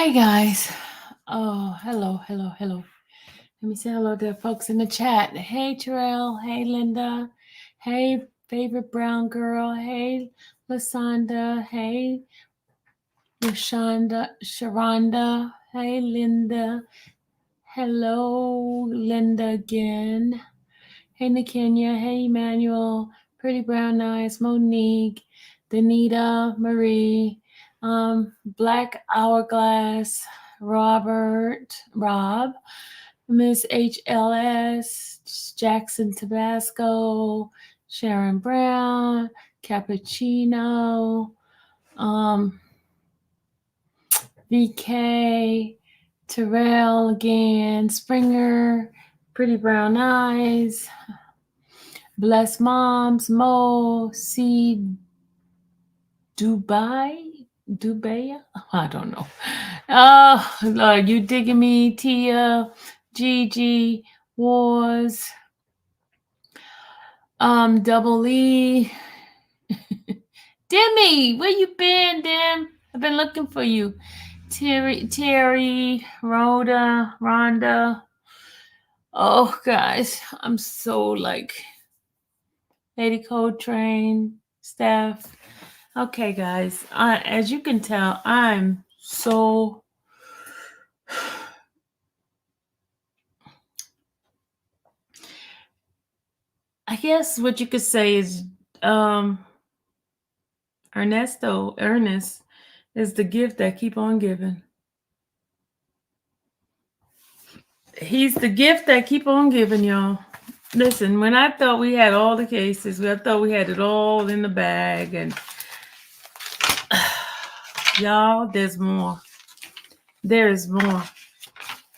Hi guys. Oh, hello. Let me say hello to the folks in the chat. Hey Terrell. Hey Linda. Hey favorite brown girl. Hey Lasanda. Hey Sharonda. Hey Linda. Hello Linda again. Hey Nakenya. Hey Emmanuel. Pretty brown eyes. Monique. Danita. Marie. Black Hourglass. Rob, Miss HLS, Jackson Tabasco, Sharon Brown, Cappuccino, um, VK, Terrell again, Springer, Pretty Brown Eyes, Bless Moms, Mo, C, Dubai? I don't know. Oh, Lord, you digging me, Tia, Gigi, Wars, Double E. Demi, where you been, Dim? I've been looking for you. Terry, Rhonda. Oh, guys, I'm so like Lady Coltrane, Steph. Okay, guys, as you can tell, I'm so I guess what you could say is um Ernest is the gift that keep on giving. He's the gift that keep on giving, y'all. Listen, when I thought we had all the cases, I thought we had it all in the bag, and y'all, there's more. There is more.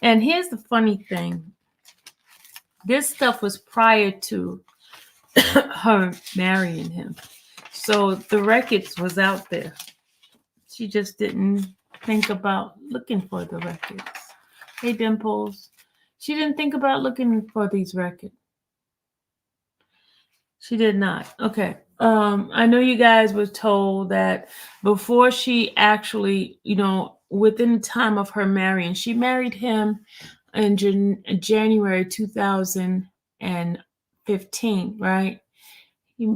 And here's the funny thing. This stuff was prior to her marrying him. So the records was out there. She just didn't think about looking for the records. Hey, Dimples. She didn't think about looking for these records. She did not. Okay. I know you guys were told that before she actually, within the time of her marrying, she married him in January 2015, right?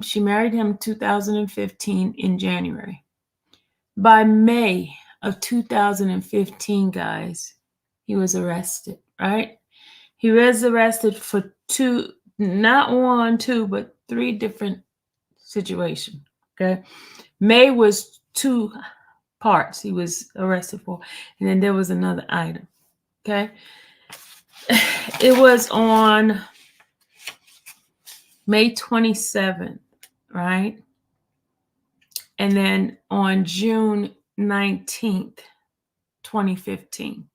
She married him 2015 in January. By May of 2015, guys, he was arrested, right? He was arrested for not one, two, but three different situations. Okay. May was two parts he was arrested for, and then there was another item. Okay. It was on May 27th, right? And then on June 19th, 2015.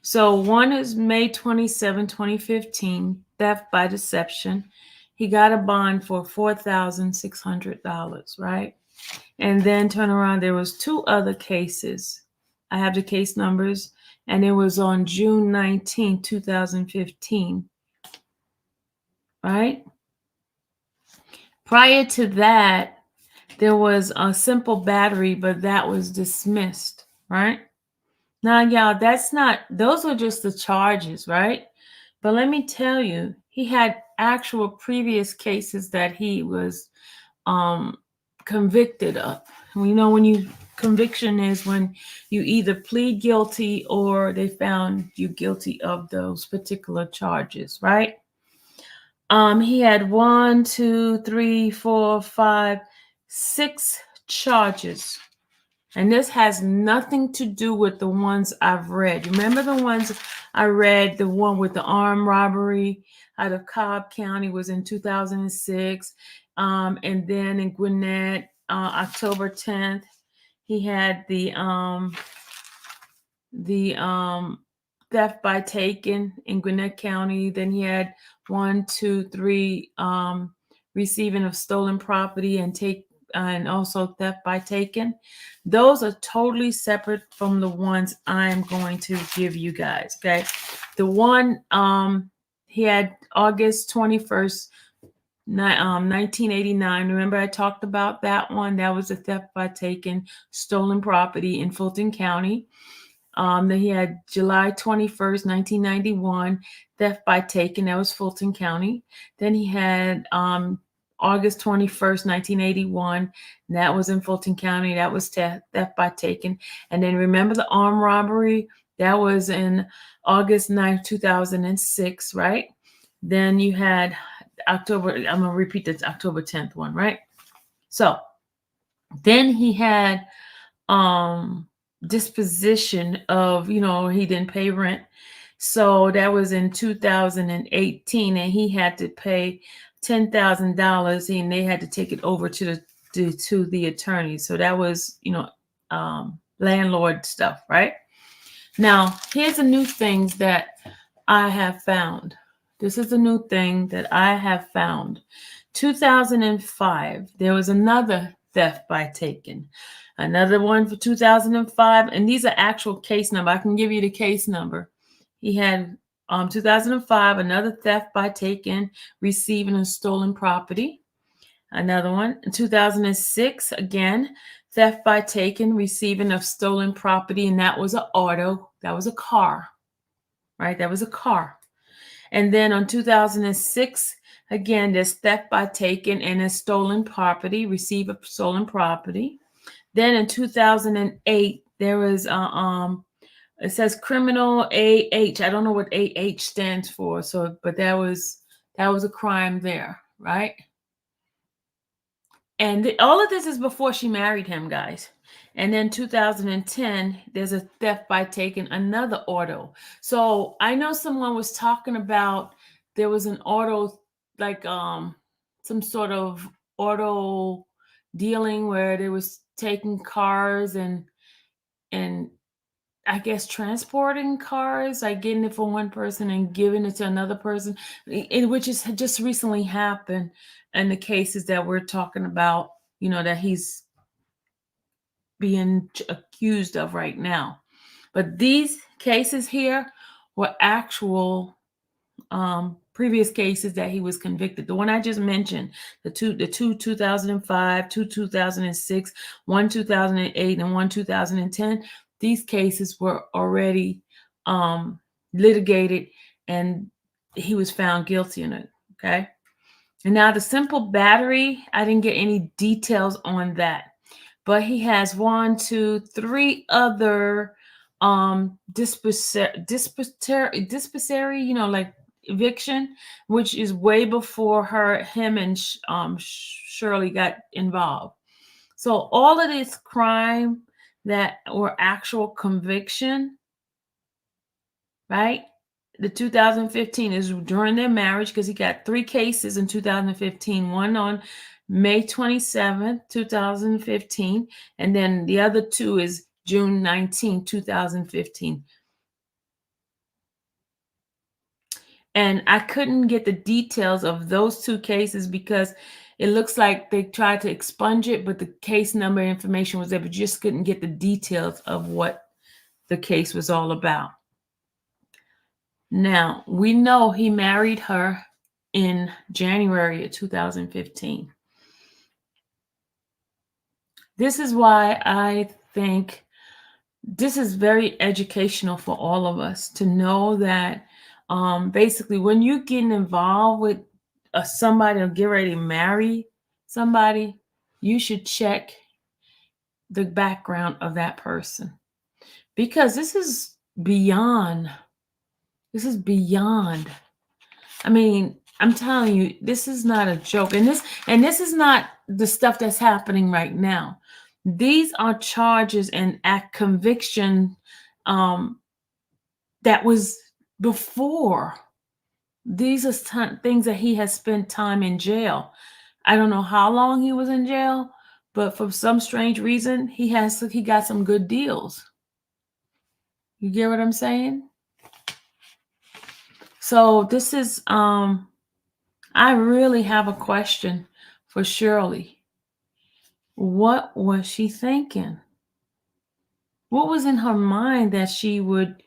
So one is May 27, 2015, theft by deception. He got a bond for $4,600, right? And then turn around, there was two other cases. I have the case numbers, and it was on June 19, 2015, right? Prior to that, there was a simple battery, but that was dismissed, right? Now, y'all, those were just the charges, right? But let me tell you, he had actual previous cases that he was convicted of. We know conviction is when you either plead guilty or they found you guilty of those particular charges, right? He had 6 charges. And this has nothing to do with the ones I've read. Remember the ones I read? The one with the armed robbery out of Cobb County was in 2006. And then in Gwinnett, October 10th, he had the theft by taken in Gwinnett County. Then he had 1, 2, 3 receiving of stolen property and also theft by taken. Those are totally separate from the ones I'm going to give you guys. Okay, the one he had August 21st, 1989. Remember I talked about that one? That was a theft by taken, stolen property in Fulton County. Then he had July 21st, 1991, theft by taking. That was Fulton County. Then he had August 21st, 1981. And that was in Fulton County. That was theft by taking. And then remember the armed robbery? That was in August 9th, 2006, right? Then you had October, I'm going to repeat this, October 10th one, right? So then he had disposition of, he didn't pay rent. So that was in 2018, and he had to pay $10,000, and they had to take it over to the attorney. So that was, landlord stuff, right? Now, here's the new things that I have found. This is a new thing that I have found. 2005, there was another theft by taking. Another one for 2005, and these are actual case number. I can give you the case number. He had 2005, another theft by taking, receiving a stolen property. Another one in 2006, again, theft by taking, receiving of stolen property, and that was an auto. That was a car, right? That was a car. And then on 2006, again, there's theft by taking and a stolen property, receive of stolen property. Then in 2008, there was it says criminal AH. I don't know what AH stands for. So, but that was a crime there, right? And all of this is before she married him, guys. And then 2010, there's a theft by taking, another auto. So I know someone was talking about there was an auto, like some sort of auto dealing where they was taking cars and I guess transporting cars, like getting it from one person and giving it to another person, which is just recently happened in the cases that we're talking about, that he's being accused of right now. But these cases here were actual previous cases that he was convicted. The one I just mentioned, the two 2005, two 2006, one 2008, and one 2010. These cases were already litigated, and he was found guilty in it. Okay. And now the simple battery, I didn't get any details on that, but he has 1, 2, 3 other dispensary, like eviction, which is way before him and Shirley got involved. So all of this crime that were actual conviction, right? The 2015 is during their marriage, because he got 3 cases in 2015, one on May 27th, 2015, and then the other 2 is June 19, 2015. And I couldn't get the details of those 2 cases because it looks like they tried to expunge it, but the case number information was there, but just couldn't get the details of what the case was all about. Now, we know he married her in January of 2015. This is why I think this is very educational for all of us to know that basically when you're getting involved with somebody or get ready to marry somebody, you should check the background of that person, because this is beyond. I mean, I'm telling you, this is not a joke. And this is not the stuff that's happening right now. These are charges and conviction that was before. These are things that he has spent time in jail. I don't know how long he was in jail, but for some strange reason, he got some good deals. You get what I'm saying? So this is I really have a question for Shirley. What was she thinking? What was in her mind that she would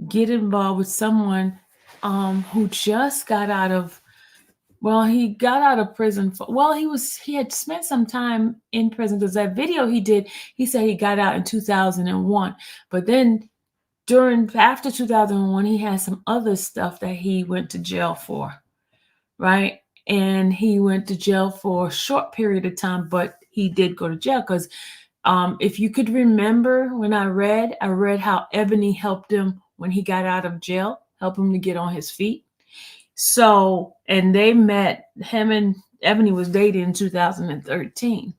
get involved with someone who just got out of, he got out of prison he had spent some time in prison, because that video he did, he said he got out in 2001, but then after 2001, he had some other stuff that he went to jail for, right? And he went to jail for a short period of time, but he did go to jail because if you could remember when I read how Ebony helped him when he got out of jail, help him to get on his feet. So, and they met, him and Ebony was dating in 2013.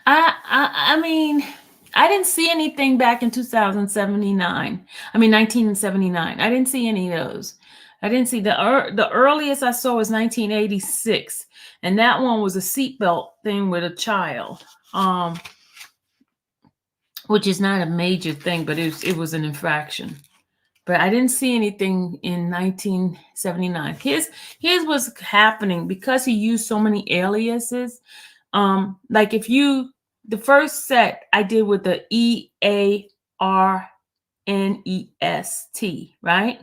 I mean, I didn't see anything back in 2079. I mean, 1979. I didn't see any of those. I didn't see the earliest I saw was 1986, and that one was a seatbelt thing with a child, which is not a major thing, but it was an infraction. But I didn't see anything in 1979. His was happening because he used so many aliases. Like if you the first set I did with the EARNEST, right?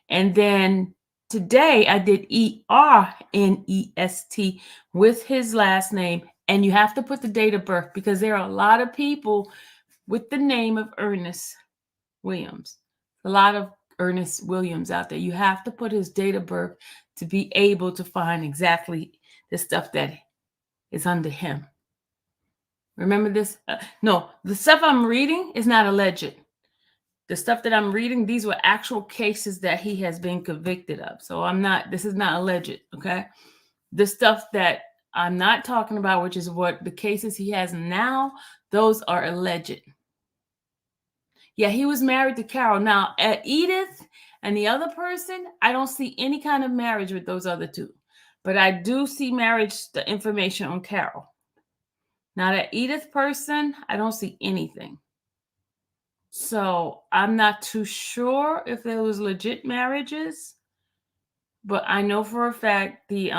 And then today I did ERNEST with his last name. And you have to put the date of birth because there are a lot of people with the name of Ernest Williams. A lot of Ernest Williams out there. You have to put his date of birth to be able to find exactly the stuff that is under him. Remember this? No, the stuff I'm reading is not alleged. The stuff that I'm reading, these were actual cases that he has been convicted of. So this is not alleged, okay? The stuff that I'm not talking about, which is what the cases he has now, those are alleged. Yeah, he was married to Carol. Now, at Edith and the other person, I don't see any kind of marriage with those other two. But I do see marriage, the information on Carol. Now, that Edith person, I don't see anything. So I'm not too sure if there was legit marriages, but I know for a fact the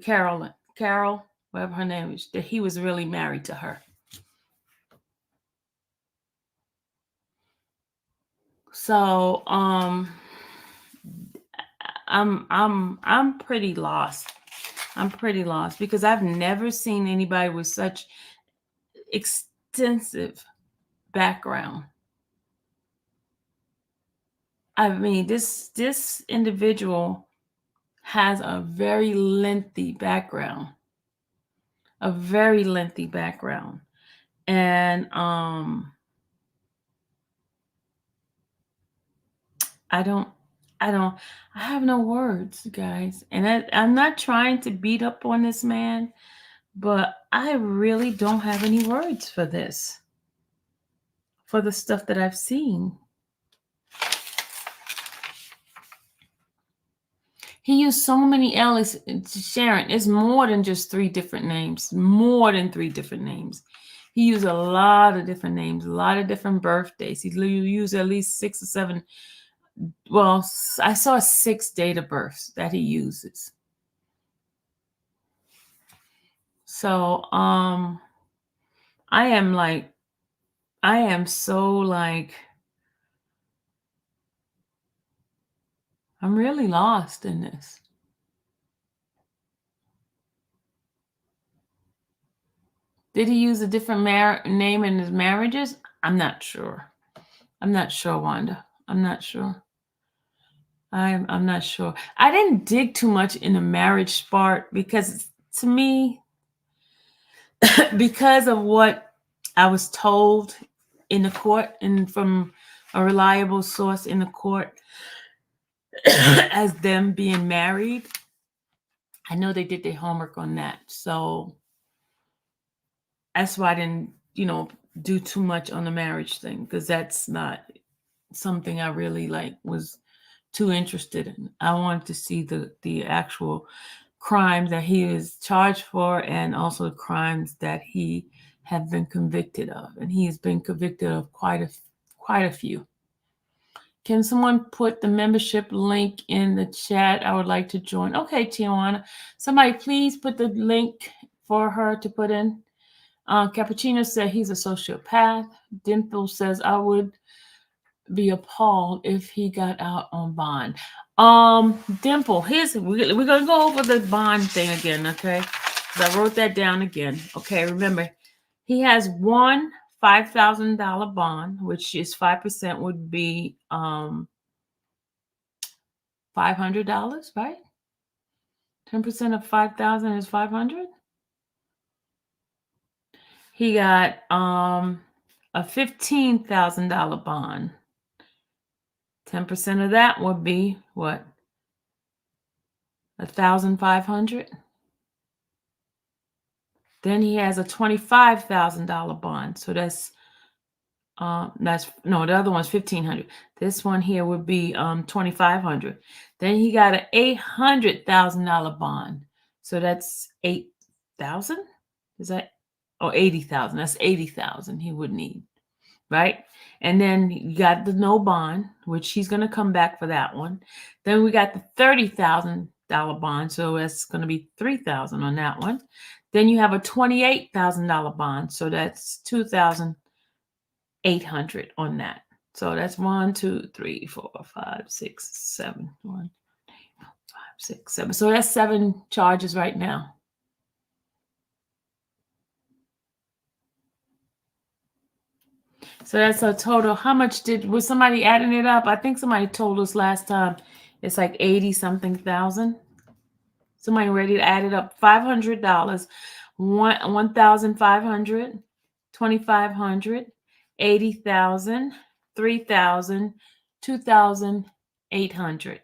Carol, whatever her name is, that he was really married to her. So I'm pretty lost. I'm pretty lost because I've never seen anybody with such extensive background. I mean, this individual has a very lengthy background. A very lengthy background. And I have no words, guys. And I'm not trying to beat up on this man, but I really don't have any words for this, for the stuff that I've seen. He used so many L's. Sharon, it's more than just 3 different names. More than 3 different names. He used a lot of different names, a lot of different birthdays. He used at least 6 or 7. Well, I saw 6 date of births that he uses. So, I am so like, I'm really lost in this. Did he use a different name in his marriages? I'm not sure. I'm not sure, Wanda. I'm not sure. I'm not sure. I didn't dig too much in the marriage part because to me, because of what I was told in the court and from a reliable source in the court as them being married, I know they did their homework on that. So that's why I didn't, do too much on the marriage thing because that's not something I really was too interested in. I wanted to see the actual crimes that he is charged for and also the crimes that he have been convicted of. And he has been convicted of quite a few. Can someone put the membership link in the chat? I would like to join. Okay, Tijuana. Somebody please put the link for her to put in. Cappuccino said he's a sociopath. Dimple says I would be appalled if he got out on bond. Dimple, we're gonna go over the bond thing again, okay? I wrote that down again. Okay, remember, He has one $5,000 bond, which is 5% would be $500, right? 10% of 5,000 is 500. He got a $15,000 bond. 10% of that would be what? 1,500. Then he has a $25,000 bond. So that's no, the other one's 1,500. This one here would be 2,500. Then he got an $800,000 bond. So that's 8,000. Is that 80,000? That's 80,000 he would need, right? And then you got the no bond, which he's going to come back for that one. Then we got the $30,000 bond, so that's going to be 3,000 on that one. Then you have a $28,000 bond, so that's 2,800 on that. So that's 1, 2, 3, 4, 5, 6, 7. 1, 5, 6, 7. So that's 7 charges right now. So that's a total. How much was somebody adding it up? I think somebody told us last time it's like 80 something thousand. Somebody ready to add it up. $500, 1,500, 2,500, 80,000, 3,000, 2,800.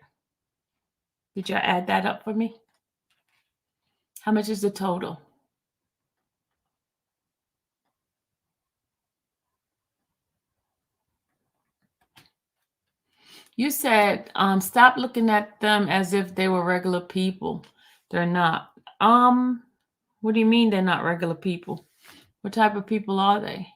Did y'all add that up for me? How much is the total? You said stop looking at them as if they were regular people. They're not. What do you mean they're not regular people? What type of people are they?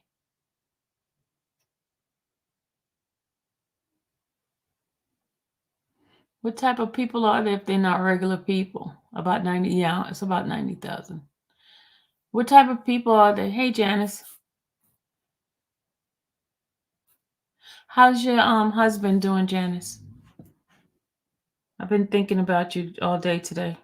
What type of people are they if they're not regular people? About 90, yeah, it's about 90,000. What type of people are they? Hey, Janice. How's your husband doing, Janice? I've been thinking about you all day today.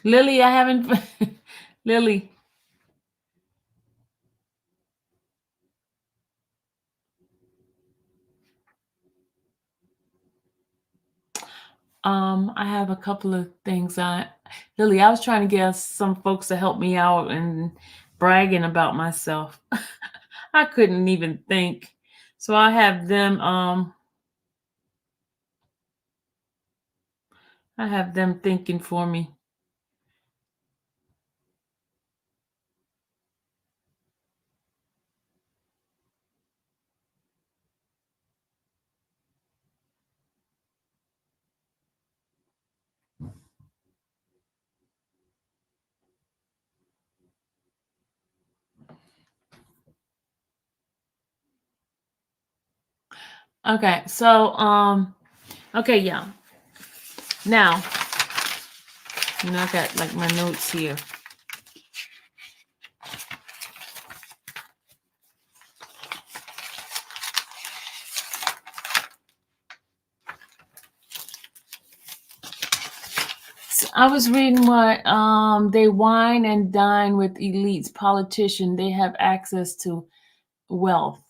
Lily, I haven't Lily. I have a couple of things. Lily, I was trying to get some folks to help me out and bragging about myself. I couldn't even think. So I have them thinking for me. Okay, so okay, yeah. Now, I got like my notes here. So I was reading what they wine and dine with elites, politicians. They have access to wealth.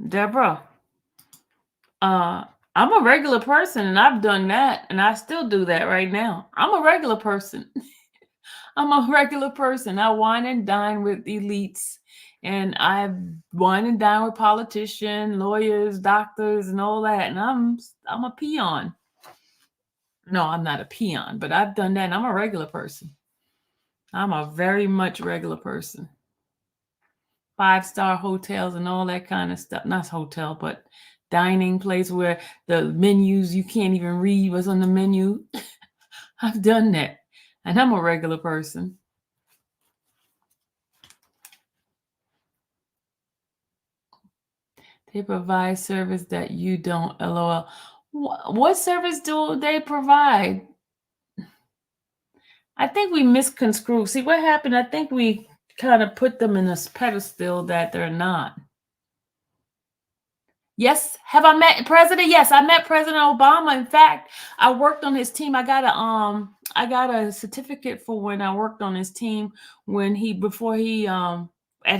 Deborah, I'm a regular person and I've done that and I still do that right now. I'm a regular person. I'm a regular person. I wine and dine with elites and I wine and dine with politicians, lawyers, doctors, and all that. And I'm a peon. No, I'm not a peon, but I've done that and I'm a regular person. I'm a very much regular person. 5-star hotels and all that kind of stuff. Not hotel, but dining place where the menus you can't even read what's on the menu. I've done that. And I'm a regular person. They provide service that you don't. LOL. What service do they provide? I think we misconstrue. See what happened? I think we kind of put them in a pedestal that they're not. Yes, have I met President? Yes, I met President Obama. In fact, I worked on his team. I got a certificate for when I worked on his team when he before he at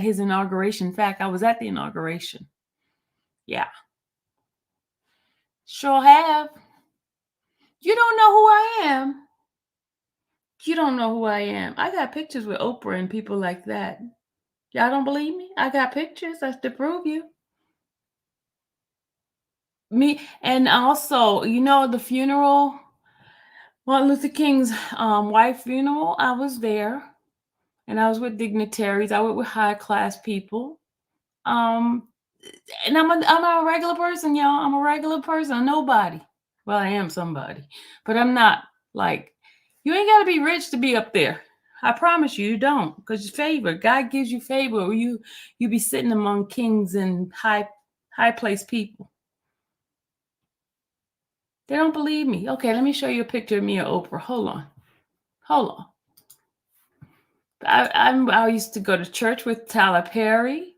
his inauguration. In fact, I was at the inauguration. Yeah. Sure have. You don't know who I am. You don't know who I am. I got pictures with Oprah and people like that. Y'all don't believe me? I got pictures. That's to prove you. Me and also, the funeral, Martin Luther King's wife funeral. I was there, and I was with dignitaries. I was with high class people. Um, and I'm a regular person, y'all. I'm a regular person. I'm nobody. Well, I am somebody, but I'm not like you. Ain't got to be rich to be up there. I promise you, you don't, because favor. God gives you favor. You be sitting among kings and high placed people. They don't believe me. Okay, let me show you a picture of me and Oprah. Hold on. I used to go to church with Tyler Perry.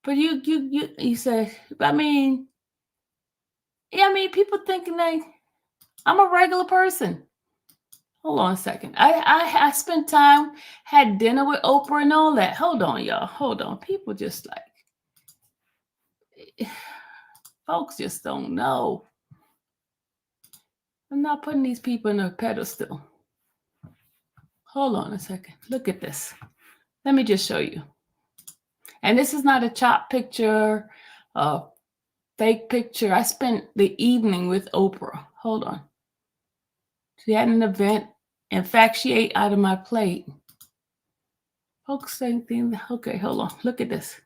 But you said, yeah, people thinking like I'm a regular person. Hold on a second. I spent time, had dinner with Oprah and all that. Hold on, y'all. Hold on. People just like folks just don't know. I'm not putting these people in a pedestal. Hold on a second. Look at this. Let me just show you. And this is not a chop picture, a fake picture. I spent the evening with Oprah. Hold on. She had an event. In fact, she ate out of my plate. Folks saying things. Okay, hold on. Look at this.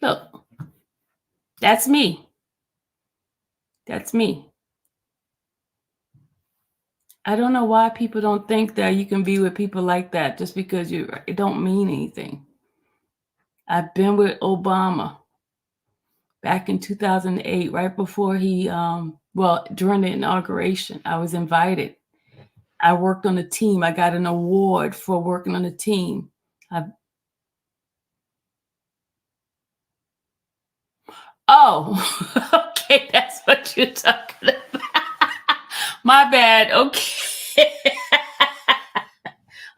Look. That's me. That's me. I don't know why people don't think that you can be with people like that just because it don't mean anything. I've been with Obama back in 2008, right before during the inauguration. I was invited. I worked on the team. I got an award for working on the team. Oh, okay, that's what you're talking about. My bad. Okay.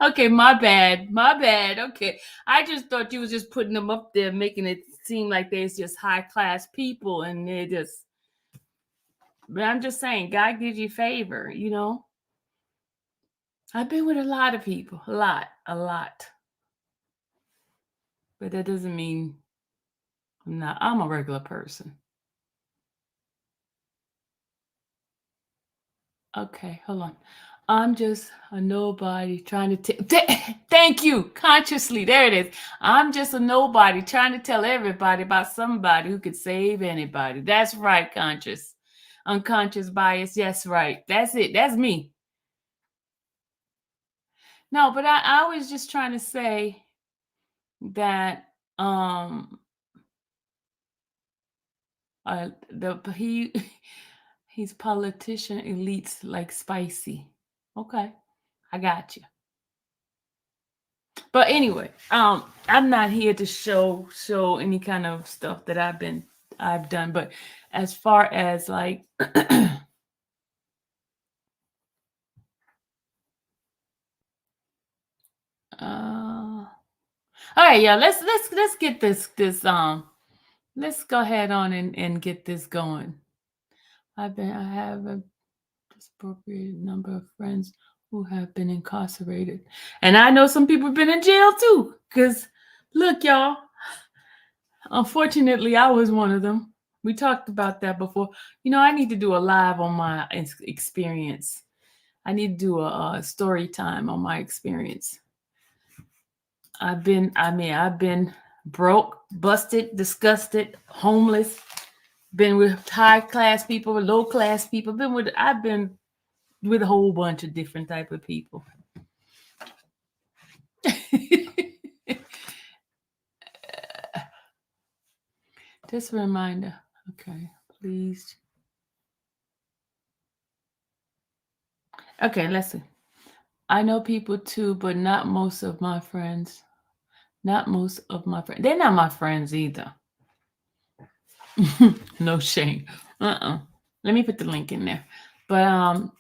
Okay, my bad. My bad. Okay. I just thought you was just putting them up there, making it seem like there's just high class people and they're just, but I'm just saying, God gives you favor, I've been with a lot of people, a lot. But that doesn't mean I'm a regular person. Okay, hold on. I'm just a nobody trying to thank you consciously. There it is. I'm just a nobody trying to tell everybody about somebody who could save anybody. That's right, conscious. Unconscious bias. Yes, right. That's it. That's me. No, but I was just trying to say that he's politician elites like spicy. Okay, I got you. But anyway, I'm not here to show any kind of stuff that I've done. But as far as like all right, yeah, let's get this let's go ahead on and get this going. I have a disappropriated number of friends who have been incarcerated. And I know some people have been in jail too. Because look, y'all, unfortunately, I was one of them. We talked about that before. I need to do a live on my experience. I need to do a story time on my experience. I've been broke, busted, disgusted, homeless, been with high class people, with low class people, I've been with a whole bunch of different type of people. Just a reminder. Okay, please. Okay, listen. I know people too, but not most of my friends. Not most of my friends. They're not my friends either. No shame. Let me put the link in there. But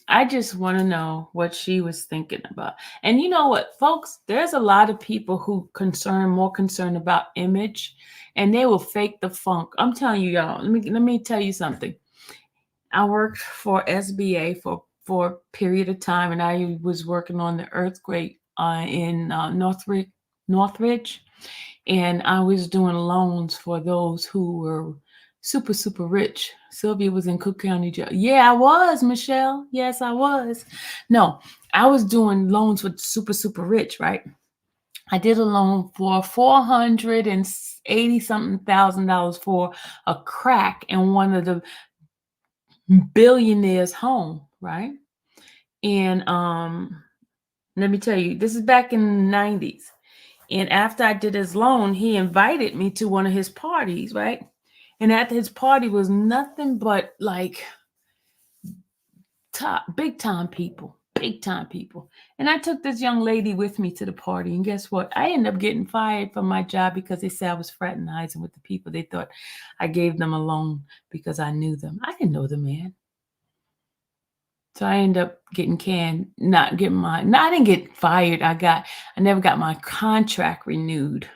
I just want to know what she was thinking about. And you know what, folks? There's a lot of people who more concerned about image, and they will fake the funk. I'm telling you, y'all. Let me tell you something. I worked for SBA for a period of time, and I was working on the earthquake in Northridge, and I was doing loans for those who were super, super rich. Sylvia was in Cook County jail. Yeah, I was, Michelle. Yes, I was. No, I was doing loans with super, super rich, right? I did a loan for $480 something thousand dollars for a crack in one of the billionaire's home, right? And let me tell you, this is back in the 90s. And after I did his loan, he invited me to one of his parties, right? And at his party was nothing but like big time people, big time people. And I took this young lady with me to the party. And guess what? I ended up getting fired from my job because they said I was fraternizing with the people. They thought I gave them a loan because I knew them. I didn't know the man. So I ended up getting canned, not getting my, no, I didn't get fired. I never got my contract renewed.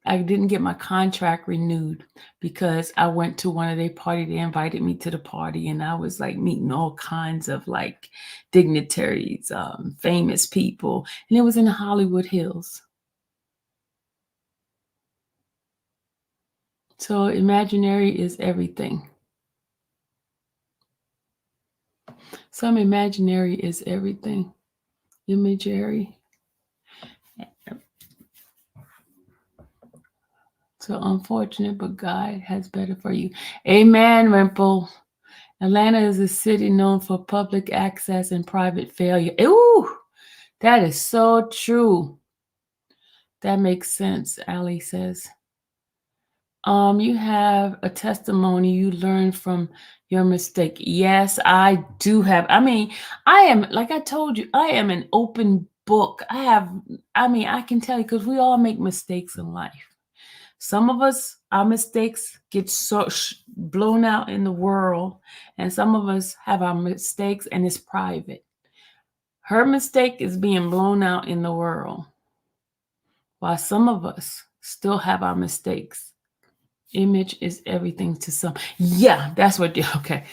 I didn't get my contract renewed because I went to one of their party. They invited me to the party, and I was like meeting all kinds of like dignitaries, famous people, and it was in the Hollywood Hills. So imaginary is everything. Some imaginary is everything. Imagery. So unfortunate, but God has better for you. Amen, Rimple. Atlanta is a city known for public access and private failure. Ooh, that is so true. That makes sense, Ali says. You have a testimony you learned from your mistake. Yes, I do have. I mean, I am, like I told you, I am an open book. I can tell you because we all make mistakes in life. Some of us, our mistakes get so blown out in the world, and some of us have our mistakes and it's private. Her mistake is being blown out in the world, while some of us still have our mistakes. Image is everything to some. Yeah, that's what. Okay.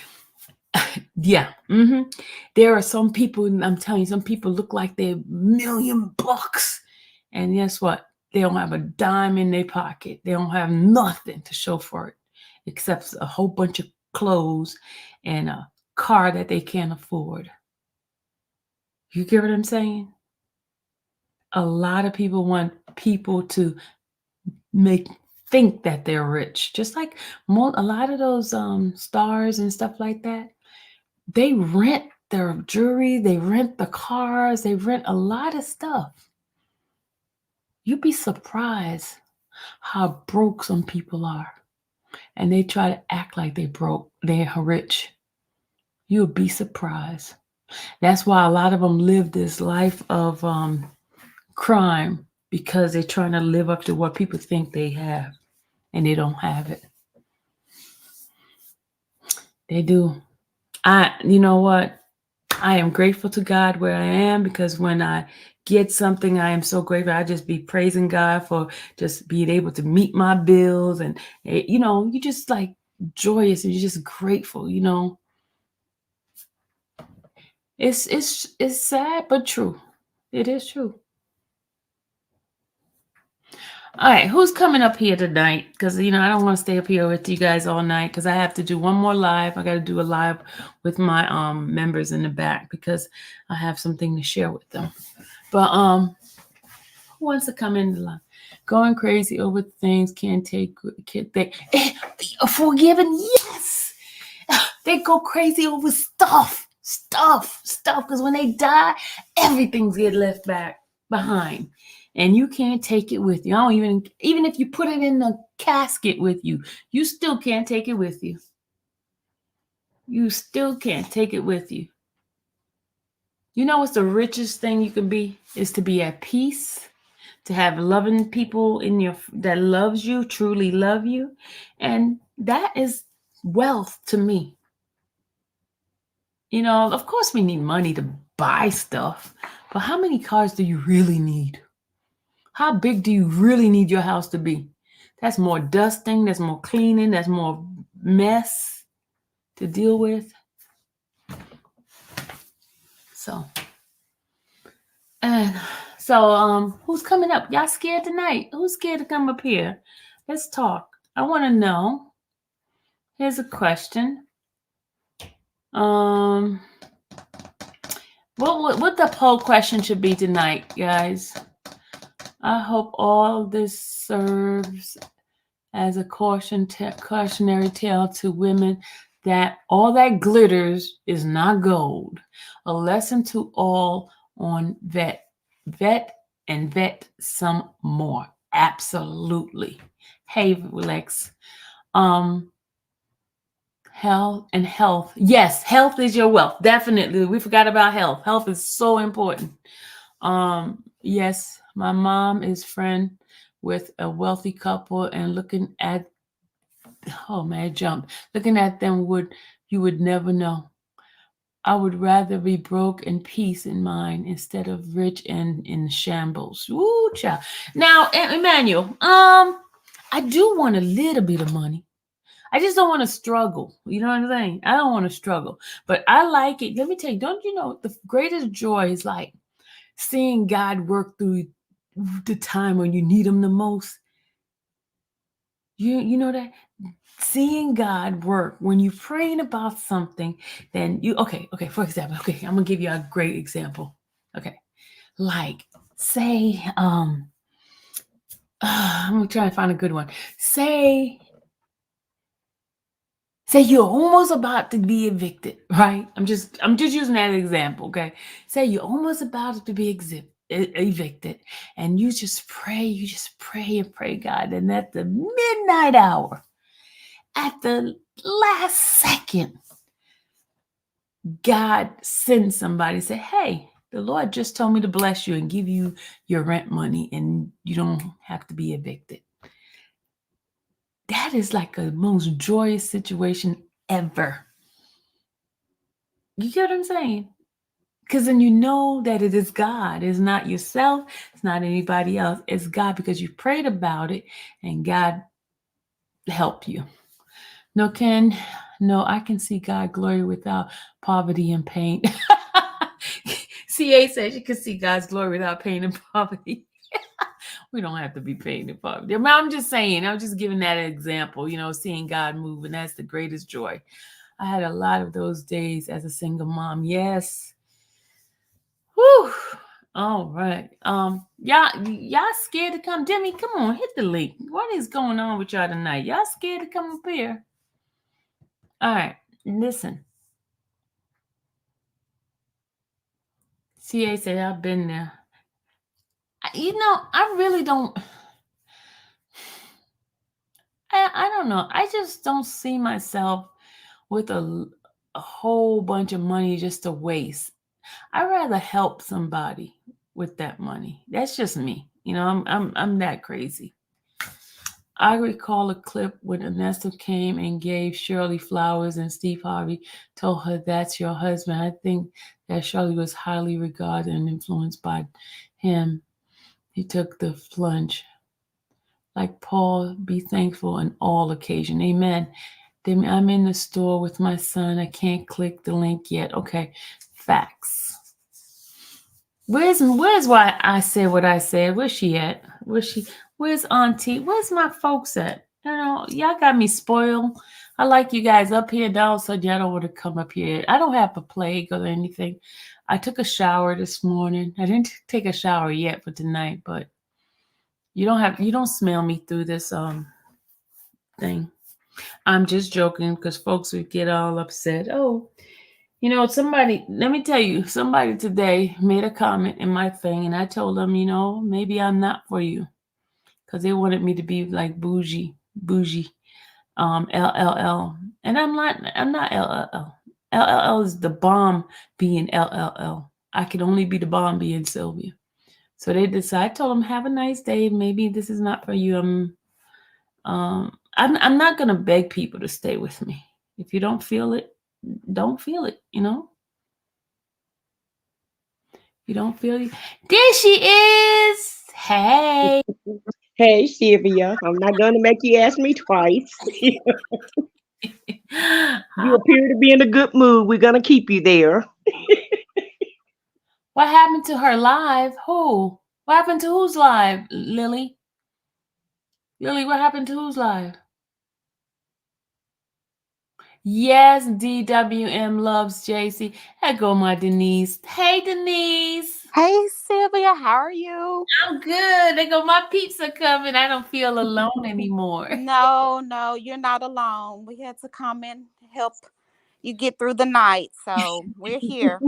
Yeah. There are some people, and I'm telling you, some people look like they're $1,000,000. And guess what? They don't have a dime in their pocket. They don't have nothing to show for it except a whole bunch of clothes and a car that they can't afford. You get what I'm saying? A lot of people want people to make think that they're rich. Just like a lot of those stars and stuff like that, they rent their jewelry, they rent the cars, they rent a lot of stuff. You'd be surprised how broke some people are. And they try to act like they broke, they're rich. You'll be surprised. That's why a lot of them live this life of crime because they're trying to live up to what people think they have, and they don't have it. They do. You know what? I am grateful to God where I am because when I get something, I am so grateful. I just be praising God for just being able to meet my bills, and you just like joyous and you're just grateful. It's sad but true. It is true. All right, who's coming up here tonight? Because I don't want to stay up here with you guys all night because I have to do one more live. I got to do a live with my members in the back because I have something to share with them. But who wants to come in the line? Going crazy over things can't they forgiven? Yes, they go crazy over stuff. Because when they die, everything's get left back behind. and you can't take it with you. I don't even if you put it in the casket with you, you still can't take it with you. You still can't take it with you. You know what's the richest thing you can be? Is to be at peace, to have loving people in your that loves you, truly love you. And that is wealth to me. You know, of course we need money to buy stuff, but how many cars do you really need? How big do you really need your house to be? That's more dusting, that's more cleaning, that's more mess to deal with. So, and who's coming up? Y'all scared tonight? Who's scared to come up here? Let's talk. I want to know. Here's a question. Um, what the poll question should be tonight, guys? I hope all this serves as a cautionary tale to women that all that glitters is not gold. A lesson to all on vet and vet some more. Absolutely. Hey, Lex. Health. Yes, health is your wealth. Definitely. We forgot about health. Health is so important. Yes, my mom is friend with a wealthy couple, and looking at looking at them you would never know. I would rather be broke and peace in mind instead of rich and in shambles. Ooh, child. Now, Emmanuel, I do want a little bit of money. I just don't want to struggle. You know what I'm saying? I don't want to struggle, but I like it. Let me tell you, don't you know the greatest joy is like seeing God work through the time when you need him the most? You know that? Seeing God work when you're praying about something, then okay, for example, okay, I'm gonna give you a great example. Okay, like say, I'm gonna try to find a good one. Say you're almost about to be evicted, right? I'm just using that example, okay? Say you're almost about to be evicted, and you just pray and pray, God, and at the midnight hour, at the last second, God sends somebody, say, hey, the Lord just told me to bless you and give you your rent money, and you don't have to be evicted. That is like a most joyous situation ever. You get what I'm saying? Because then you know that it is God. It's not yourself. It's not anybody else. It's God, because you prayed about it and God helped you. No, I can see God glory without poverty and pain. CA says you can see God's glory without pain and poverty. We don't have to be pain and poverty. I'm just saying, I'm just giving that example, seeing God move, and that's the greatest joy. I had a lot of those days as a single mom. Yes. Whew. All right. Y'all scared to come? Demi, come on, hit the link. What is going on with y'all tonight? Y'all scared to come up here? All right, listen. CA said I've been there. I really don't. I don't know. I just don't see myself with a whole bunch of money just to waste. I'd rather help somebody with that money. That's just me. I'm that crazy. I recall a clip when Ernesto came and gave Shirley flowers, and Steve Harvey told her, that's your husband. I think that Shirley was highly regarded and influenced by him. He took the plunge. Like Paul, be thankful on all occasion. Amen. Then I'm in the store with my son. I can't click the link yet. Okay. Facts. Where's why I said what I said? Where's she at? Where's Auntie? Where's my folks at? Y'all got me spoiled. I like you guys up here now, so y'all don't want to come up here. I don't have a plague or anything. I took a shower this morning. I didn't take a shower yet for tonight, but you don't smell me through this thing. I'm just joking, because folks would get all upset. Oh, Somebody, let me tell you, somebody today made a comment in my thing, and I told them, maybe I'm not for you because they wanted me to be like bougie, LLL. And I'm not LLL. LLL is the bomb being LLL. I can only be the bomb being Sylvia. So they decide, I told them, have a nice day. Maybe this is not for you. I'm not gonna beg people to stay with me. If you don't feel it, don't feel it. You don't feel it. There she is. Hey. Hey, Sylvia, I'm not going to make you ask me twice. You appear to be in a good mood. We're going to keep you there. What happened to her live? Who? What happened to whose live? Lily? Lily, what happened to whose live? Yes, DWM loves JC. There go my Denise. Hey, Denise. Hey Sylvia, how are you? I'm good. They go, my peeps are coming. I don't feel alone anymore. No, no, you're not alone. We had to come and help you get through the night. So we're here.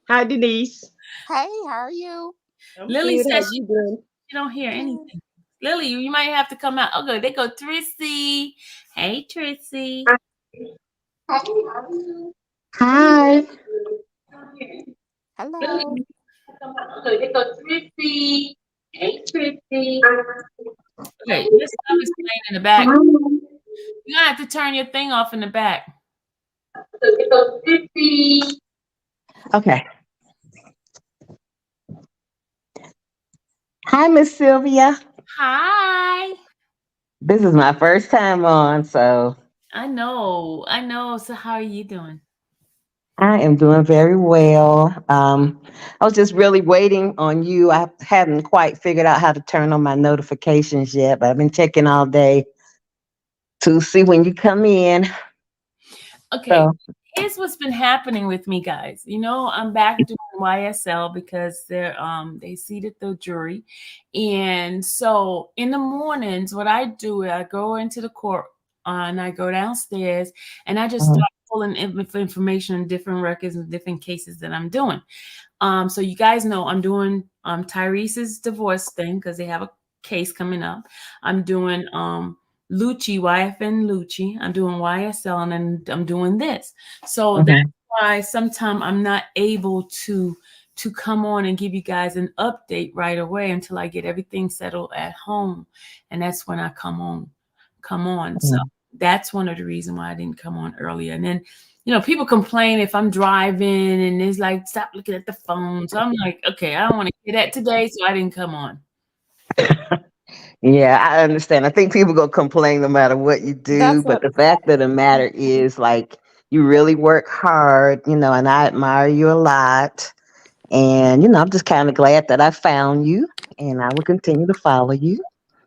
Hi, Denise. Hey, how are you? I'm Lily good. How says you doing? she don't hear Good. anything. Lily, you might have to come out. Okay, they go Trissy. Hey, Trissy. Hi. Lily, Hello. come out. Okay, they go Trissy. Hey, Trissy. Okay, this stuff is playing in the back. You're gonna have to turn your thing off in the back. Okay, they go Trissy. Okay. Hi, Miss Sylvia. Hi. This is my first time on, so I know. I know. So how are you doing? I am doing very well. I was just really waiting on you. I haven't quite figured out how to turn on my notifications yet, but I've been checking all day to see when you come in. Okay, So, here's what's been happening with me, guys. I'm back doing YSL because they seated the jury, and so in the mornings, what I do is I go into the court and I go downstairs and I just mhm, start pulling information on different records and different cases that I'm doing. So you guys know I'm doing Tyrese's divorce thing because they have a case coming up. I'm doing Lucci, YFN Lucci. I'm doing YSL, and then I'm doing this. So that's mhm, why sometimes I'm not able to come on and give you guys an update right away until I get everything settled at home, and that's when I come on. So mhm. that's one of the reasons why I didn't come on earlier. And then people complain if I'm driving and it's like, stop looking at the phone. So I'm like, okay, I don't want to hear that today, so I didn't come on. Yeah, I understand. I think people gonna complain no matter what you do, That's but what. the fact of the matter is, like, you really work hard, and I admire you a lot. And, I'm just kind of glad that I found you and I will continue to follow you.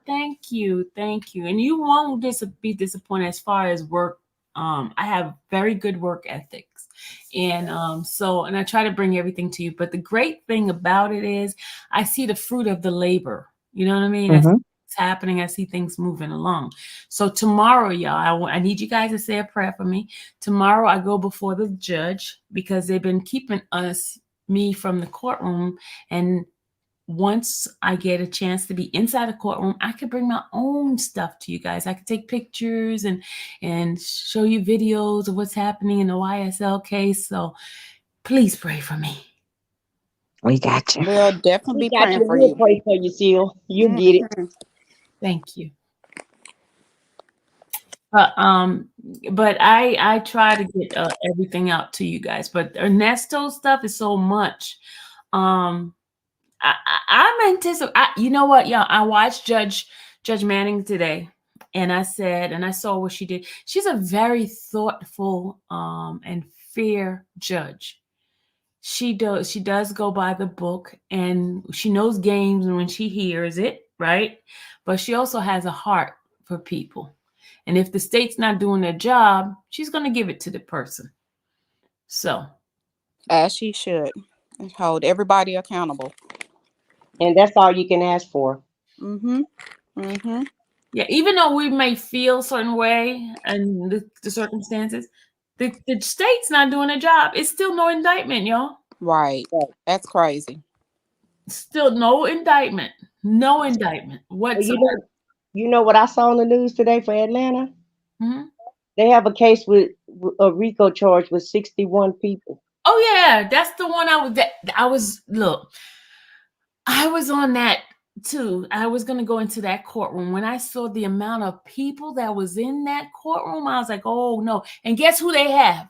Thank you. Thank you. And you won't be disappointed as far as work. I have very good work ethics. And and I try to bring everything to you. But the great thing about it is I see the fruit of the labor. You know what I mean? I see Hmm. it's happening. I see things moving along. So tomorrow, y'all, I need you guys to say a prayer for me. Tomorrow I go before the judge because they've been keeping me from the courtroom, and once I get a chance to be inside the courtroom, I could bring my own stuff to you guys. I could take pictures and show you videos of what's happening in the YSL case. So please pray for me. We got you. We'll definitely We be got praying you. for We'll you. pray for you, Sil. You get it. Mhm. Thank you. But I try to get everything out to you guys. But Ernesto stuff is so much. Um, I'm anticipating. You know what, y'all? I watched Judge Manning today, and I saw what she did. She's a very thoughtful and fair judge. She does go by the book, and she knows games when she hears it, right? But she also has a heart for people. And if the state's not doing their job, she's going to give it to the person. So, As she should. And hold everybody accountable. And that's all you can ask for. Mhm. Mhm. yeah, even though we may feel a certain way and the circumstances, The state's not doing a job. It's still no indictment, y'all. Right. That's crazy. Still no indictment. No indictment Well, whatsoever. you know what I saw on the news today for Atlanta? Mhm. They have a case with a RICO charge with 61 people. Oh yeah, that's the one look. I was on that too. I was going to go into that courtroom. When I saw the amount of people that was in that courtroom, I was like, "Oh no." And guess who they have?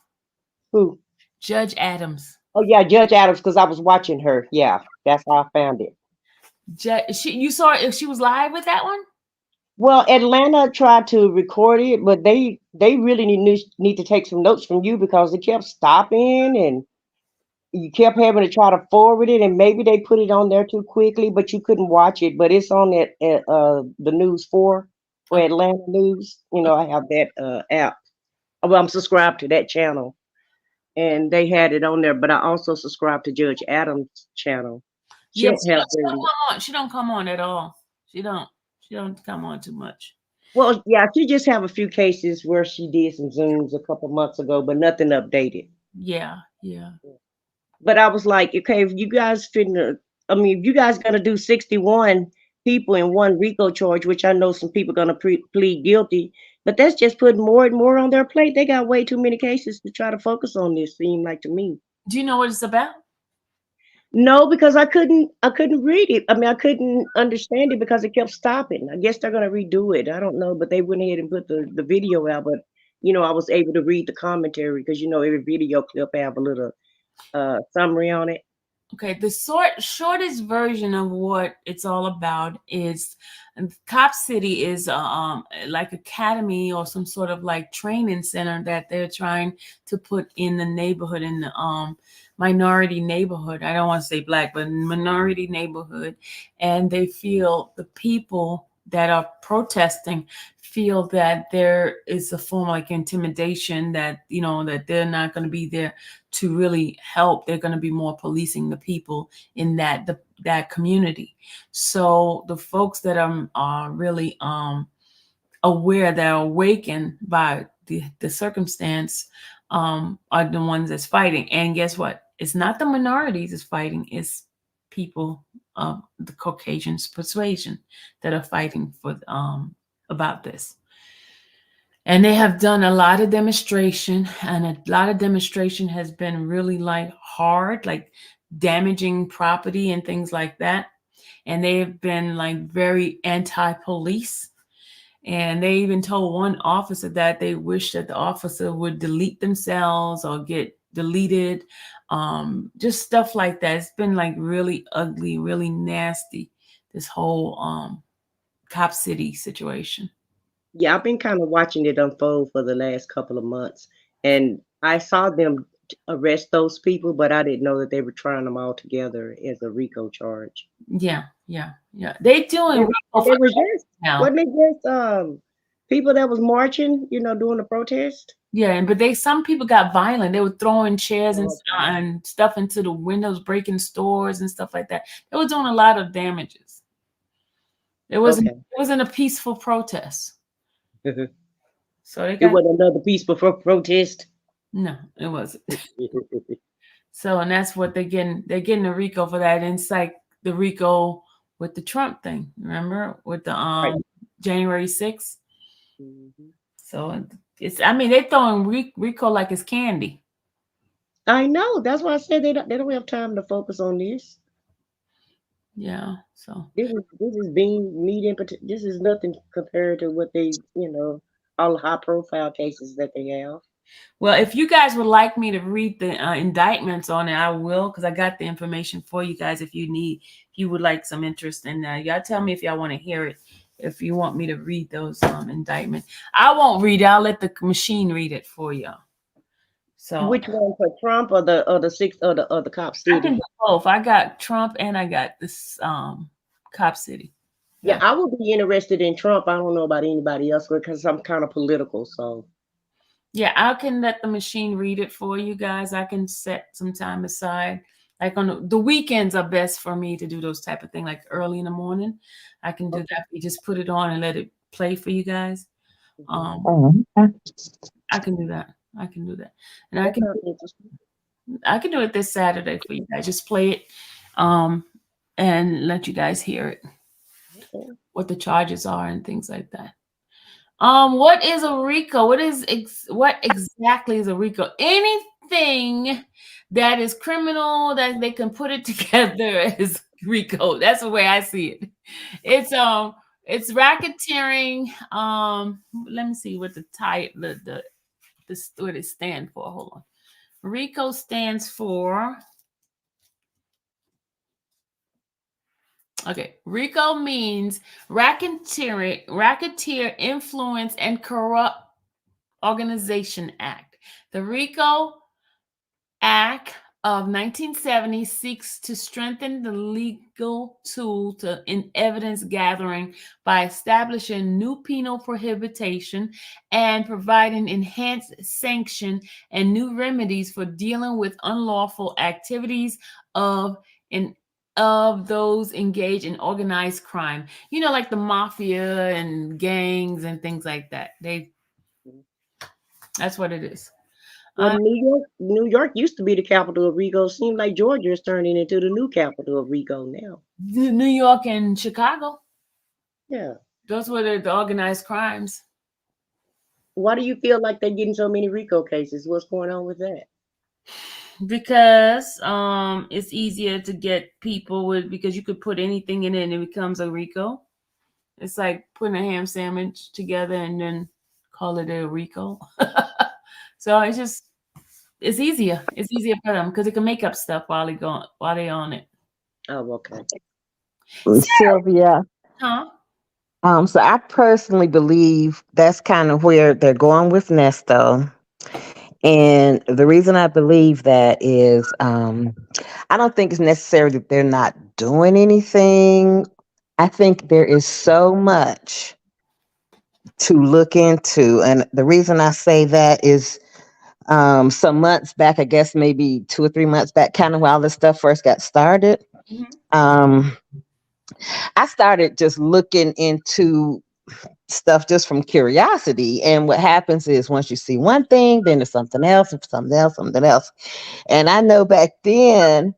Who? Judge Adams. Oh yeah, Judge Adams, because I was watching her. Yeah, that's how I found it. You saw if she was live with that one? Well, Atlanta tried to record it, but they really need to take some notes from you because they kept stopping and you kept having to try to forward it, and maybe they put it on there too quickly, but you couldn't watch it. But it's on at the News 4 for Okay. Atlanta News. You know, I have that app. Well, I'm subscribed to that channel, and they had it on there. But I also subscribe to Judge Adams' channel. Yeah, She'll have she don't them. come on. She don't come on at all. She don't. She don't come on too much. Well, yeah, she just have a few cases where she did some Zooms a couple months ago, but nothing updated. Yeah, yeah. But I was like, okay, if you guys if you guys gonna do 61 people in one RICO charge, which I know some people gonna plead guilty, but that's just putting more and more on their plate. They got way too many cases to try to focus on this. Seem like to me. Do you know what it's about? No, because I couldn't read it. I mean, I couldn't understand it because it kept stopping. I guess they're gonna redo it. I don't know, but they went ahead and put the video out. But I was able to read the commentary because every video clip have a little summary on it. Okay, the shortest version of what it's all about is Cop City is like academy or some sort of like training center that they're trying to put in the neighborhood, in the minority neighborhood. I don't want to say black, but minority neighborhood, and they feel the people that are protesting feel that there is a form of like intimidation, that that they're not going to be there to really help. They're going to be more policing the people in that community. So the folks that are really aware, that are awakened by the circumstance, are the ones that's fighting. And guess what? It's not the minorities that's fighting. It's people of the Caucasian persuasion that are fighting for about this. And they have done a lot of demonstration, and a lot of demonstration has been really like hard, like damaging property and things like that. And they have been like very anti-police. And they even told one officer that they wish that the officer would delete themselves or get deleted. Just stuff like that. It's been like really ugly, really nasty, this whole Cop City situation. Yeah, I've been kind of watching it unfold for the last couple of months, and I saw them arrest those people, but I didn't know that they were trying them all together as a RICO charge. Yeah, yeah, yeah. They doing And RICO they for were just now. wasn't it just people that was marching, doing the protest? Yeah, but some people got violent. They were throwing chairs Oh, okay. and stuff into the windows, breaking stores and stuff like that. They were doing a lot of damages. It wasn't Okay. it wasn't a peaceful protest. It So they got wasn't another peaceful protest. no, it wasn't. So, and that's what they're getting. They're getting a RICO for that. And it's like the RICO with the Trump thing. Remember with the Right. January 6th. Mhm. So I mean, they're throwing RICO like it's candy. I know. That's why I said they don't have time to focus on this. Yeah. So This is being meat this is nothing compared to what they, all the high profile cases that they have. well, if you guys would like me to read the indictments on it, I will, because I got the information for you guys. If you would like some interest in that, y'all tell me if y'all want to hear it. If you want me to read those indictments, I won't read it. I'll let the machine read it for y'all. So Which one, for Trump or the six or the Cop I can City? do both. I got Trump and I got this Cop City. Yeah, I would be interested in Trump. I don't know about anybody else because I'm kind of political. So Yeah, I can let the machine read it for you guys. I can set some time aside. Like on the weekends are best for me to do those type of thing, like early in the morning. I can do that. You just put it on and let it play for you guys. Mhm. Oh, okay. I can do that. I can do that, and That sounds interesting. I can do it this Saturday for you guys. Just play it, um, and let you guys hear it, Okay. what the charges are and things like that. What is a RICO? What exactly is a RICO? Anything that is criminal that they can put it together as RICO. That's the way I see it. It's it's racketeering. Let me see what the type the what it stands for. Hold on. RICO stands for, okay, RICO means racketeer influence and corrupt Organization Act. The RICO Act of 1970 seeks to strengthen the legal tool in evidence gathering by establishing new penal prohibition and providing enhanced sanction and new remedies for dealing with unlawful activities of in of those engaged in organized crime. You know, like the mafia and gangs and things like that. That's what it is. Well, New York used to be the capital of Rico. Seems like Georgia is turning into the new capital of Rico now. New York and Chicago. Yeah. Those were the organized crimes. Why do you feel like they're getting so many Rico cases? What's going on with that? Because it's easier to get people with, because you could put anything in it and it becomes a RICO. It's like putting a ham sandwich together and then call it a RICO. So it's easier. It's easier for them because they can make up stuff while they on it. Oh, okay. Sylvia. Huh? So I personally believe that's kind of where they're going with Nesto. And the reason I believe that is I don't think it's necessary that they're not doing anything. I think there is so much to look into. And the reason I say that is some months back, I guess maybe 2 or 3 months back, kind of while this stuff first got started, Mm-hmm. um, I started just looking into stuff just from curiosity. And what happens is once you see one thing, then there's something else, and something else, something else. And I know back then,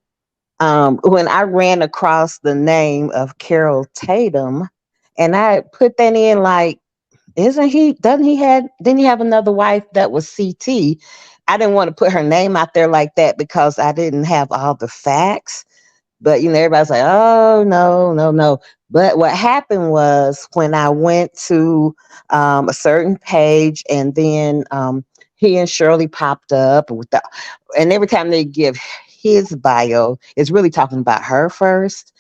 when I ran across the name of Carol Tatum, and I put that in like, didn't he have another wife that was CT? I didn't want to put her name out there like that because I didn't have all the facts. But everybody's like, oh no, no, no. But what happened was when I went to a certain page, and then he and Shirley popped up and every time they give his bio, it's really talking about her first.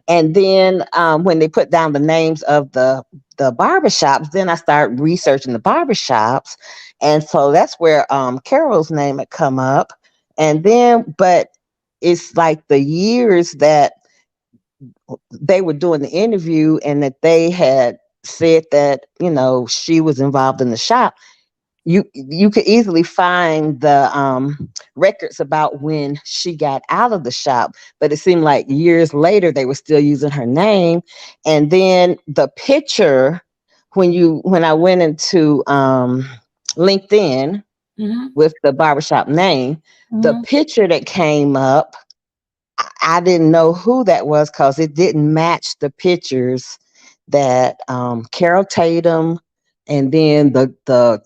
And then when they put down the names of the barbershops, then I started researching the barbershops. And so that's where Carol's name had come up. And then, but it's like the years that they were doing the interview and that they had said that, she was involved in the shop. You could easily find the records about when she got out of the shop, but it seemed like years later they were still using her name. And then the picture, when I went into LinkedIn Mm-hmm. with the barbershop name, the Mm-hmm. picture that came up, I didn't know who that was because it didn't match the pictures that Carol Tatum, and then the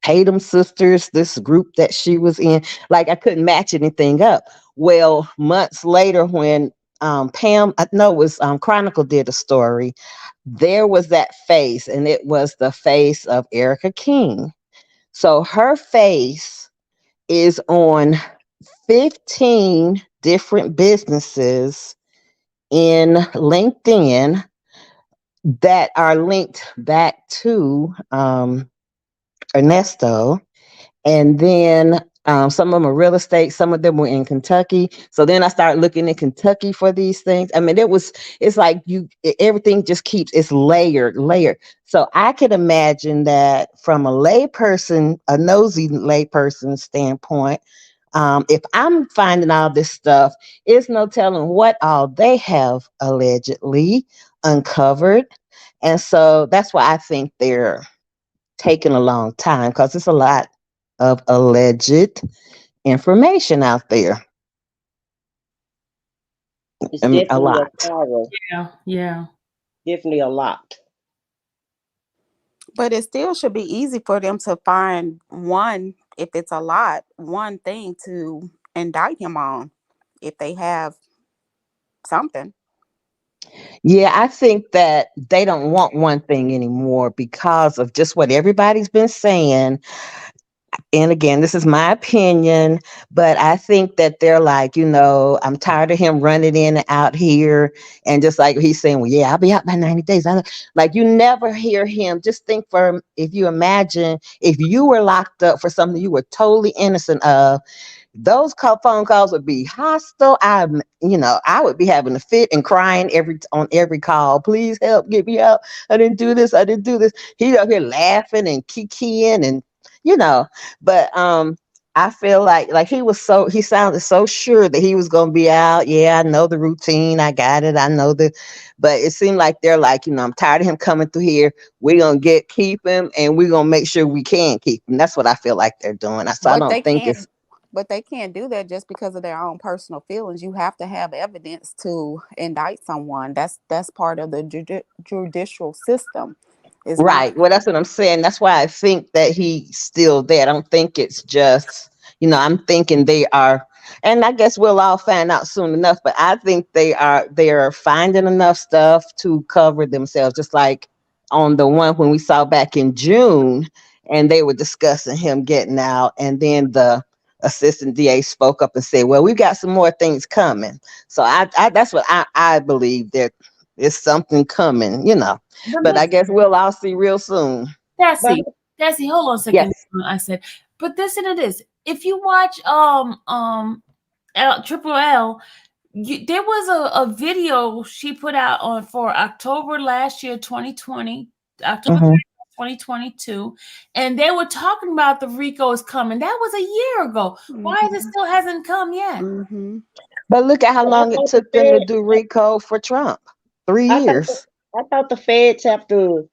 Tatum sisters, this group that she was in. Like I couldn't match anything up. Well, months later, when Pam, I know it was Chronicle did a story, there was that face, and it was the face of Erica King. So her face is on 15 different businesses in LinkedIn that are linked back to Ernesto. And then some of them are real estate, some of them were in Kentucky. So then I started looking in Kentucky for these things. I mean, it's like everything just keeps, it's layered. So I could imagine that from a layperson, a nosy layperson standpoint, if I'm finding all this stuff, it's no telling what all they have allegedly uncovered. And so that's why I think they're taking a long time, because it's a lot of alleged information out there. It's A definitely a lot. power, Yeah, yeah. definitely a lot. But it still should be easy for them to find one, if it's a lot, one thing to indict him on if they have something. Yeah, I think that they don't want one thing anymore because of just what everybody's been saying. And again, this is my opinion, but I think that they're like, I'm tired of him running in and out here. And just like he's saying, well, yeah, I'll be out by 90 days. Like you never hear him. Just think for if you imagine if you were locked up for something you were totally innocent of, those phone calls would be hostile. I would be having a fit and crying on every call. Please help, get me out. I didn't do this. I didn't do this. He's up here laughing and kikiing and you know. But I feel like he sounded so sure that he was gonna be out. Yeah, I know the routine. I got it. I know but it seemed like they're like, I'm tired of him coming through here. We're gonna keep him and we're gonna make sure we can keep him. That's what I feel like they're doing. So I But don't they think can't it's but they can't do that just because of their own personal feelings. You have to have evidence to indict someone. That's part of the judicial system. Is not. right. Well, that's what I'm saying. That's why I think that he's still there. I don't think it's just, I'm thinking they are, and I guess we'll all find out soon enough, but I think they are finding enough stuff to cover themselves, just like on the one when we saw back in June and they were discussing him getting out, and then the assistant DA spoke up and said, well, we've got some more things coming. So I that's what I believe there is something coming. But But I this, guess we'll all see real soon. But Desi, hold on a Yes. second. I said, but listen to this. If you watch Triple L, there was a video she put out on for October last year, 2020, October Mhm. 2022, and they were talking about the RICO is coming. That was a year ago. Why is it still hasn't come yet? Mm-hmm. But look at how I long it thought the took them to do RICO for Trump. 3 I thought the, years. I thought the feds have to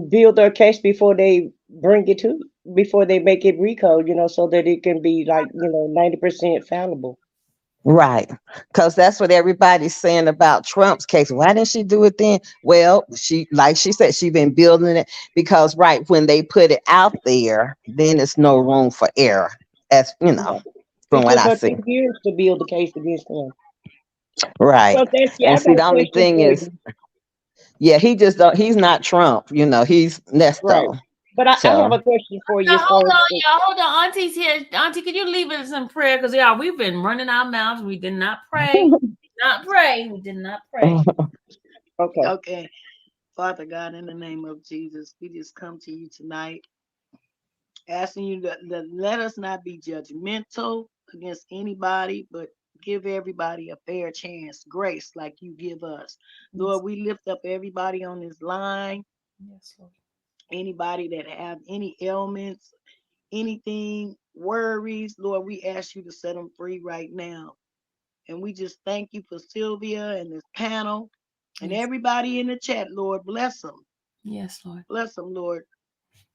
build their case before they bring it to before they make it RICO, so that it can be like 90% fallible. Right. Because that's what everybody's saying about Trump's case. Why didn't she do it then? Well, like she said, she been building it because right when they put it out there, then it's no room for error. As Yeah. from It what took I her see. 2 years to build the case against him. Right. So that's yeah, And I see, got a the only question thing for is, you. yeah, he just don't, he's not Trump, he's Right. Nesto. But I have So a question for you Now as far hold as on, y'all. Hold on. Auntie's here. Auntie, can you leave us in prayer? Because yeah, we've been running our mouths. We did not pray. Not pray. We did not pray. okay. Okay. Father God, in the name of Jesus, we just come to you tonight asking you to let us not be judgmental against anybody, but give everybody a fair chance, grace like you give us. Yes, Lord, we lift up everybody on this line, yes, Lord. anybody that have any ailments, anything, worries, Lord, we ask you to set them free right now. And we just thank you for Sylvia and this panel and Yes, everybody in the chat, Lord. Bless them. yes, Lord. Bless them, Lord.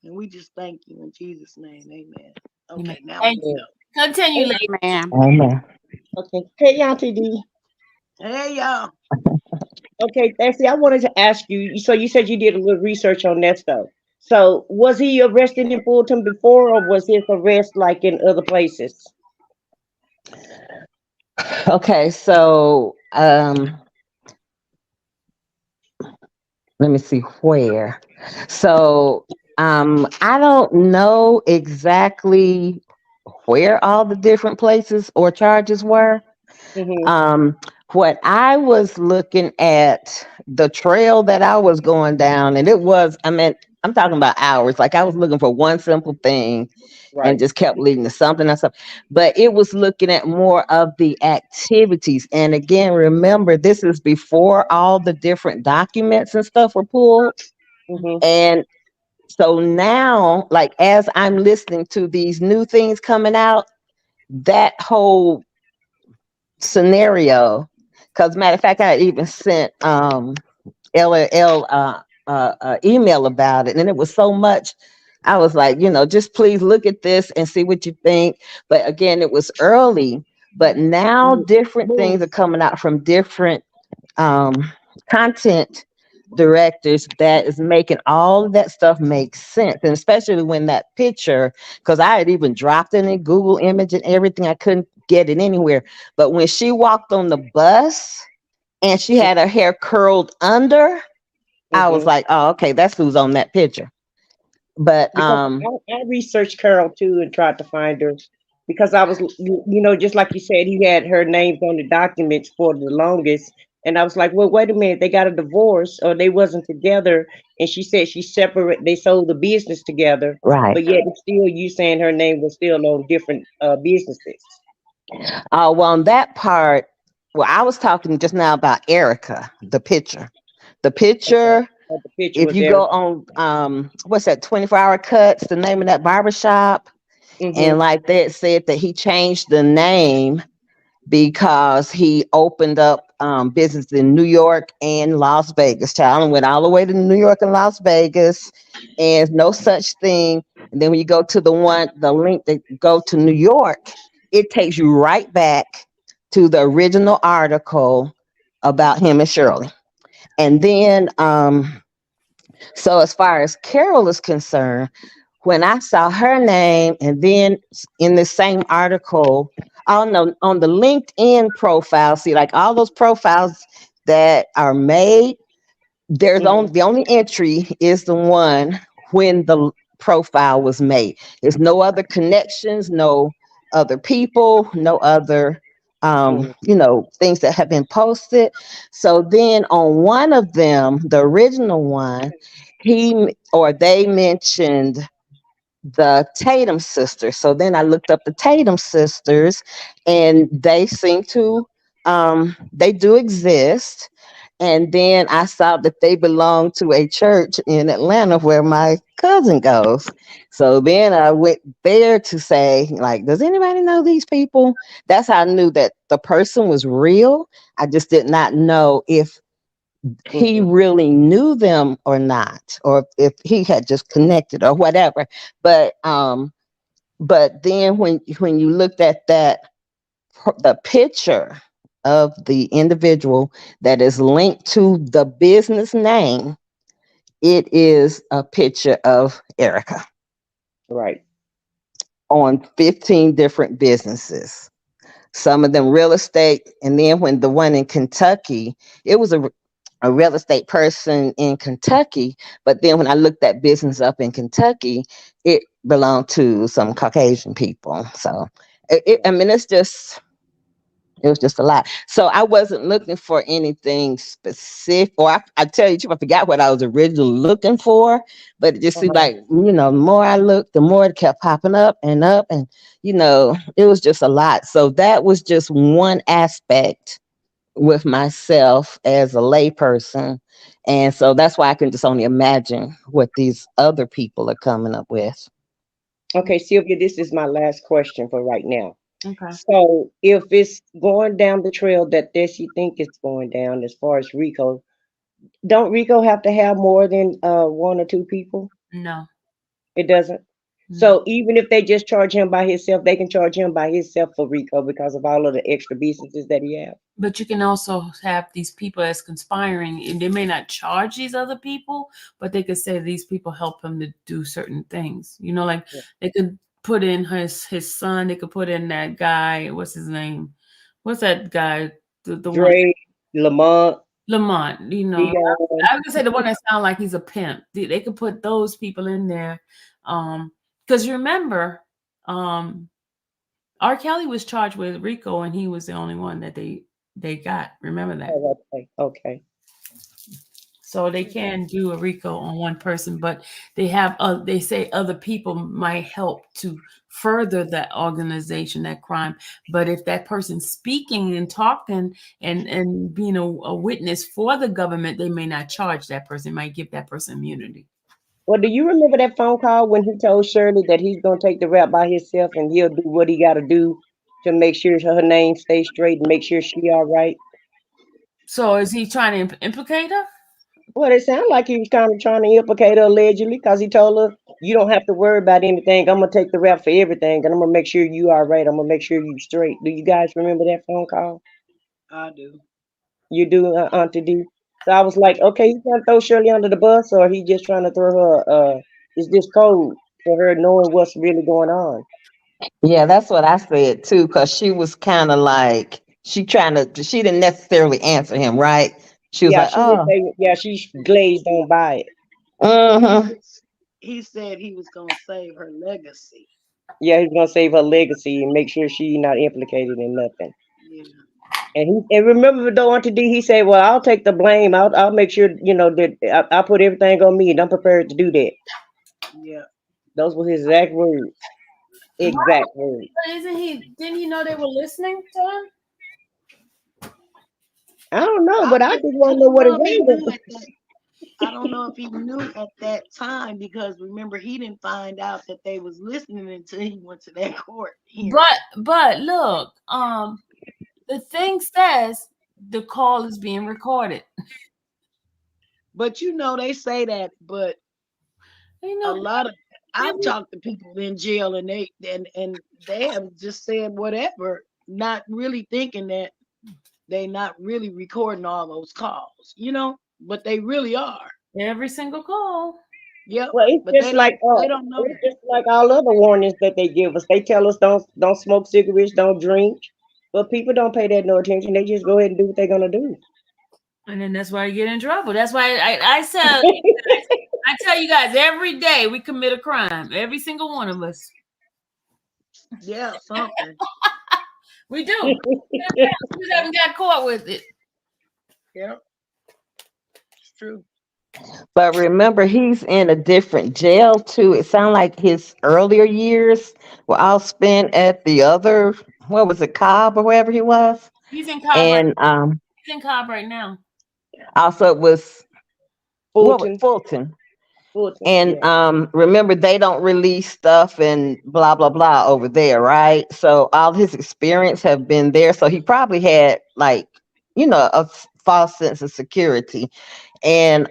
And we just thank you in Jesus' name. Amen. Amen. Okay, now we Thank can you. Yeah. go. Continue, Hey, lady. Man. Amen. okay. Hey, Auntie D. Hey, y'all. Okay, actually, I wanted to ask you. So you said you did a little research on Nesto. So was he arrested in Fulton before, or was his arrest like in other places? Okay, so let me see where. So I don't know exactly where all the different places or charges were. Mm-hmm. Um, what I was looking at, the trail that I was going down, and I'm talking about hours. Like I was looking for one simple thing and Right. just kept leading to something else. But it was looking at more of the activities. And again, remember, this is before all the different documents and stuff were pulled. Mm-hmm. And so now, like as I'm listening to these new things coming out, that whole scenario, because matter of fact, I even sent email about it, and it was so much. I was like, just please look at this and see what you think. But again, it was early, but now different things are Move. coming out from different um, content directors that is making all of that stuff make sense. And especially when that picture, because I had even dropped it in Google image and everything, I couldn't get it anywhere. But when she walked on the bus and she had her hair curled under, I was Mm-hmm. like, oh, okay, that's who's on that picture. But Because I researched Carol too and tried to find her because I was, just like you said, he had her names on the documents for the longest. And I was like, well, wait a minute, they got a divorce or they wasn't together. And she said she separate, they sold the business together, right. but yet it's still you saying her name was still on different businesses. Well, on that part, well, I was talking just now about Erica, the picture. The Okay. picture, But the picture if was you there. go on what's that, 24-hour cuts, the name of that barbershop, and Mm-hmm. like that said that he changed the name because he opened up business in New York and Las Vegas. Child, went all the way to New York and Las Vegas, and no such thing. And then when you go to the link that go to New York, it takes you right back to the original article about him and Shirley. And then, so as far as Carol is concerned, when I saw her name, and then in the same article, on the LinkedIn profile, see, like all those profiles that are made, there's Mm-hmm. only the only entry is the one when the profile was made. There's no other connections, no other people, no other Mm-hmm. things that have been posted. So then on one of them, the original one, he or they mentioned the Tatum sisters. So then I looked up the Tatum sisters, and they seem to they do exist. And then I saw that they belong to a church in Atlanta where my cousin goes. So then I went there to say, like, does anybody know these people? That's how I knew that the person was real. I just did not know if he Mm-hmm. really knew them or not, or if he had just connected or whatever. But then when you looked at the picture of the individual that is linked to the business name, it is a picture of Erica Right. on 15 different businesses. Some of them real estate, and then when the one in Kentucky, it was a real estate person in Kentucky, but then when I looked that business up in Kentucky, it belonged to some Caucasian people. So I mean, it was just a lot. So I wasn't looking for anything specific, or I tell you, I forgot what I was originally looking for, but it just seemed Uh-huh. like, the more I looked, the more it kept popping up, and it was just a lot. So that was just one aspect with myself as a layperson. And so that's why I can just only imagine what these other people are coming up with. Okay, Sylvia, this is my last question for right now. Okay. So if it's going down the trail that Desi think it's going down as far as Rico, don't Rico have to have more than one or two people? No, It doesn't. no. So even if they just charge him by himself, they can charge him by himself for Rico because of all of the extra businesses that he have. But you can also have these people as conspiring, and they may not charge these other people, but they could say these people help him to do certain things. Like Yeah. they could put in his son. They could put in that guy. What's his name? What's that guy? The one Dre, Lamont, Lamont. Dion. I would say the one that sounds like he's a pimp. They could put those people in there, because you remember, um, R. Kelly was charged with RICO, and he was the only one that they got. Remember that. Oh, okay, okay. So they can do a RICO on one person, but they say other people might help to further that organization, that crime. But if that person's speaking and talking and being a witness for the government, they may not charge that person. They might give that person immunity. Well, do you remember that phone call when he told Shirley that he's gonna take the rap by himself and he'll do what he got to do to make sure her name stays straight and make sure she all right? So is he trying to implicate her? Well, it sounded like he was kind of trying to implicate her allegedly because he told her, "You don't have to worry about anything. I'm gonna take the rap for everything, and I'm gonna make sure you all right. I'm gonna make sure you straight." Do you guys remember that phone call? I do. You do, Auntie D. So I was like, okay, he's trying to throw Shirley under the bus, or he just trying to throw her. Is this code for her knowing what's really going on? Yeah, that's what I said too, because she was kind of like she didn't necessarily answer him, right? She was Yeah, like, she didn't oh, say. Yeah, she glazed on by it. mm-hmm. He said he was gonna save her legacy. Yeah, he's gonna save her legacy and make sure she not implicated in nothing. Yeah, And remember though, Auntie D, he said, "Well, I'll take the blame. I'll make sure that I'll put everything on me, and I'm prepared to do that." yeah. Those were his exact words. Right. Exact words. But isn't he? Didn't he know they were listening to him? I don't know, I but I just don't, I want to know don't what it know if he was. knew at that. I don't know if he knew at that time because remember he didn't find out that they was listening until he went to that court hearing. But look, the thing says the call is being recorded. But they say that, but You a know, lot of I've every, talked to people in jail and they have just said whatever, not really thinking that they not really recording all those calls, but they really are. every single call. Yep. Well, But they don't know it's that. just like all other warnings that they give us. They tell us don't smoke cigarettes, don't drink, but people don't pay that no attention. They just go ahead and do what they're gonna do. And then that's why you get in trouble. That's why I said I tell you guys every day we commit a crime. Every single one of us. Yeah, something. We do. We just haven't got caught with it. Yep, it's true. But remember, he's in a different jail too. It sounded like his earlier years were all spent at the other, what was it, Cobb or wherever he was, He's in Cobb right. and He's in Cobb right now. also it was what was Fulton, Fulton. Fulton, And yeah, remember, they don't release stuff and blah blah blah over there, right? So all his experience have been there. So he probably had like, false sense of security. And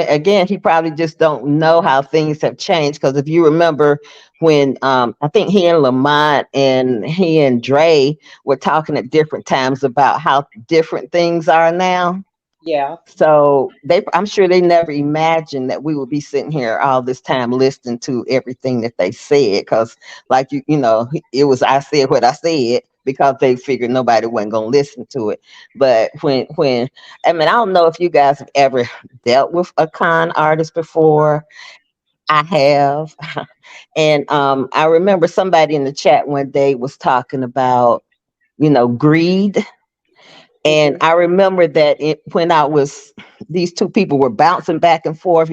again, he probably just don't know how things have changed. Because if you remember when I think he and Lamont and he and Dre were talking at different times about how different things are now. yeah, So I'm sure they never imagined that we would be sitting here all this time listening to everything that they said. Because, like it was I said what I said because they figured nobody wasn't gonna listen to it. But when I mean, I don't know if you guys have ever dealt with a con artist before. I have, and I remember somebody in the chat one day was talking about greed. And hmm, I remember that when these two people were bouncing back and forth,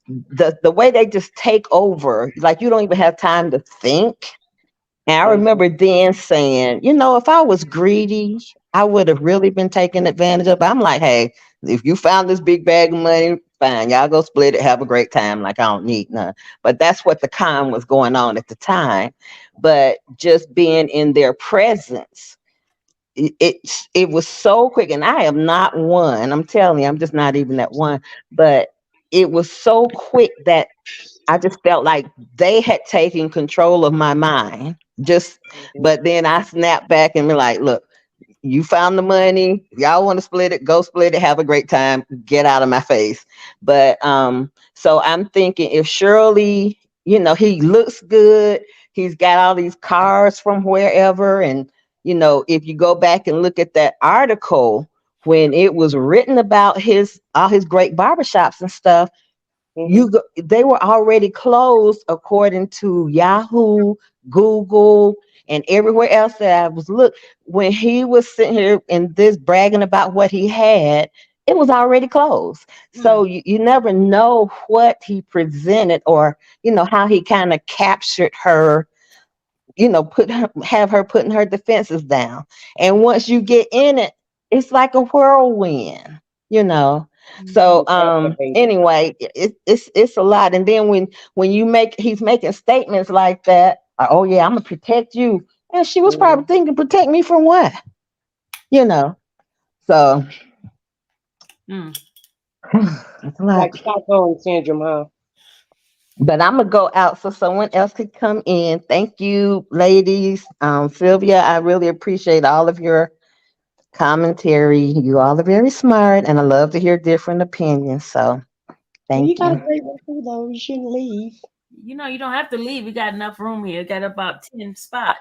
the way they just take over, like you don't even have time to think. And I hmm, remember then saying, if I was greedy, I would have really been taken advantage of. I'm like, hey, if you found this big bag of money, fine, y'all go split it, have a great time. Like I don't need none. But that's what the con was going on at the time. But just being in their presence, it was so quick, and I am not one, I'm telling you, I'm just not even that one. But it was so quick that I just felt like they had taken control of my mind. Just hmm. But then I snapped back and be like, look, you found the money, y'all want to split it, go split it, have a great time, get out of my face. But so I'm thinking, if Shirley, he looks good, he's got all these cars from wherever. And if you go back and look at that article when it was written about his all his great barbershops and stuff, Hmm. they were already closed according to Yahoo, Google, and everywhere else that I was look. When he was sitting here and this bragging about what he had, it was already closed. So Mm. you never know what he presented, or how he kind of captured her, have her putting her defenses down. And once you get in it, it's like a whirlwind, you know. Mhm. So He captivated. anyway, it's a lot. And then when he's making statements like that, oh yeah, I'm gonna protect you. And she was probably Hmm. thinking, protect me from what? You know. So Mm. It's a lot. Like Stockholm syndrome, huh? But I'm gonna go out so someone else could come in. Thank you, ladies. Sylvia, I really appreciate all of your commentary. You all are very smart, and I love to hear different opinions. So Well, you thank got a you. great one too, though. You shouldn't leave. You know, you don't have to leave. We got enough room here. Got about 10 spots.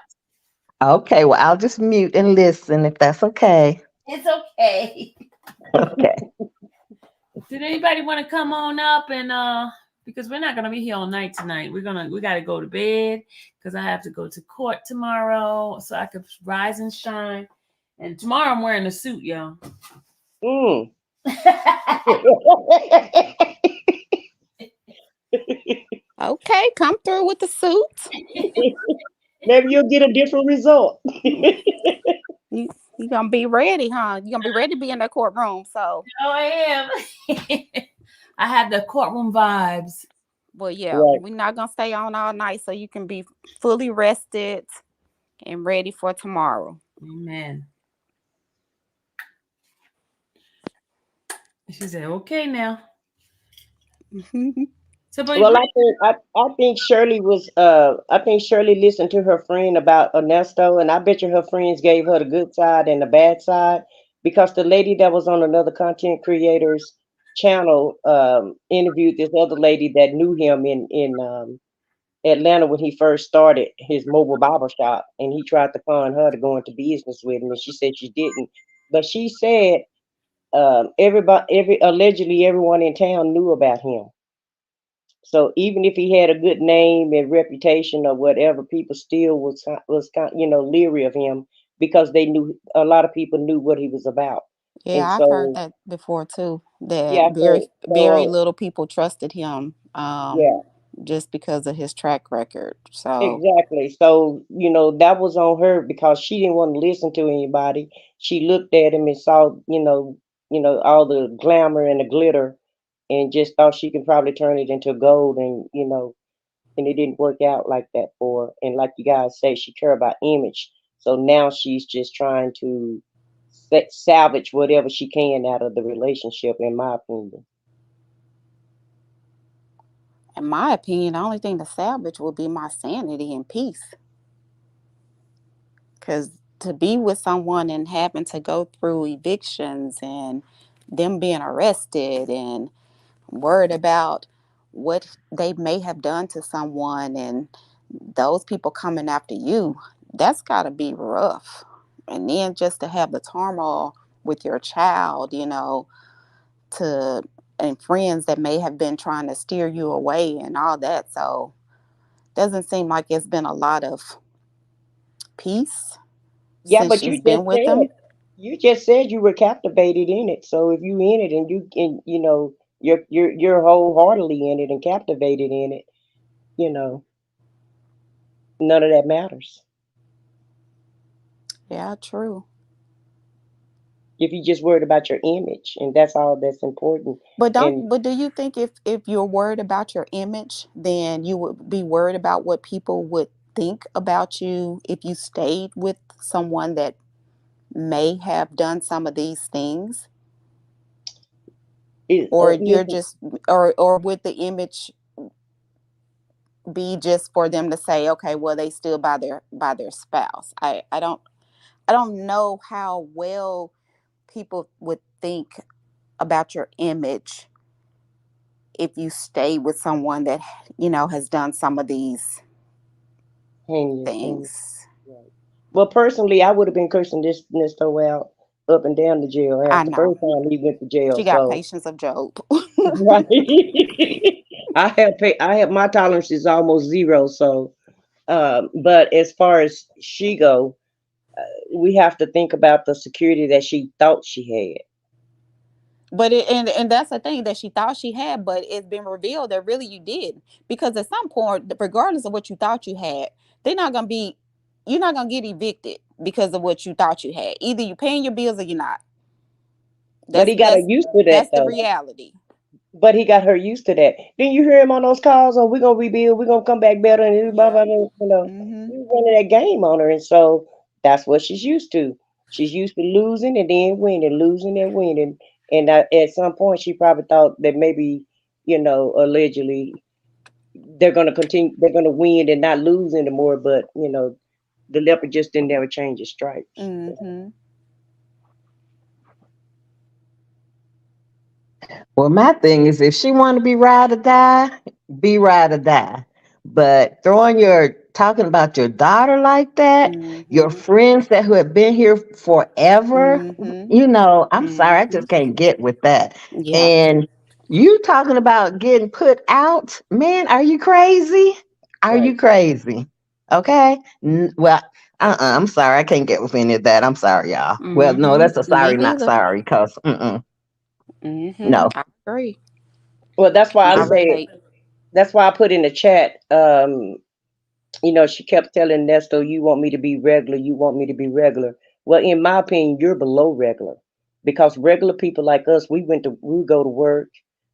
Okay, well, I'll just mute and listen if that's okay. It's okay. Okay. Did anybody want to come on up and because we're not gonna be here all night tonight. We gotta go to bed because I have to go to court tomorrow so I could rise and shine. And tomorrow I'm wearing a suit, y'all. Mm. Okay, come through with the suit. Maybe you'll get a different result. You you gonna be ready, huh? You gonna be ready to be in that courtroom. So, Oh, I am. I have the courtroom vibes. well, yeah, Right. we're not gonna stay on all night, so you can be fully rested and ready for tomorrow. Amen. She said, okay now. So, but Well, I think Shirley was I think Shirley listened to her friend about Ernesto, and I bet you her friends gave her the good side and the bad side because the lady that was on another content creator's channel interviewed this other lady that knew him in Atlanta when he first started his mobile barber shop, and he tried to con her to go into business with him, and she said she didn't, but she said every allegedly everyone in town knew about him. So even if he had a good name and reputation or whatever, people still was kind, leery of him because they knew a lot of people knew what he was about. And Yeah, I've heard so that before too. That yeah, very little people trusted him, yeah, just because of his track record. So, exactly. So that was on her because she didn't want to listen to anybody. She looked at him and saw all the glamour and the glitter, and just thought she could probably turn it into gold, and it didn't work out like that for her. And like you guys say, she care about image. So now she's just trying to salvage whatever she can out of the relationship, in my opinion. in my opinion, the only thing to salvage would be my sanity and peace. Because to be with someone and having to go through evictions and them being arrested and worried about what they may have done to someone and those people coming after you, that's got to be rough. And then just to have the turmoil with your child, to and friends that may have been trying to steer you away and all that. So doesn't seem like it's been a lot of peace Yeah, since but she's been with them. you just said you were captivated in it. So if you in it and you're wholeheartedly in it and captivated in it, you know, none of that matters. Yeah, true. If you just worried about your image, and that's all that's important. And But do you think if you're worried about your image, then you would be worried about what people would think about you if you stayed with someone that may have done some of these things? Or you're listen, just or would the image be just for them to say, okay, well they still by their spouse? I don't know how well people would think about your image if you stay with someone that has done some of these heinous, heinous. things. Right. Well, personally, I would have been cursing this Nesto out up and down the jail I house the know first time he went to jail. she got So, patience of Job. right, I have my tolerance is almost zero. So, but as far as she go, we have to think about the security that she thought she had. But and that's the thing that she thought she had, but it's been revealed that really you did, because at some point, regardless of what you thought you had, they're not gonna be you're not gonna get evicted because of what you thought you had. Either you paying your bills or you're not. But that's he got her that's used to that that's the though. reality. But he got her used to that. Didn't you hear him on those calls? Oh, we're gonna rebuild. We're gonna come back better. And blah, Yeah. blah, blah, Hmm. he was running that game on her, and so that's what she's used to. She's used to losing and then winning, losing and winning. And at some point, she probably thought that maybe, allegedly, they're going to continue, they're going to win and not lose anymore. But, the leopard just didn't ever change his stripes. Mm-hmm. Well, my thing is, if she want to be ride or die, be ride or die. But talking about your daughter like that, your Mm-hmm. friends that who have been here forever, Mm-hmm. I'm sorry, I Mm-hmm. just can't get with that. Yeah. And you talking about getting put out, man? Are you crazy? Are you Right. crazy? Okay. Well, I'm sorry, I can't get with any of that. I'm sorry, y'all. Well, no, Mm-hmm. that's a Me sorry, not neither. sorry, cause Mm-hmm. no. I agree. Well, And I relate. that's why I put in the chat. She kept telling Nesto, "You want me to be regular? You want me to be regular?" Well, in my opinion, you're below regular, because regular people like us, we go to work.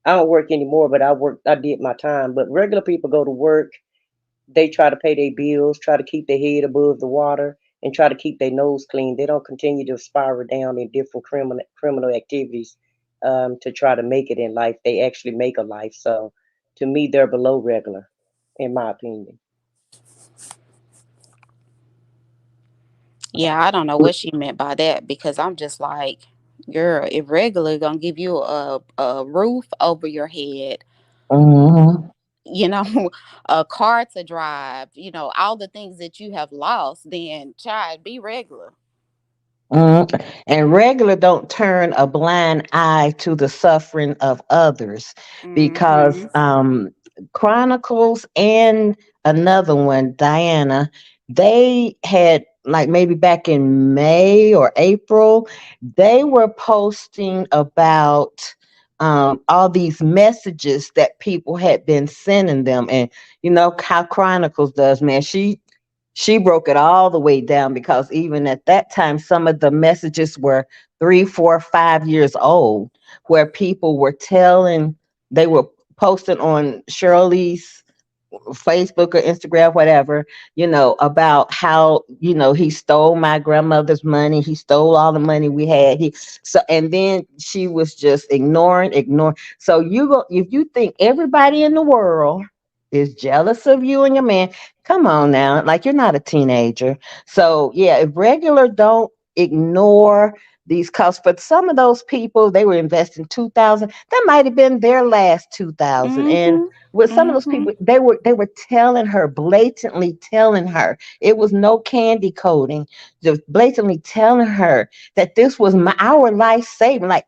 I don't work anymore, but I did my time. But regular people go to work. They try to pay their bills, try to keep their head above the water, and try to keep their nose clean. They don't continue to spiral down in different criminal activities to try to make it in life. They actually make a life. So, to me, they're below regular, in my opinion. Yeah, I don't know what she meant by that because I'm just like, girl, if regular gonna give you a roof over your head, Mhm. you know, a car to drive, all the things that you have lost, then child, be regular. And regular don't turn a blind eye to the suffering of others, because Mm-hmm. Chronicles and another one, Diana, they had, like, maybe back in May or April, they were posting about all these messages that people had been sending them. And you know how Chronicles does, man. She broke it all the way down, because even at that time, some of the messages were 3, 4, 5 years old, where people were they were posting on Shirley's Facebook or Instagram, whatever, about how, he stole my grandmother's money. He stole all the money we had. And then she was just ignoring. So if you think everybody in the world is jealous of you and your man, come on now. Like, you're not a teenager. So yeah, if regular don't ignore these costs, but some of those people, they were investing 2,000. That might have been their last 2,000. And Mm-hmm. with some of those Mm-hmm. people, they were telling her, blatantly telling her, it was no candy coating, just blatantly telling her that this was our life saving, like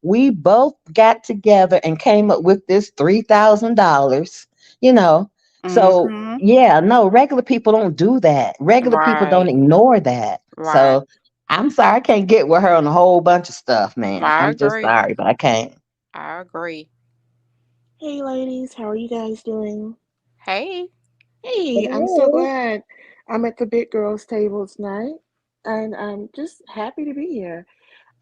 we both got together and came up with this $3,000, you know. So Mm-hmm. yeah, no, regular people don't do that. Regular people don't Right. ignore that. Right. So I'm sorry, I can't get with her on a whole bunch of stuff, man. I I'm just agree. sorry, but I can't. I agree. Hey ladies, how are you guys doing? Hey. Hey, I'm so Hello. glad I'm at the big girls table tonight and I'm just happy to be here.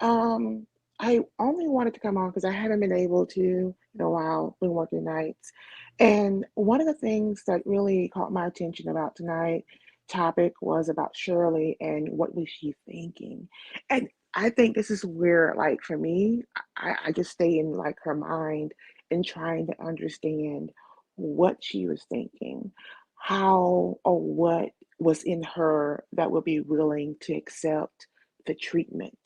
Um, I only wanted to come on because I haven't been able to in a while, been working nights. And one of the things that really caught my attention about tonight topic was about Shirley and what was she thinking. And I think this is where, like, for me, I just stay in like her mind and trying to understand what she was thinking, how or what was in her that would be willing to accept the treatment,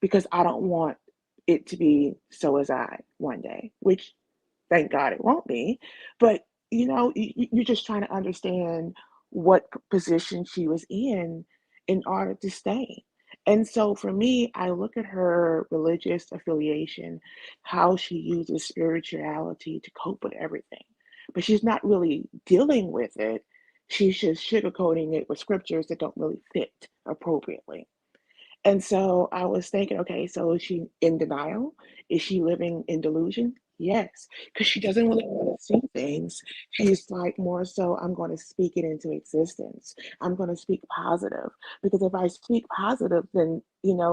because I don't want it to be so as I one day, which thank God it won't be. But you're just trying to understand what position she was in order to stay. And so for me, I look at her religious affiliation, how she uses spirituality to cope with everything. But she's not really dealing with it. She's just sugarcoating it with scriptures that don't really fit appropriately. And so I was thinking, okay, so is she in denial? Is she living in delusion? Yes, because she doesn't really want to see things. She's like, more so, I'm going to speak it into existence. I'm going to speak positive, because if I speak positive, then,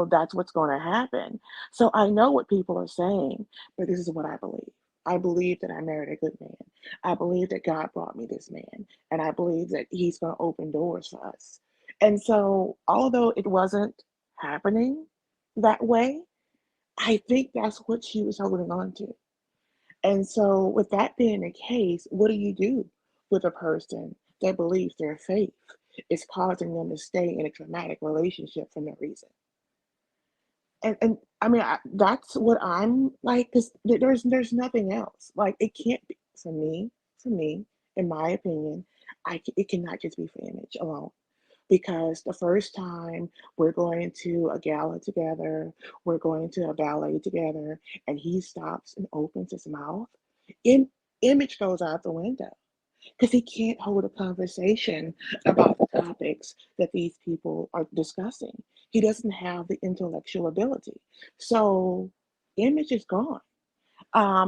that's what's going to happen. So I know what people are saying, but this is what I believe. I believe that I married a good man. I believe that God brought me this man, and I believe that he's going to open doors for us. And so, although it wasn't happening that way, I think that's what she was holding on to. And so, with that being the case, what do you do with a person that believes their faith is causing them to stay in a traumatic relationship for no reason? And I mean, that's what I'm like. Because there's nothing else. Like it can't be for me. For me, in my opinion, it cannot just be for image alone. Because the first time we're going to a gala together, we're going to a ballet together, and he stops and opens his mouth, in, image goes out the window because he can't hold a conversation about the topics that these people are discussing. He doesn't have the intellectual ability. So, image is gone.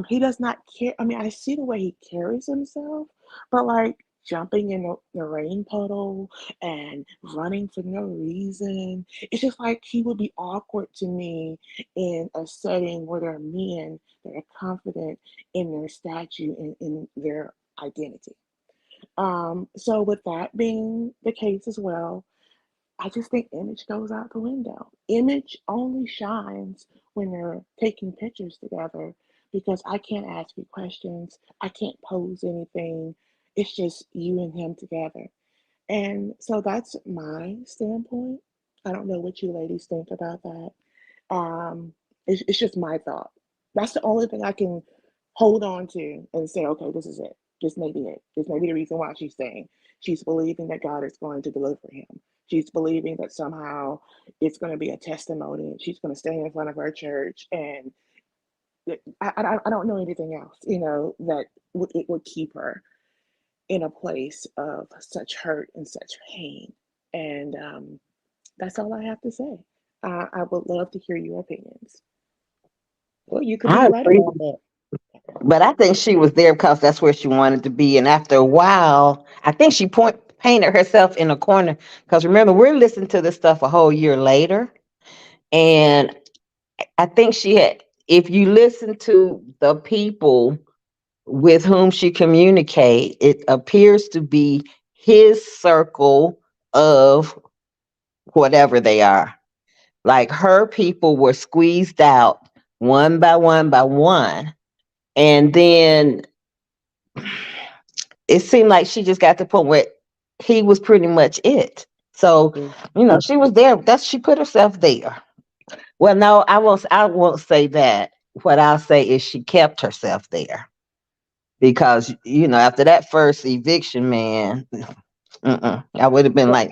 He does not care. I mean, I see the way he carries himself, but like jumping in the rain puddle and running for no reason, it's just like he would be awkward to me in a setting where there are men that are confident in their statue and in their identity. So with that being the case as well, I just think image goes out the window. Image only shines when they're taking pictures together because I can't ask you questions. I can't pose anything. It's just you and him together. And so that's my standpoint. I don't know what you ladies think about that. It's just my thought. That's the only thing I can hold on to and say, okay, this is it. This may be it. This may be the reason why she's staying. She's believing that God is going to deliver him. She's believing that somehow it's going to be a testimony. She's going to stay in front of her church. And I don't know anything else, that it would keep her in a place of such hurt and such pain. And that's all I have to say. I would love to hear your opinions. Well, you could be I right agree. about that. But I think she was there because that's where she wanted to be. And after a while, I think she painted herself in a corner. Because remember, we're listening to this stuff a whole year later. And I think she had, if you listen to the people with whom she communicate, it appears to be his circle of whatever they are. Like her people were squeezed out one by one by one. And then it seemed like she just got to the point where he was pretty much it. So, Mm. she was there. That's she put herself there. Well, no, I won't say that. What I'll say is she kept herself there. Because, after that first eviction, man, I would have been But like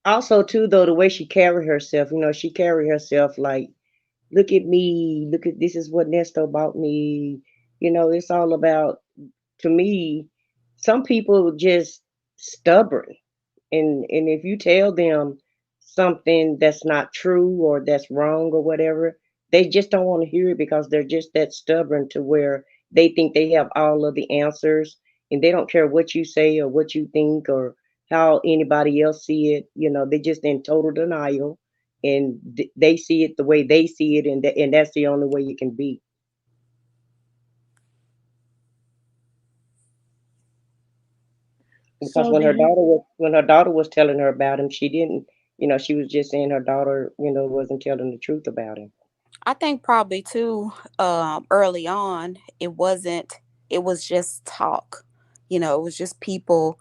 also too, though, the way she carried herself, she carried herself like, look at me, look at this is what Nesto bought me. It's all about, to me, some people just stubborn. And if you tell them something that's not true or that's wrong or whatever, they just don't want to hear it because they're just that stubborn to where they think they have all of the answers, and they don't care what you say or what you think or how anybody else see it. They just in total denial, and they see it the way they see it, and that's the only way you can be. Because So do you when her daughter was telling her about him, she didn't, she was just saying her daughter, wasn't telling the truth about him. I think probably too, early on, it was just talk. It was just people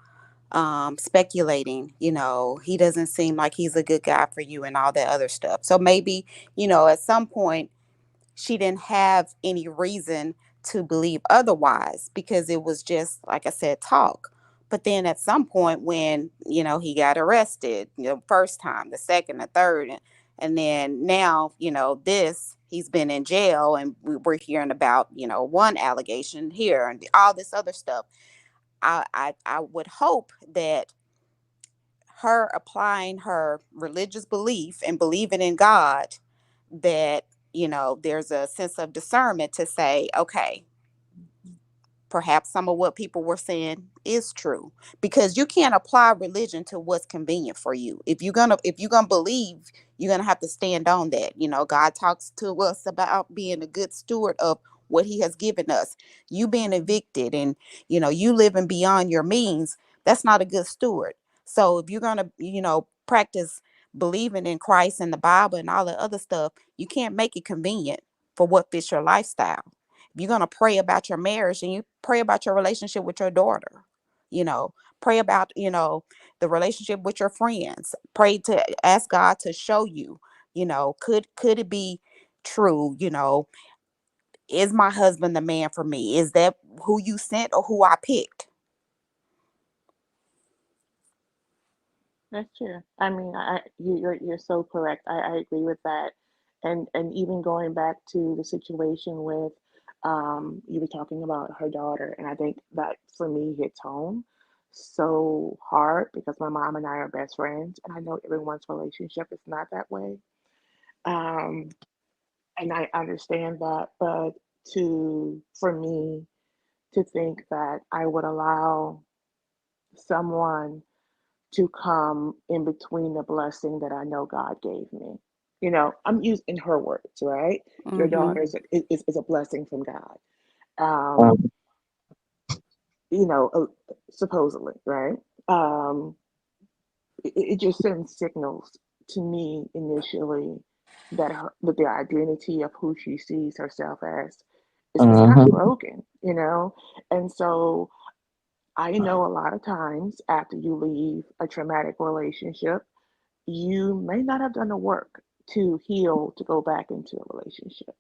speculating, he doesn't seem like he's a good guy for you and all that other stuff. So maybe, at some point she didn't have any reason to believe otherwise because it was just, like I said, talk. But then at some point when, he got arrested, first time, the second, the third, and then now, he's been in jail and we're hearing about, one allegation here and all this other stuff. I would hope that her applying her religious belief and believing in God, that, there's a sense of discernment to say, okay, perhaps some of what people were saying is true, because you can't apply religion to what's convenient for you. If you're gonna believe, you're gonna have to stand on that. God talks to us about being a good steward of what he has given us. You being evicted and you living beyond your means, that's not a good steward. So if you're gonna practice believing in Christ and the Bible and all the other stuff, you can't make it convenient for what fits your lifestyle. If you're going to pray about your marriage, and you pray about your relationship with your daughter, pray about, the relationship with your friends, pray to ask God to show you, could it be true? Is my husband the man for me? Is that who you sent or who I picked? That's true. I mean, you're so correct. I agree with that. And even going back to the situation with you were talking about her daughter, and I think that for me hits home so hard because my mom and I are best friends, and I know everyone's relationship is not that way. Um, and I understand that, but for me to think that I would allow someone to come in between the blessing that I know God gave me. I'm using her words, right? Your Mm-hmm. daughter is a blessing from God. Um, supposedly, right? Um, it just sends signals to me initially that the identity of who she sees herself as is kind of Mhm. broken. And so I know a lot of times after you leave a traumatic relationship, you may not have done the work to heal to go back into a relationship.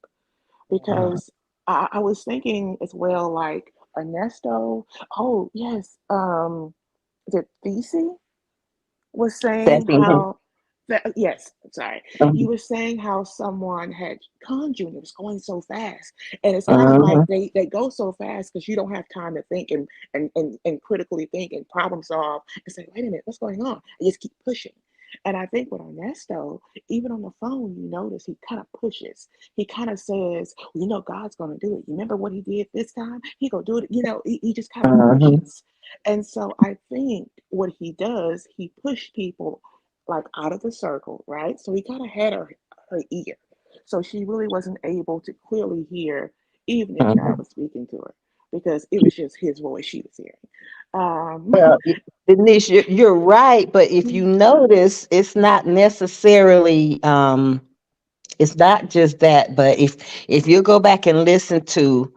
Because I was thinking as well, like Ernesto, oh yes, the Thesey was saying Stephanie. how that, yes, sorry, he Mhm. was saying how someone had conned you and it was going so fast, and it's kind of like Mhm. they go so fast because you don't have time to think and critically think and problem solve and say, wait a minute, what's going on, and just keep pushing. And I think with Ernesto, even on the phone, you notice he kind of pushes. He kind of says, well, God's going to do it. You remember what he did this time? He going to do it. He just kind of Mhm. pushes. And so I think what he does, he pushed people like out of the circle, right? So he kind of had her ear. So she really wasn't able to clearly hear, even if God Mhm. was speaking to her, because it was just his voice she was hearing. Well, Denise, you're right, but if you notice, it's not just that, but if you go back and listen to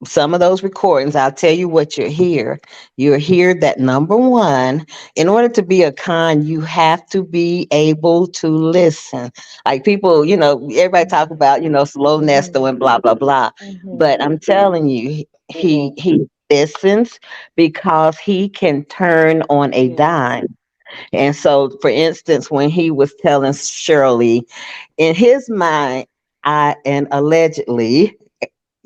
some of those recordings, I'll tell you what you hear. You hear that number one, in order to be a con, you have to be able to listen. Like people, everybody talk about, slow Mhm, Nesto and blah, blah, blah. mhm, But I'm telling you, he listens because he can turn on a yes, dime. And so, for instance, when he was telling Shirley, in his mind, and allegedly,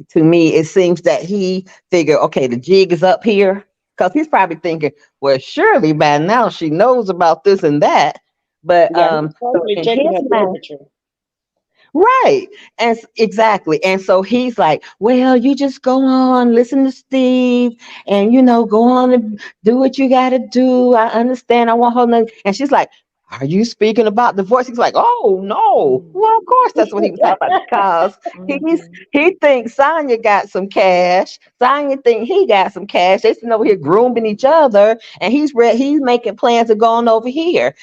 to me, it seems that he figured, okay, the jig is up here. Because he's probably thinking, well, surely by now she knows about this and that. But Yeah, he's so constantly in checking his her mind, temperature. right. And exactly. And so he's like, well, you just go on, listen to Steve, and go on and do what you gotta do. I understand. I want her to, and she's like, are you speaking about divorce? He's like, oh no. mhm, Well, of course that's what he was talking about because mhm, he thinks Sonya got some cash. Sonya think he got some cash. They sitting over here grooming each other, and he's making plans of going over here.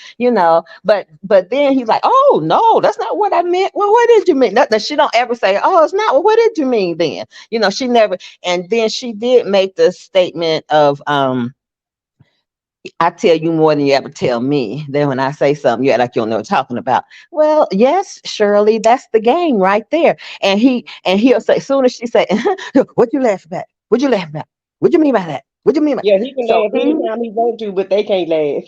But then he's like, oh no, that's not what I meant. Well, what did you mean? Nothing. She don't ever say, oh, it's not. Well, what did you mean then? She never. And then she did make the statement of, I tell you more than you ever tell me. Then when I say something, you act like you don't know what I'm talking about. Well, yes, Shirley, that's the game right there. And he'll say, as soon as she say, what you laugh at? What you laugh at? What you mean by that? What you mean by? Yeah, he can So laugh anytime he wants to, but they can't laugh.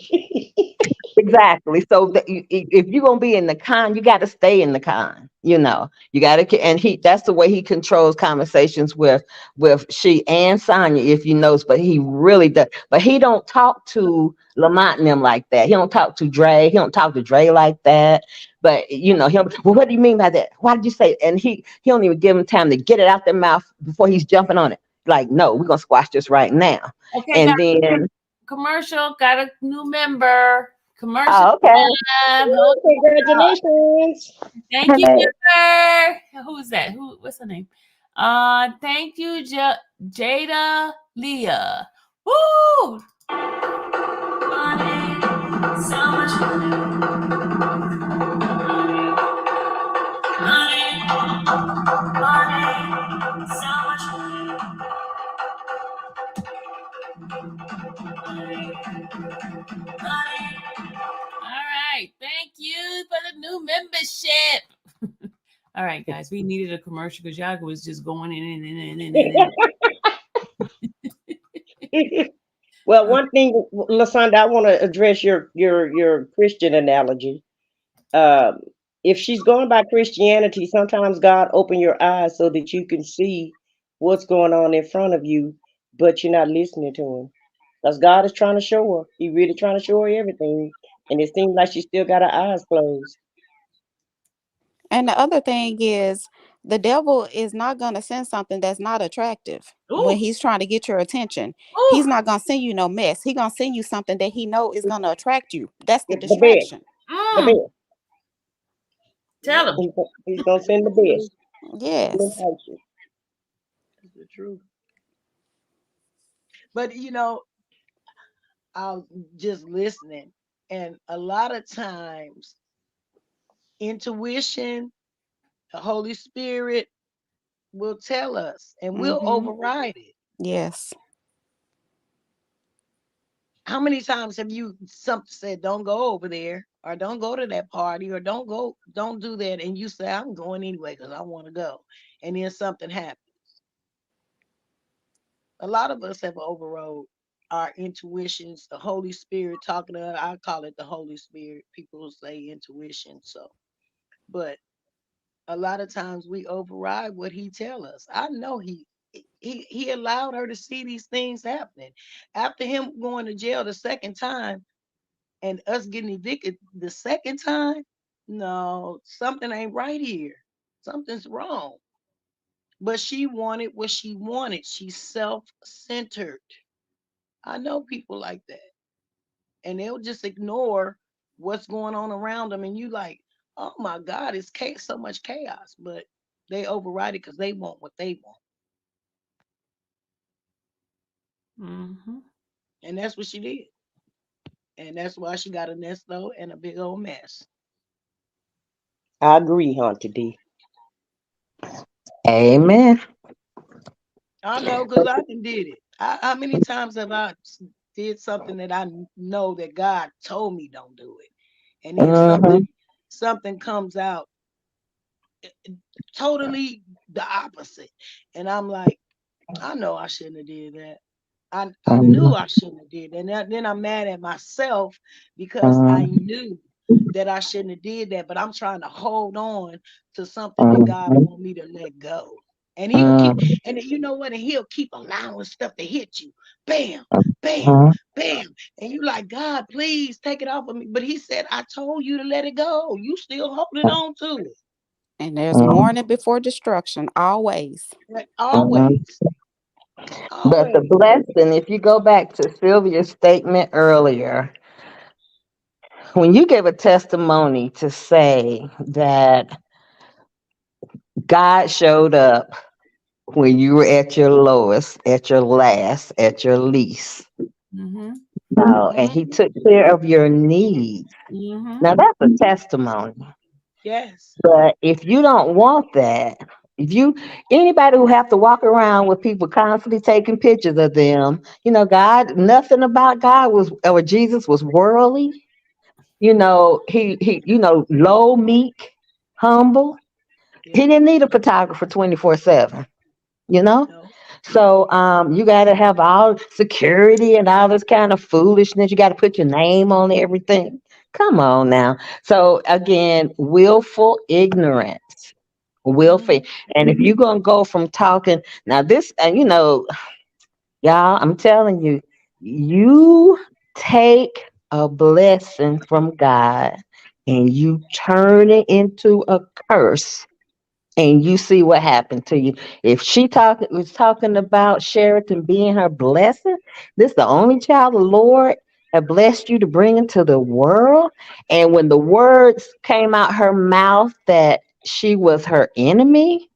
exactly. So if you're gonna be in the con, you got to stay in the con. You got to, and that's the way he controls conversations with she and Sonya, if you notice. But he really does. But he don't talk to Lamont and them like that. He don't talk to Dre. He don't talk to Dre like that. But him. Well, what do you mean by that? Why did you say it? And he don't even give him time to get it out their mouth before he's jumping on it. Like, no, we're gonna squash this right now. Okay, And guys, then, commercial. Got a new member. Commercial oh, okay. time. Hold Woo, congratulations. Thank you, Amber. Who's that? What's her name? Thank you, Jada Leah. Woo! Money, so much money. All right. Thank you for the new membership. All right, guys. We needed a commercial because Yaga was just going in. Well, one thing, Lasanda, I want to address your Christian analogy. Um, if she's going by Christianity, sometimes God open your eyes so that you can see what's going on in front of you, but you're not listening to him. Because God is trying to show her. He really trying to show her everything. And it seems like she still got her eyes closed. And the other thing is, the devil is not going to send something that's not attractive when Ooh, he's trying to get your attention. ooh. He's not going to send you no mess. He's going to send you something that he know is going to attract you. That's the The best. distraction. The Mm, best. tell him. He's gonna send the best. He'll Yes. entice you. That's the truth. But I'm just listening, and a lot of times, intuition, the Holy Spirit will tell us, and we'll Mm-hmm. override it. Yes. How many times have you something said, "Don't go over there," or "Don't go to that party," or don't do that," and you say, "I'm going anyway because I want to go," and then something happens. A lot of us have overrode our intuitions, the Holy Spirit talking to us. I call it the Holy Spirit. People will say intuition. So, but a lot of times we override what he tell us. I know he allowed her to see these things happening. After him going to jail the second time and us getting evicted the second time, no, something ain't right here. Something's wrong. But she wanted what she wanted. She's self-centered. I know people like that. And they'll just ignore what's going on around them. And you like, oh my God, it's so much chaos. But they override it because they want what they want. Mm-hmm. And that's what she did. And that's why she got a nesto and a big old mess. I agree, Hunter D. Amen. I know because I done did it. How many times have I did something that I know that God told me don't do it, and then Mm-hmm. something comes out totally the opposite, and I'm like, I know I shouldn't have did that. I knew I shouldn't have did that. And then I'm mad at myself because I Mm-hmm. knew that I shouldn't have did that, but I'm trying to hold on to something that God Mm-hmm. want me to let go. And he'll keep, Mm-hmm. and you know what? And he'll keep allowing stuff to hit you. Bam, bam, Mm-hmm. bam. And you like, God, please take it off of me. But he said, I told you to let it go. You still holding on to it. And there's warning before destruction always. Like, Mm-hmm. always, But the always. blessing, if you go back to Sylvia's statement earlier, when you gave a testimony to say that God showed up when you were at your lowest, at your last, at your least, Mm-hmm. and Mhm. He took care of your needs. Mm-hmm. Now that's a testimony. Yes. But if you don't want that, if you anybody who have to walk around with people constantly taking pictures of them, God, nothing about God was or Jesus was worldly. He low, meek, humble. He Yeah. didn't need a photographer 24/7, you know? No. So you gotta have all security and all this kind of foolishness. You gotta put your name on everything. Come on now. So again, willful ignorance. Willful. Mhm. And if you're gonna go from talking now this and y'all, I'm telling you, you take a blessing from God and you turn it into a curse and you see what happened to you. If she was talking about Sheraton being her blessing, this the only child the Lord had blessed you to bring into the world. And when the words came out her mouth that she was her enemy,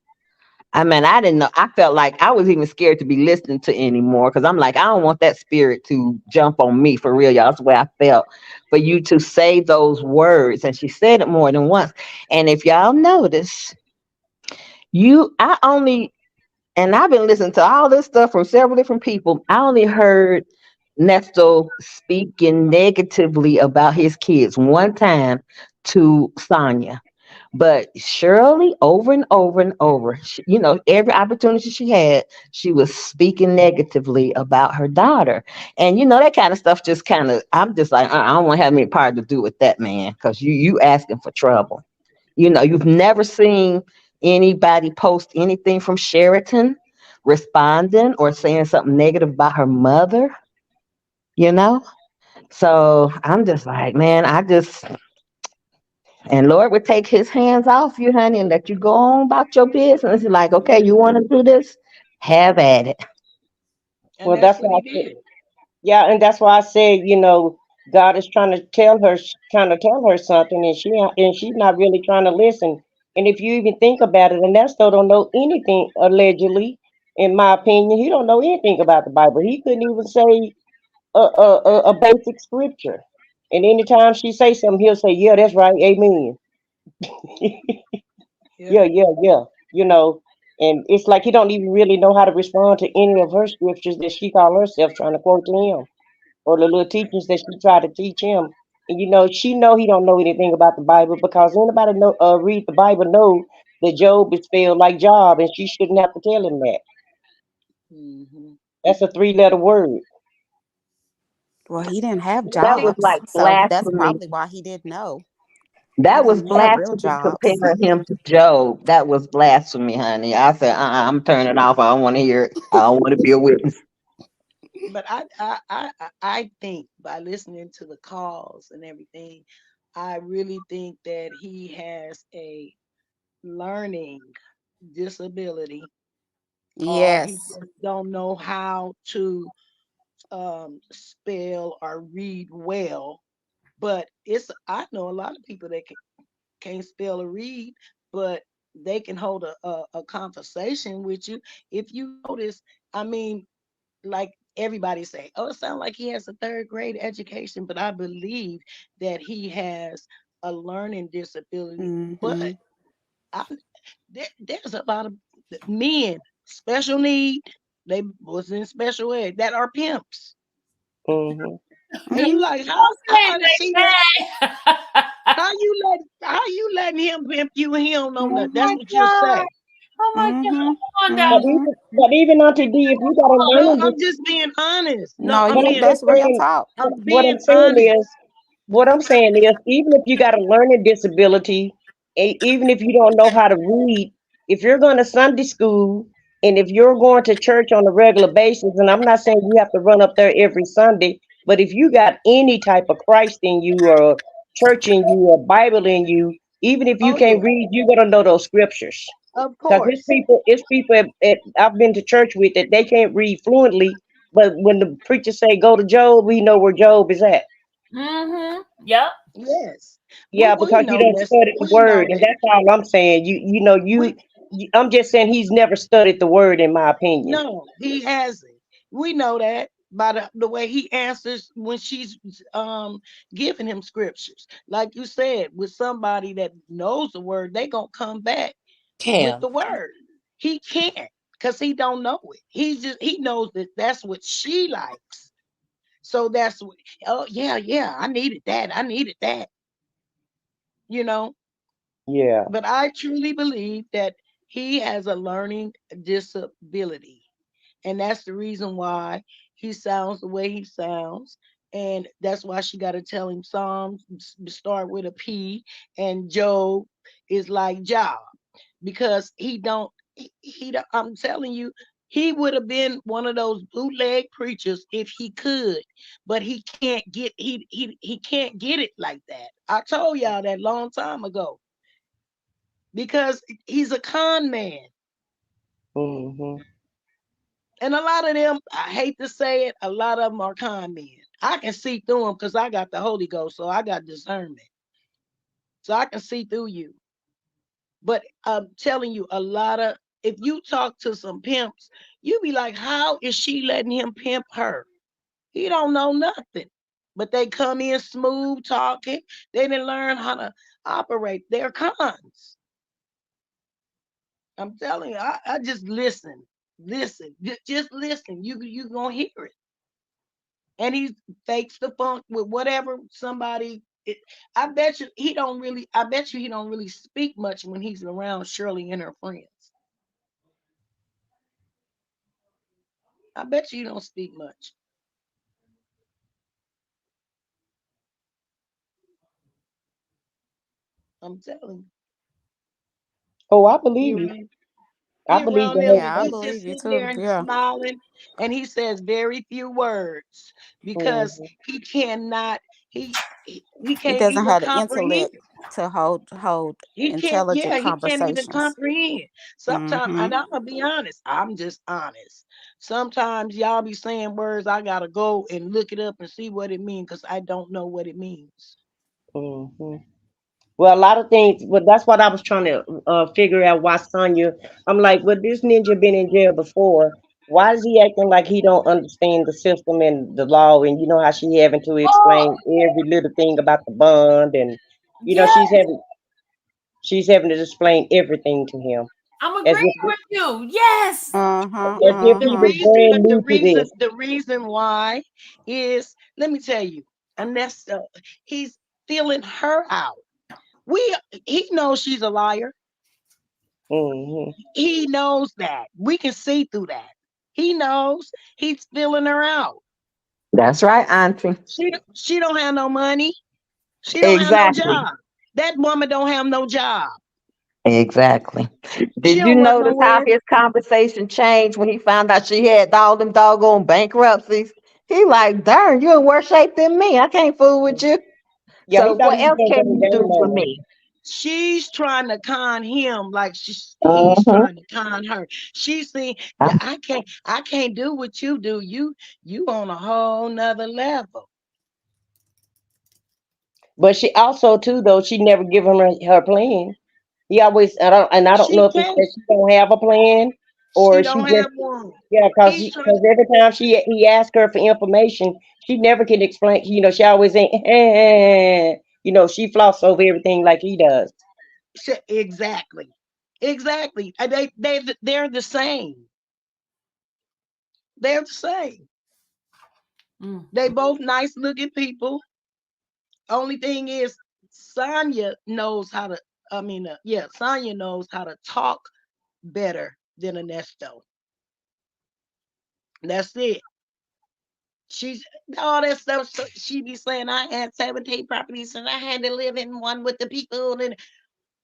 I mean, I didn't know. I felt like I was even scared to be listening to anymore because I'm like, I don't want that spirit to jump on me for real, y'all. That's the way I felt for you to say those words. And she said it more than once. And if y'all notice, I only, and I've been listening to all this stuff from several different people. I only heard Nesto speaking negatively about his kids one time to Sonia. But Shirley, over and over and over, every opportunity she had, she was speaking negatively about her daughter. And that kind of stuff just kind of, I'm just like, I don't want to have any part to do with that, man, because you asking for trouble. You've never seen anybody post anything from Sheraton responding or saying something negative about her mother, you know? So I'm just like, man, and Lord would take his hands off you, honey, and let you go on about your business. Like, okay, you want to do this? Have at it. And Well, that's that's what why he I said, did. yeah, and that's why I said, God is trying to tell her something, and she's not really trying to listen. And if you even think about it, Ernesto don't know anything allegedly, in my opinion, he don't know anything about the Bible. He couldn't even say a basic scripture. And anytime she say something, he'll say, "Yeah, that's right, amen." Yeah. Yeah, yeah, yeah. And it's like he don't even really know how to respond to any of her scriptures that she call herself trying to quote to him, or the little teachings that she tried to teach him. And she know he don't know anything about the Bible, because anybody know read the Bible know that Job is spelled like Job, and she shouldn't have to tell him that. Hmm. That's a three-letter word. Well, he didn't have Yeah, That see, was jobs, like so that's blasphemy. probably why he didn't know. He That was didn't have real blasphemy jobs. comparing him to Job. That was blasphemy, honey. I said, I'm turning off. I don't want to hear it. I don't want to be a witness. but I think by listening to the calls and everything, I really think that he has a learning disability, or he Yes. just don't know how to spell or read well. But I know a lot of people that can't spell or read, but they can hold a conversation with you. If you notice, I mean, like everybody say, oh, it sounds like he has a third grade education, but I believe that he has a learning disability. But Hmm. I, there's a lot of men special need. They was in special ed that are pimps, Hmm. and you Hmm. like Say how it does she let like that. how you letting him pimp you and he don't know Oh nothing? That's my what you'll God. say. Oh my Hmm. God. Come on But down. Hmm. even Auntie D, if you got a No, learning I'm just being honest. No, No, I'm but you I'm being just that's real saying, talk. I'm what being I'm saying is, honest. even if you got a learning disability, even if you don't know how to read, if you're going to Sunday school and if you're going to church on a regular basis, and I'm not saying you have to run up there every Sunday, but if you got any type of Christ in you, or church in you, or Bible in you, even if you Oh can't yeah, read, you're going to know those scriptures. of Because course. it's people I've been to church with that they can't read fluently, but when the preacher say go to Job, we know where Job is at. Mm-hmm. Yep. Yes, Yeah, we because you know don't this. study the We know word, and that. that's all I'm saying. We I'm just saying he's never studied the word, in my opinion. no, he hasn't. We know that by the way he answers when she's giving him scriptures. Like you said, with somebody that knows the word, they gonna come back with Cam. the word. He can't because he don't know it. He knows that that's what she likes. So that's what. Oh yeah, yeah. I needed that. I needed that. You know. Yeah. But I truly believe that he has a learning disability. And that's the reason why he sounds the way he sounds. And that's why she got to tell him Psalms start with a P, and Job is like Job, because he don't I'm telling you, he would have been one of those bootleg preachers if he could, but he can't he can't get it like that. I told y'all that long time ago, because he's a con man. Hmm. And a lot of them, I hate to say it, a lot of them are con men. I can see through them because I got the Holy Ghost, so I got discernment. So I can see through you. But I'm telling you, if you talk to some pimps, you be like, how is she letting him pimp her? He don't know nothing. But they come in smooth talking. They didn't learn how to operate. They're cons. I'm telling you, I just listen. Listen. Just listen. You gonna hear it. and he fakes the funk with whatever somebody. I bet you he don't really. I bet you he don't really speak much when he's around Shirley and her friends. I bet you he don't speak much. I'm telling Oh, I you. believe you. He I he believe around the there whole Yeah, I truth. he's just believe you sitting there too. and Yeah. smiling, and he says very few words because Hmm. he cannot he He can't doesn't even have the comprehend. intellect to hold He can't, intelligent yeah, he can't even conversations. comprehend. Sometimes, Mm-hmm. and I'm gonna be honest, I'm just honest. Sometimes y'all be saying words, I gotta go and look it up and see what it means because I don't know what it means. Hmm. Well, a lot of things. Well, that's what I was trying to figure out. Why Sonya? I'm like, well, this ninja been in jail before. Why is he acting like he don't understand the system and the law? And you know how she having to Oh, explain every little thing about the bond, and you know yeah, she's having to explain everything to him I'm as agreeing if with you. Yes. Uh-huh. as if The he was Uh-huh. reason, brand new to this. the reason why is, let me tell you, Ernesto, he's feeling her out. We, he knows she's a liar. Hmm. He knows that. We can see through that. He knows he's feeling her out. That's right, Auntie. She don't have no money. She don't have no Exactly. job. That woman don't have no job. Exactly. She Did you don't work notice how nowhere. his conversation changed when he found out she had all them doggone bankruptcies? He like, darn, you in worse shape than me. I can't fool with you. Yeah, he So thought what he was else gonna can gain you game do for on her. me? She's trying to con him like he's Uh-huh. trying to con her. She's saying that I can't do what you do. You on a whole nother level. But she also too though she never give him her plan. He always I don't know She if it's can't. that she don't have a plan She or she don't just have one. yeah He's trying because every time he asked her for information she never can explain. You know she always ain't you know she floss over everything like he does. exactly. Exactly. And they're the same. They're the same. Mm. They both nice looking people. Only thing is, Sonya knows how to. I mean, yeah, Sonya knows how to talk better than Ernesto. That's it. She's all that stuff. So she be saying I had 17 properties and I had to live in one with the people. And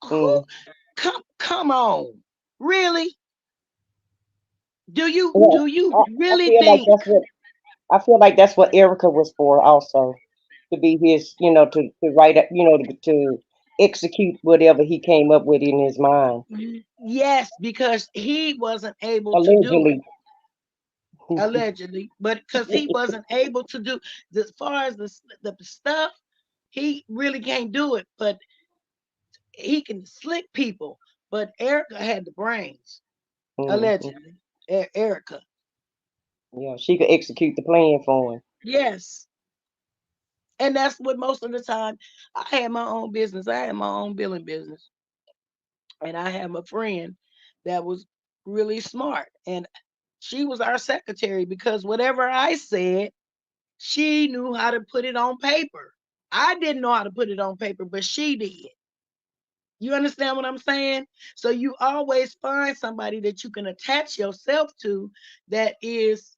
who? Mm. Come on, really? Yeah, Do you I really feel like think? that's what I feel like that's what Erica was for also to be his you know to write it you know to execute whatever he came up with in his mind Yes, because he wasn't able to do it allegedly. allegedly, but because he wasn't able to do as far as the stuff, he really can't do it. But he can slick people. But Erica had the brains, Hmm. allegedly. Erica, Yeah, she could execute the plan for him. yes, and that's what most of the time. I had my own business. I had my own billing business, and I had a friend that was really smart, and she was our secretary because whatever I said, she knew how to put it on paper. I didn't know how to put it on paper, but she did. You understand what I'm saying? So you always find somebody that you can attach yourself to that is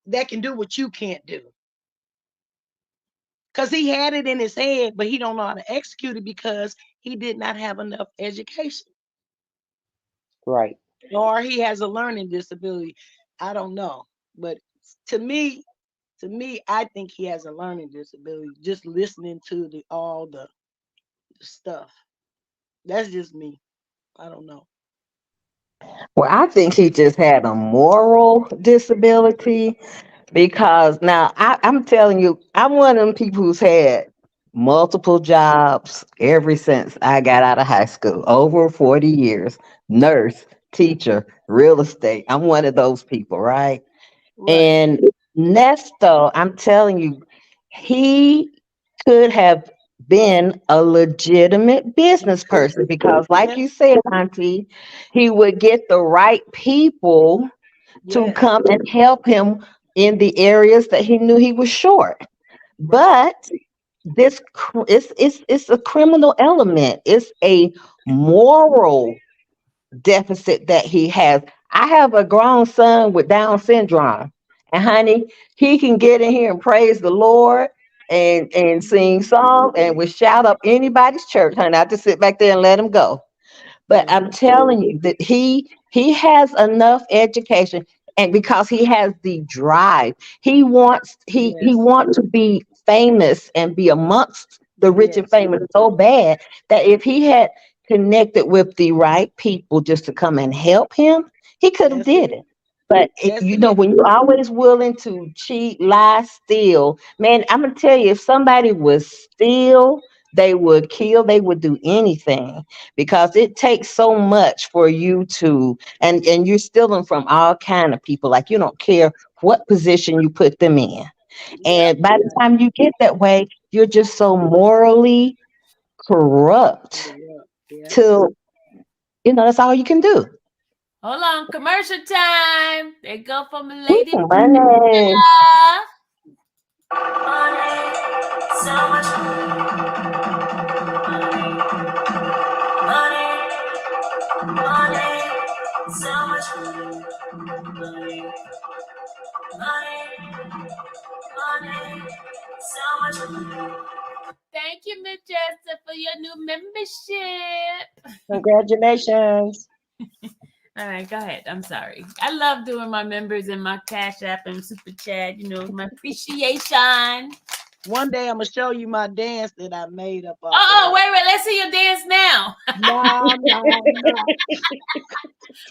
that can do what you can't do. Because he had it in his head, but he don't know how to execute it because he did not have enough education. Right. Or he has a learning disability. I don't know. But to me, I think he has a learning disability. Just listening to all the stuff. That's just me. I don't know. Well, I think he just had a moral disability because now I'm telling you, I'm one of them people who's had multiple jobs ever since I got out of high school, over 40 years, nurse, teacher, real estate. I'm one of those people, right? Right. And Nesto, I'm telling you, he could have been a legitimate business person because, like Yeah. you said, Auntie, he would get the right people to Yes. come and help him in the areas that he knew he was short. Right. But it's a criminal element. It's a moral deficit that he has. I have a grown son with Down syndrome, and honey, he can get in here and praise the Lord and sing songs and will shout up anybody's church, honey. I just sit back there and let him go. But Yeah. I'm telling you that he has enough education, and because he has the drive, he Yes. wants to be famous and be amongst the rich and Yes. famous so bad that if he had connected with the right people just to come and help him, he could have That's did it. it. But That's you know, it. when you're always willing to cheat, lie, steal, man, I'm gonna tell you, if somebody would steal, they would kill, they would do anything, because it takes so much for you to, and you're stealing from all kind of people, like you don't care what position you put them in, Yep. and by the time you get that way, you're just so morally corrupt Yes. till that's all you can do. Hold on, commercial time. They go from a Ooh, lady. money. Money, so much money, money, so much money, money, money, so much money. Thank you, Miss Jessica, for your new membership. Congratulations. All right, go ahead. I'm sorry. I love doing my members and my Cash App and Super Chat. My appreciation. One day I'm gonna show you my dance that I made up off of Oh, that. wait. Let's see your dance now. Nah, nah, nah.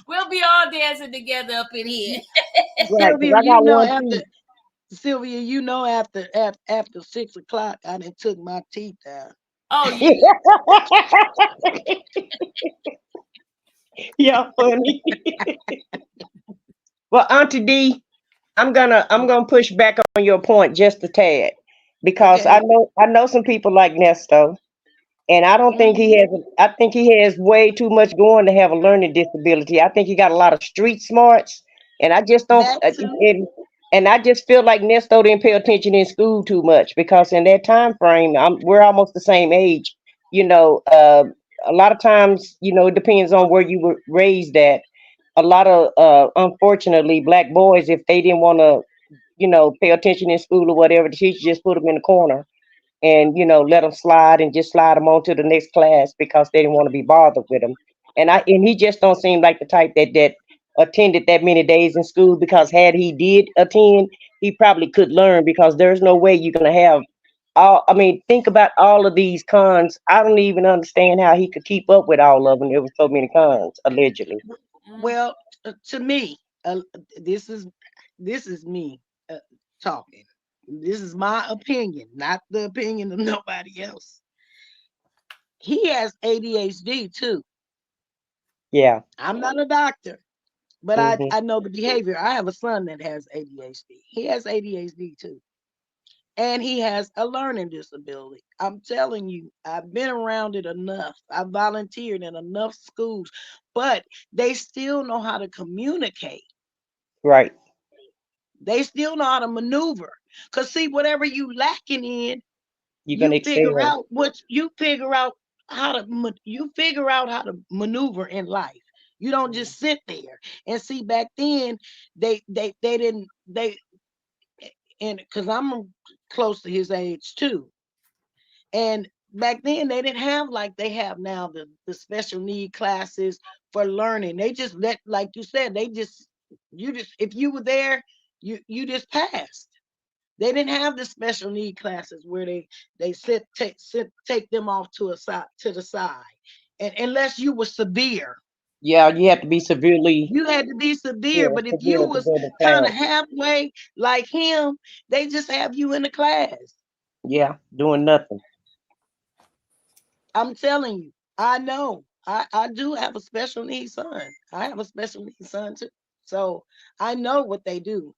We'll be all dancing together up in here. Right, because Sylvia, I got one after too. Sylvia, after 6 o'clock, I done took my teeth out. Oh, yeah. Yeah, funny. Well, Auntie D, I'm gonna push back on your point just a tad, because I Okay. know some people like Nesto, and I don't think Mhm. he has. I think he has way too much going to have a learning disability. I think he got a lot of street smarts, and I just don't. That too. And I just feel like Nesto didn't pay attention in school too much, because in that time frame, we're almost the same age. You know, a lot of times, it depends on where you were raised at. A lot of unfortunately black boys, if they didn't want to pay attention in school or whatever, the teacher just put them in the corner and let them slide and just slide them on to the next class because they didn't want to be bothered with them. And he just don't seem like the type that attended that many days in school, because had he did attend, he probably could learn, because there's no way you're gonna have all. I mean, think about all of these cons. I don't even understand how he could keep up with all of them. There was so many cons, allegedly. Mm. Well, to me, this is this is me talking. This is my opinion, not the opinion of nobody else. He has ADHD too. Yeah. I'm not a doctor, but Hmm. I know the behavior. I have a son that has ADHD. He has ADHD too. And he has a learning disability. I'm telling you, I've been around it enough. I volunteered in enough schools, but they still know how to communicate. Right. They still know how to maneuver. Cause see, whatever you lacking in, You're gonna excel. you figure out you figure out how to maneuver in life. You don't just sit there. And see, back then they didn't they and because I'm close to his age too. And back then they didn't have like they have now the special need classes for learning. They just let, like you said, you just if you were there, you just passed. They didn't have the special need classes where they take them off to the side. And unless you were severe, Yeah, you have to be severely, you had to be severe. yeah, But if you severe to was go to kind of class. halfway like him, they just have you in the class. Yeah, doing nothing. I'm telling you, I know. I do have a special needs son. I have a special needs son too. So I know what they do.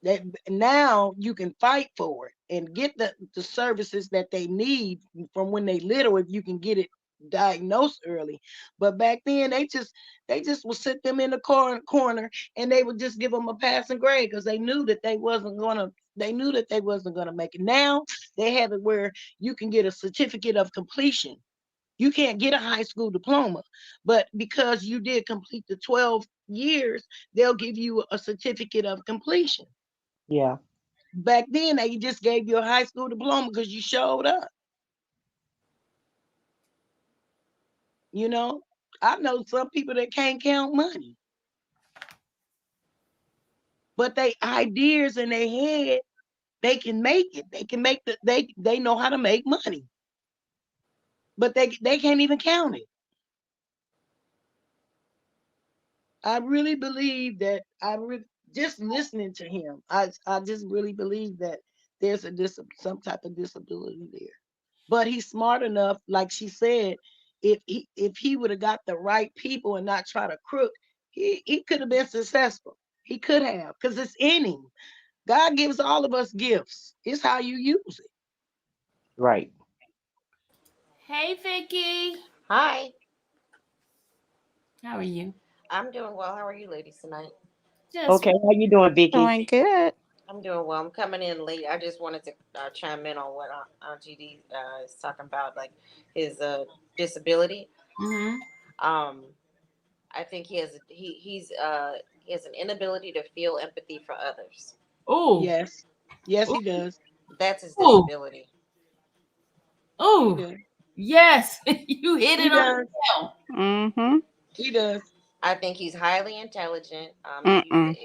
That now you can fight for it and get the services that they need from when they little, if you can get it diagnosed early. But back then, they just would sit them in the corner, and they would just give them a passing grade because they knew that they wasn't gonna make it. Now they have it where you can get a certificate of completion. You can't get a high school diploma, but because you did complete the 12 years, they'll give you a certificate of completion. Yeah. Back then, they just gave you a high school diploma because you showed up. You know, I know some people that can't count money, but they ideas in their head, they can make it. They can make they know how to make money, but they can't even count it. I really believe that just listening to him, I just really believe that there's some type of disability there. But he's smart enough, like she said, if he would have got the right people and not try to crook, he could have been successful. He could have, because it's in him. God gives all of us gifts. It's how you use it. Right. Hey, Vicky. Hi, How are you? I'm doing well. How are you ladies tonight? Just Okay. How you doing, Vicky? Doing good. I'm doing well. I'm coming in late. I just wanted to chime in on what Aunt GD is talking about, like his disability. mm-hmm. Um, I think he has an inability to feel empathy for others. Oh, Yes. Yes, oh, he does. That's his oh, disability. He oh. does. Yes, you hit He it on does. the nail. Mm-hmm. He does. I think he's highly intelligent. Mm-mm.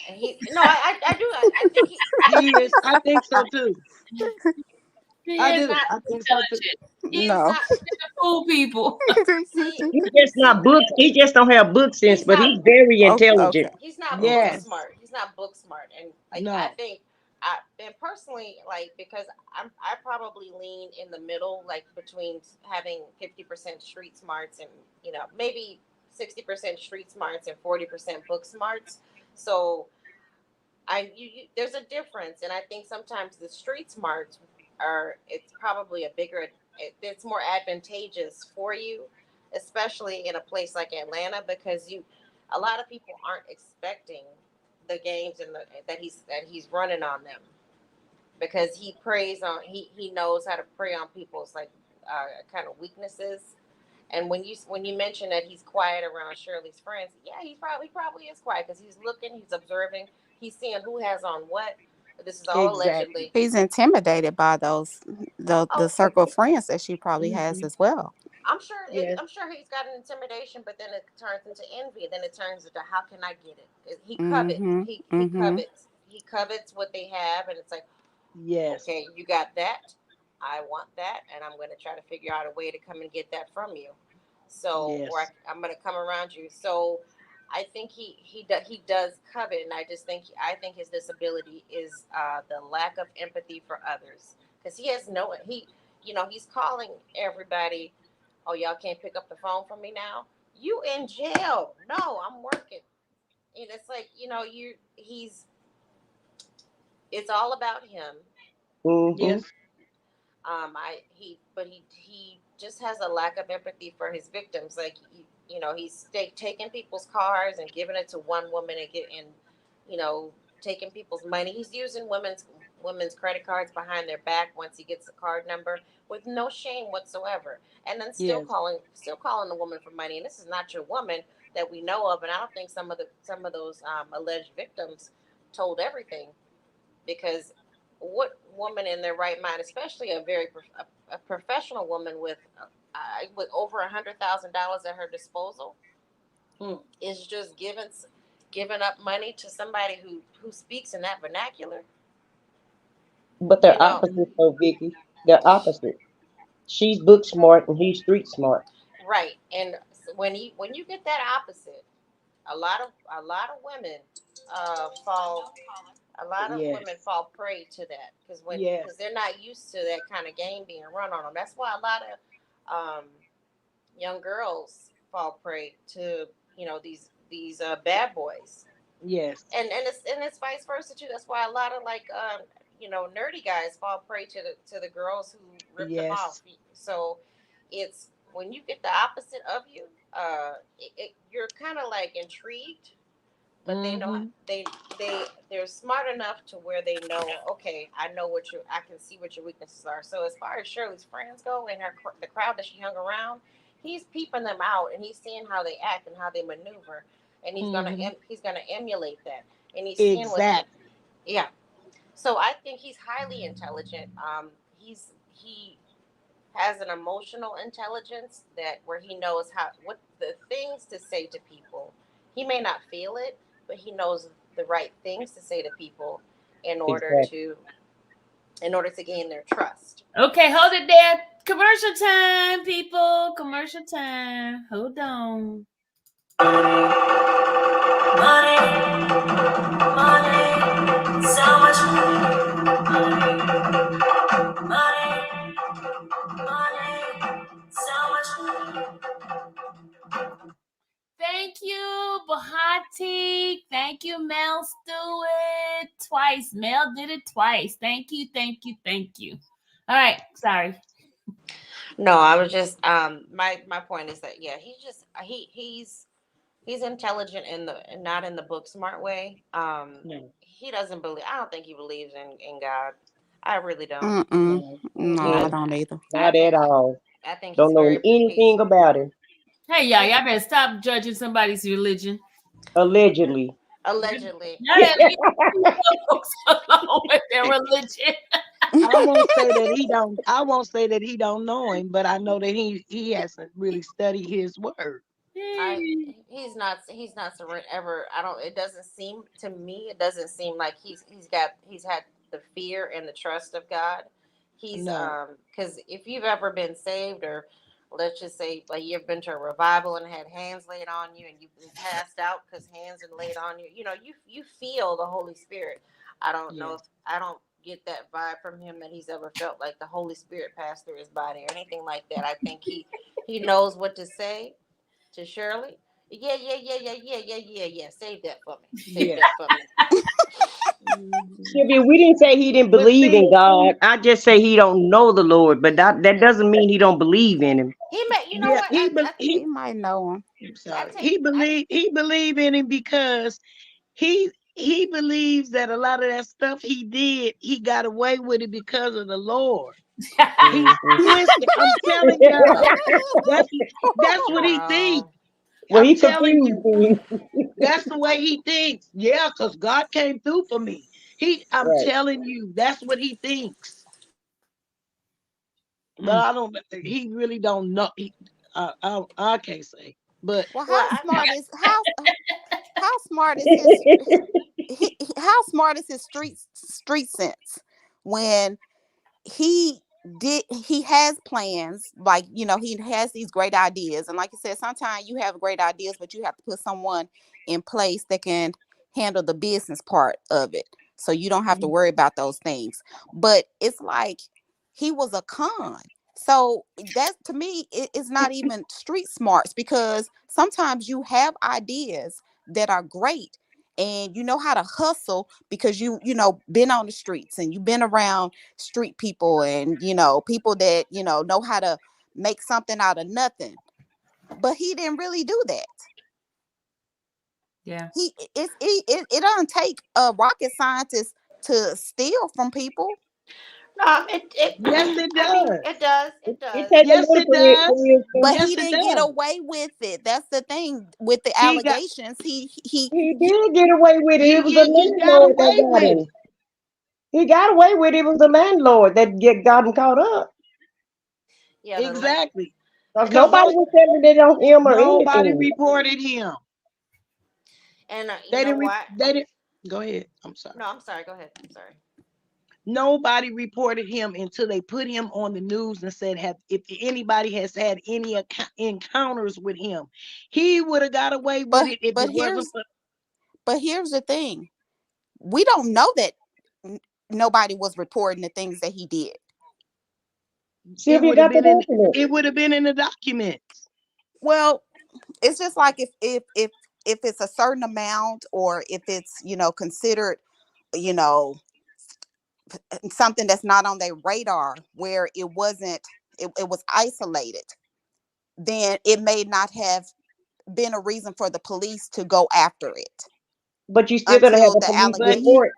He no, I do. I think He is. I think so too. He I is he's do. not I think so too. intelligent. he's No. not To fool people. he He just not book. He just don't have book sense, he's but not he's very Okay. intelligent. Okay. he's not book Okay. Yes. smart. He's not book smart, and like I No. think, and personally, like because I probably lean in the middle, like between having 50% street smarts and maybe 60% street smarts and 40% book smarts. So there's a difference, and I think sometimes the street smarts it's probably it's more advantageous for you, especially in a place like Atlanta, because a lot of people aren't expecting the games that he's running on them because he knows how to prey on people's like kind of weaknesses. And when you mention that he's quiet around Shirley's friends, yeah, he probably is quiet because he's looking, he's observing, he's seeing who has on what. This is all Exactly. allegedly. He's intimidated by the Oh, circle of friends that she probably has Hmm. as well. Yes. I'm sure he's got an intimidation, but then it turns into envy. Then it turns into how can I get it? He covets. Mm-hmm. He Mm-hmm. covets. He covets what they have, and it's like, Yes. okay, you got that. I want that, and I'm going to try to figure out a way to come and get that from you. So, Yes. I'm going to come around you. So, I think he does covet, and I think his disability is the lack of empathy for others because he has no he's calling everybody. Oh, y'all can't pick up the phone from me now. You in jail? No, I'm working. And it's like it's all about him. Mm-hmm. Yes. I but he just has a lack of empathy for his victims. Like he's taking people's cars and giving it to one woman and you know taking people's money. He's using women's credit cards behind their back once he gets the card number with no shame whatsoever, and then Yes. still calling the woman for money. And this is not your woman that we know of. And I don't think some of those alleged victims told everything because what woman in their right mind, especially a professional woman with over $100,000 at her disposal, Hmm. is just giving up money to somebody who speaks in that vernacular? But You they're know, opposites, though, Vicky. They're opposite. She's book smart and he's street smart. right? And when you get that opposite, a lot of women fall a lot of Yes. women fall prey to that because Yes. they're not used to that kind of game being run on them. That's why a lot of young girls fall prey to these bad boys, Yes. and it's vice versa too. That's why a lot of like nerdy guys fall prey to the girls who rip them off. Yes. So it's when you get the opposite of you, you're kind of like intrigued, but they know Mm-hmm. they're smart enough to where they know, okay, I can see what your weaknesses are. So as far as Shirley's friends go and the crowd that she hung around, he's peeping them out and he's seeing how they act and how they maneuver, and Mm-hmm. he's gonna emulate that, and he's seeing what they, Exactly. yeah. So I think he's highly intelligent. He has an emotional intelligence that where he knows how what the things to say to people. He may not feel it, but he knows the right things to say to people in order Exactly. to in order to gain their trust. Okay, hold it there. Commercial time, people. Commercial time. Hold on. Money, money, so much money, money, money, so much money. Thank you, Bahati. Thank you, Mel Stewart. Twice. Mel did it twice. Thank you, thank you, thank you. All right, sorry. No, I was just my point is that yeah, he's intelligent in the not in the book smart way. No. He doesn't believe. I don't think he believes in God. I really don't. Mm-mm. No. No, I I No, don't either. I not at think all. I think he's Don't know very anything he's about him. Hey, y'all better stop judging somebody's religion. Allegedly. allegedly. Y'all gotta leave folks alone with their religion. I won't say that he don't. I won't say that he don't know him, but I know that he hasn't really studied his word. I he's not ever. I don't. It doesn't seem to me. It doesn't seem like he's had the fear and the trust of God. He's No. because if you've ever been saved, or let's just say like you've been to a revival and had hands laid on you and you've been passed out because hands are laid on you, you feel the Holy Spirit. I don't know if Yes. I don't get that vibe from him that he's ever felt like the Holy Spirit passed through his body or anything like that. I think he knows what to say to Shirley. Yeah, yeah, yeah, yeah, yeah, yeah, yeah, yeah. Save that for me. Save Yes. that for me. Mhm. Sylvia, we didn't say he didn't But believe in see, God. I just say he don't know the Lord, but that doesn't mean he don't believe in him. He may, you know yeah, what? I He might know him. I'm I sorry. take I He believe in him because he believes that a lot of that stuff he did, he got away with it because of the Lord. He Mhm. twisted. I'm telling y'all. That's that's what he thinks. no. Well, I'm he telling confused you. me. That's the way he thinks. Yeah, because God came through for me. I'm Right. telling you, that's what he thinks. But Mm. I don't. He really don't know. I can't say. But Well, Well, I how smart is his how smart is his street sense when he has plans, like, he has these great ideas, and like you said, sometimes you have great ideas but you have to put someone in place that can handle the business part of it, so you don't have to worry about those things. But it's like he was a con, so that to me it's not even street smarts, because sometimes you have ideas that are great and you know how to hustle because been on the streets and you've been around street people and people that know how to make something out of nothing, but he didn't really do that. Yeah. It doesn't take a rocket scientist to steal from people, it yes, it I mean does. it does. It It does. take a Yes, little it does. but creativity. he Yes, it didn't get does. away with it. That's the thing with the He got allegations. He He did get away with it. It was the he got landlord that away got with him. it. He got away with it. It was the landlord that got him caught up. Yeah, Exactly. Because Because nobody was telling it on him or nobody anything. reported him. and you They know didn't. what? They didn't. Go ahead. I'm sorry. No, I'm sorry. Go ahead. I'm sorry. Nobody reported him until they put him on the news and said, "Have if anybody has had any encounters with him, he would have got away with but it if but it wasn't here's for." but here's the thing. We don't know that n- nobody was reporting the things that he did. It Sylvia would have got the been in. document. It would have been in the documents. Well, it's just like if it's a certain amount, or if it's considered you know something that's not on their radar, where it wasn't, it was isolated. then it may not have been a reason for the police to go after it But you're still gonna have until a the police But he allegation. report.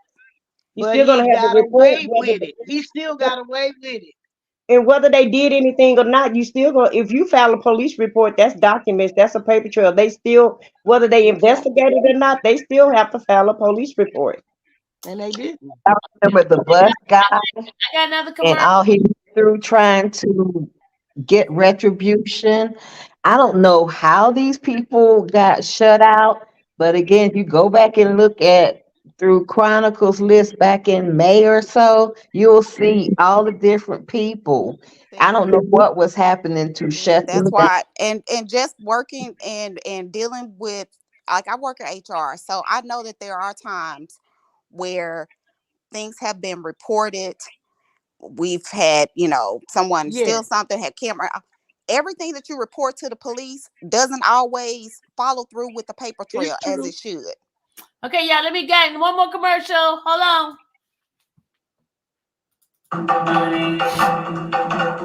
You're but still gonna he have the got report away whether with it. He still got away with it. and whether they did anything or not. You still gonna if you file a police report, that's documents, that's a paper trail. They still whether they investigated or not, they still have to file a police report. And they didn't. I remember the bus guy I got another and commercial. all he went through trying to get retribution. I don't know how these people got shut out, but again, if you go back and look at through Chronicles list back in May or so, you'll see all the different people. I See, don't know what was happening to shut them that's down. why, and just working and dealing with, like, I work at HR, so I know that there are times where things have been reported. We've had, someone Yeah, steal something, had camera. Everything that you report to the police doesn't always follow through with the paper it's trail as true. it should. Okay, y'all, let me get one more commercial. Hold on.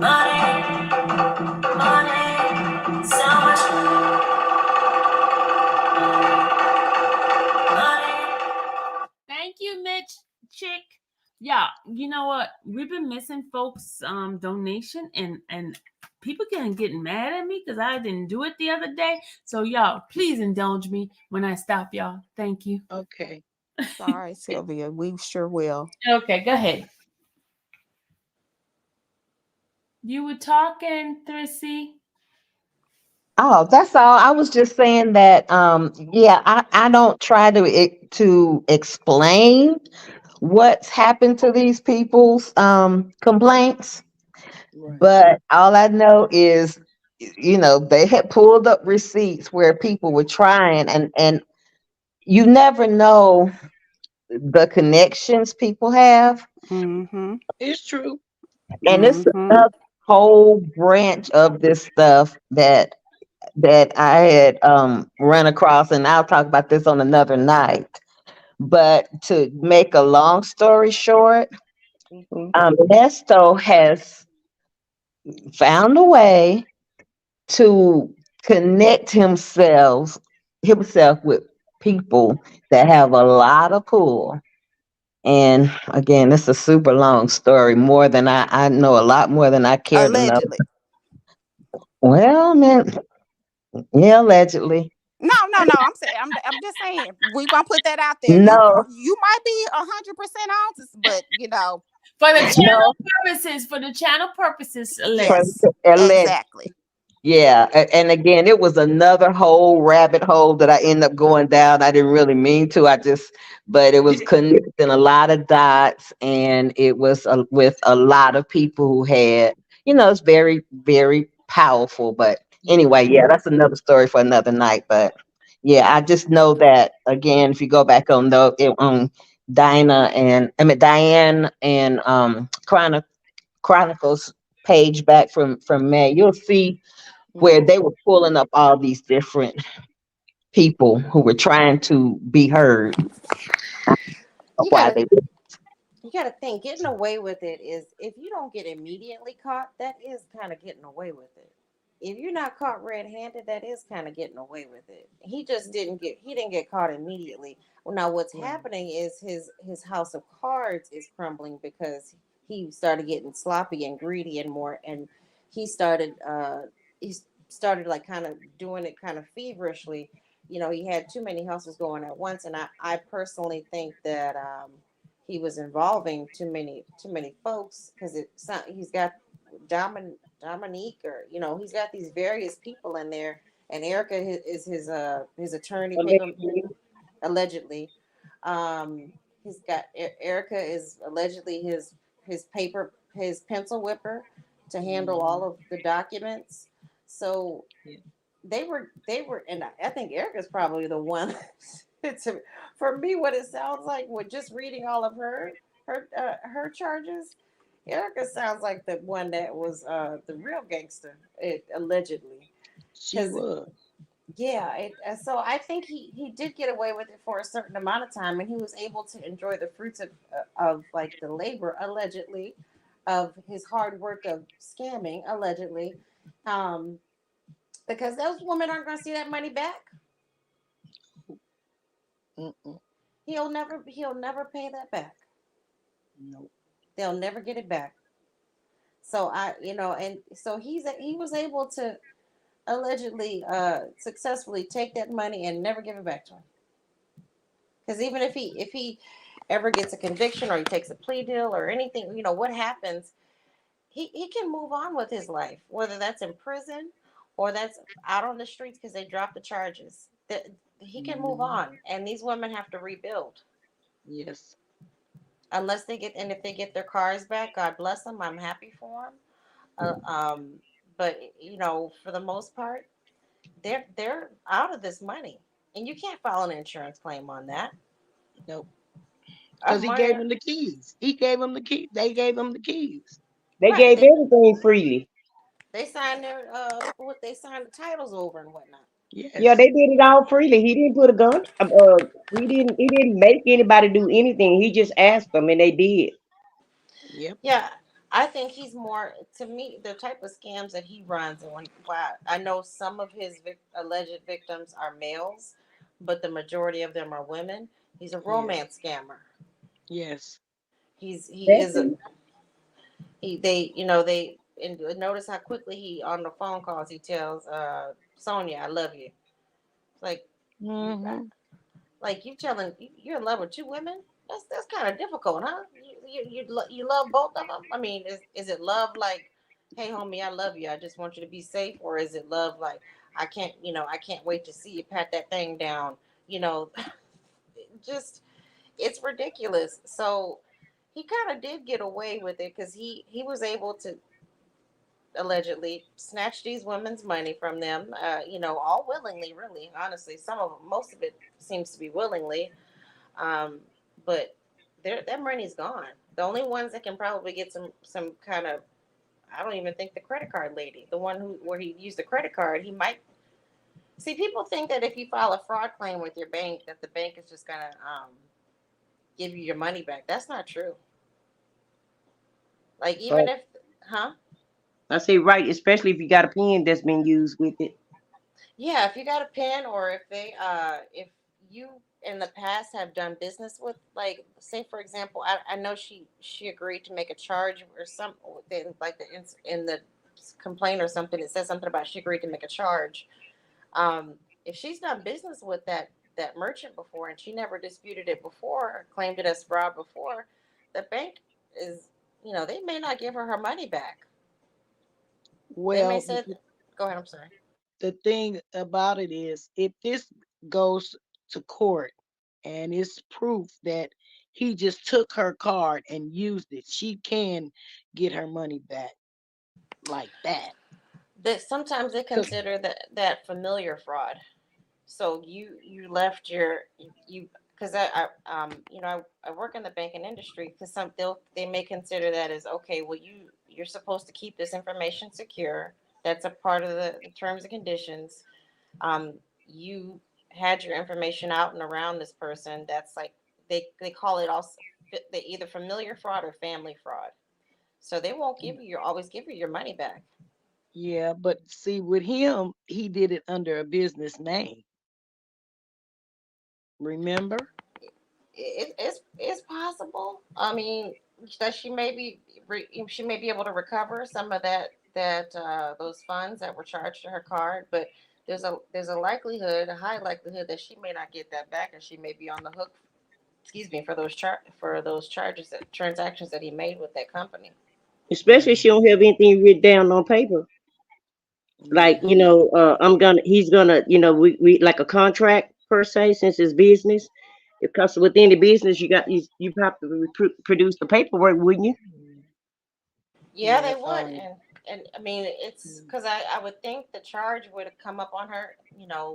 Money, money, so much money. Thank you, Mitch Chick. Yeah, you know what? We've been missing folks' donation, and people getting mad at me because I didn't do it the other day. So y'all, please indulge me when I stop y'all. Thank you. Okay. Sorry, Sylvia. We sure will. Okay, go ahead. You were talking, Thrissy. Oh, that's all. I was just saying that yeah, I don't try to explain what's happened to these people's complaints, Right. but all I know is they had pulled up receipts where people were trying, and you never know the connections people have, Mm-hmm. It's true. and it's Mm-hmm. a whole branch of this stuff that I had run across, and I'll talk about this on another night. But to make a long story short, Hmm. Ernesto has found a way to connect himself with people that have a lot of pull. And again, it's a super long story, more than I know a lot more than I care to know. Allegedly. Well, man, yeah, allegedly. No, no, no. I'm saying, I'm just saying, we gonna put that out there. No, You might be 100% honest, but For the channel no, purposes, allegedly. yes, allegedly. exactly. Yeah, and again, it was another whole rabbit hole that I ended up going down. I didn't really mean to. But it was connecting a lot of dots, and it was with a lot of people who had, it's very, very powerful. But Yeah. anyway, yeah, that's another story for another night. But yeah, I just know that again, if you go back on Diane and Chronicles page back from May, you'll see where Hmm. they were pulling up all these different people who were trying to be heard of You why gotta they you gotta think, getting away with it is, if you don't get immediately caught, that is kind of getting away with it. If you're not caught red-handed, that is kind of getting away with it. He didn't get caught immediately. Well, now what's Right. happening is his house of cards is crumbling because he started getting sloppy and greedy and more, and he started he started like kind of doing it kind of feverishly. He had too many hustles going at once, and I personally think that he was involving too many folks, because he's got Dominique, or he's got these various people in there, and Erica is his attorney paper, allegedly. He's got Erica is allegedly his pencil whipper to handle Hmm. all of the documents. So Yeah. they were, and I think Erica's probably the one. For me, what it sounds like with just reading all of her charges, Erica sounds like the one that was the real gangster, allegedly. She Because was. yeah, so I think he did get away with it for a certain amount of time, and he was able to enjoy the fruits of like the labor, allegedly, of his hard work of scamming, allegedly. Um, because those women aren't going to see that money back. Mm-mm. He'll never pay that back. Nope. They'll never get it back. So and so he was able to allegedly successfully take that money and never give it back to him. Because even if he ever gets a conviction or he takes a plea deal or anything, what happens, he can move on with his life, whether that's in prison or that's out on the streets because they dropped the charges. That he can move Mhm. on, and these women have to rebuild Yes. unless they get, and if they get their cars back, God bless them. I'm happy for them. But for the most part, they're out of this money, and you can't file an insurance claim on that. Nope. A Because he gave money, him the keys. He gave him the key. They gave him the keys. They right? gave everything freely. They signed their what they signed the titles over and whatnot. Yeah, Yes. they did it all freely. He didn't put a gun. He didn't make anybody do anything. He just asked them, and they did. Yep. Yeah, I think he's more, to me, the type of scams that he runs, and wow, I know some of his alleged victims are males, but the majority of them are women. He's a Yes. romance scammer. Yes. He That's is a it. he they and notice how quickly he on the phone calls he tells Sonia, I love you. Like you Hmm. like you telling you're in love with two women. That's kind of difficult, huh? You love both of them. I mean, is it love like, hey homie, I love you, I just want you to be safe, or is it love like, I can't wait to see you pat that thing down. You know, just it's ridiculous. So he kind of did get away with it because he was able to allegedly snatch these women's money from them. All willingly, really, honestly. Most of it seems to be willingly, um, but their money's gone. The only ones that can probably get some kind of, I don't even think the credit card lady, the one where he used the credit card, he might see. People think that if you file a fraud claim with your bank, that the bank is just gonna give you your money back. That's not true. Like even Right. if, huh? I say right, especially if you got a pen that's been used with it. Yeah, if you got a pin, or if you in the past have done business with, like, say for example, I know she agreed to make a charge or some, like in the complaint or something, it says something about she agreed to make a charge. Um, if she's done business with that merchant before and she never disputed it before or claimed it as fraud before, the bank is, they may not give her money back. They may Well, say, go ahead, I'm sorry. the thing about it is, if this goes to court and it's proof that he just took her card and used it, she can get her money back like that. That sometimes they Cause consider that familiar fraud. So you left your, you because I work in the banking industry, because they may consider that as, okay, well, you're supposed to keep this information secure. That's a part of the terms and conditions. You had your information out and around this person. That's like, they call it also, they either familiar fraud or family fraud. So they won't always give you your money back. yeah, but see, with him, he did it under a business name. Remember? It's possible. I mean, that she may be able to recover some of those funds that were charged to her card, but there's a likelihood, a high likelihood, that she may not get that back, and she may be on the hook. Excuse me, for those charges, that transactions that he made with that company. Especially if she don't have anything written down on paper. Like, Hmm. he's gonna, we like a contract per se, since it's business. Because within the business, you have to produce the paperwork, wouldn't you? Yeah, Yeah. they would, and I mean, it's because I would think the charge would have come up on her,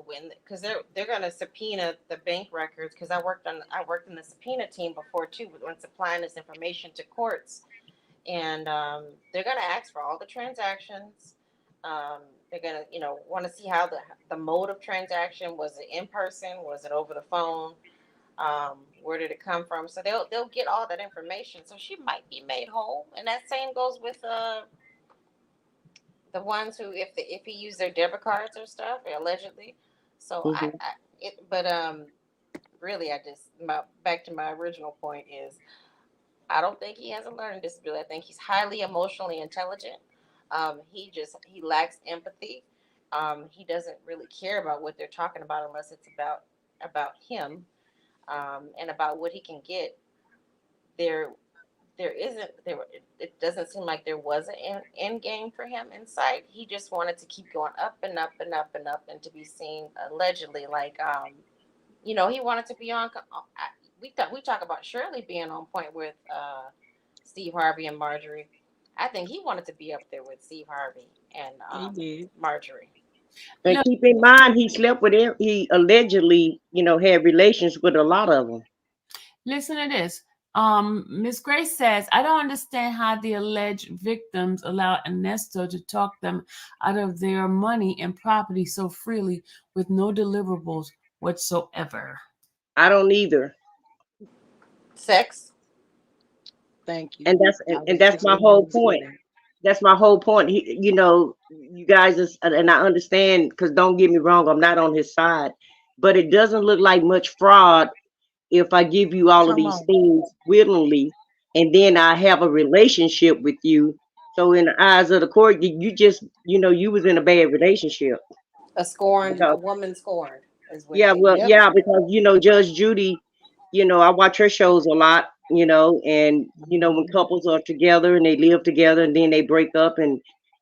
when, because they're gonna subpoena the bank records, because I worked in the subpoena team before too, when supplying this information to courts, and they're gonna ask for all the transactions. They're gonna want to see how the mode of transaction, was it in person, was it over the phone, where did it come from? So they'll get all that information. So she might be made whole, and that same goes with the ones who if he used their debit cards or stuff allegedly. So Hmm. but really I just back to my original point is I don't think he has a learning disability. I think he's highly emotionally intelligent. He lacks empathy. He doesn't really care about what they're talking about unless it's about him, and about what he can get. There there isn't there it doesn't seem like there was an end game for him in sight. He just wanted to keep going up and up and up and up and to be seen allegedly like he wanted to be on. We talk about Shirley being on point with Steve Harvey and Marjorie. I think he wanted to be up there with Steve Harvey and He did. Marjorie. And Look, keep in mind, he slept with him. He allegedly, had relations with a lot of them. listen to this. Miss Grace says, I don't understand how the alleged victims allow Ernesto to talk them out of their money and property so freely with no deliverables whatsoever. I don't either. Sex. Thank you. And that's I and, and was that's just my getting whole ready to say point. that. That's my whole point. You guys is, and I understand, because don't get me wrong, I'm not on his side, but it doesn't look like much fraud if I give you all of Come these on. things willingly, and then I have a relationship with you. So in the eyes of the court, you just, you was in a bad relationship. A Because woman scorned is what yeah, they well, Yep. yeah, because Judge Judy, I watch her shows a lot, and when Hmm. couples are together and they live together and then they break up and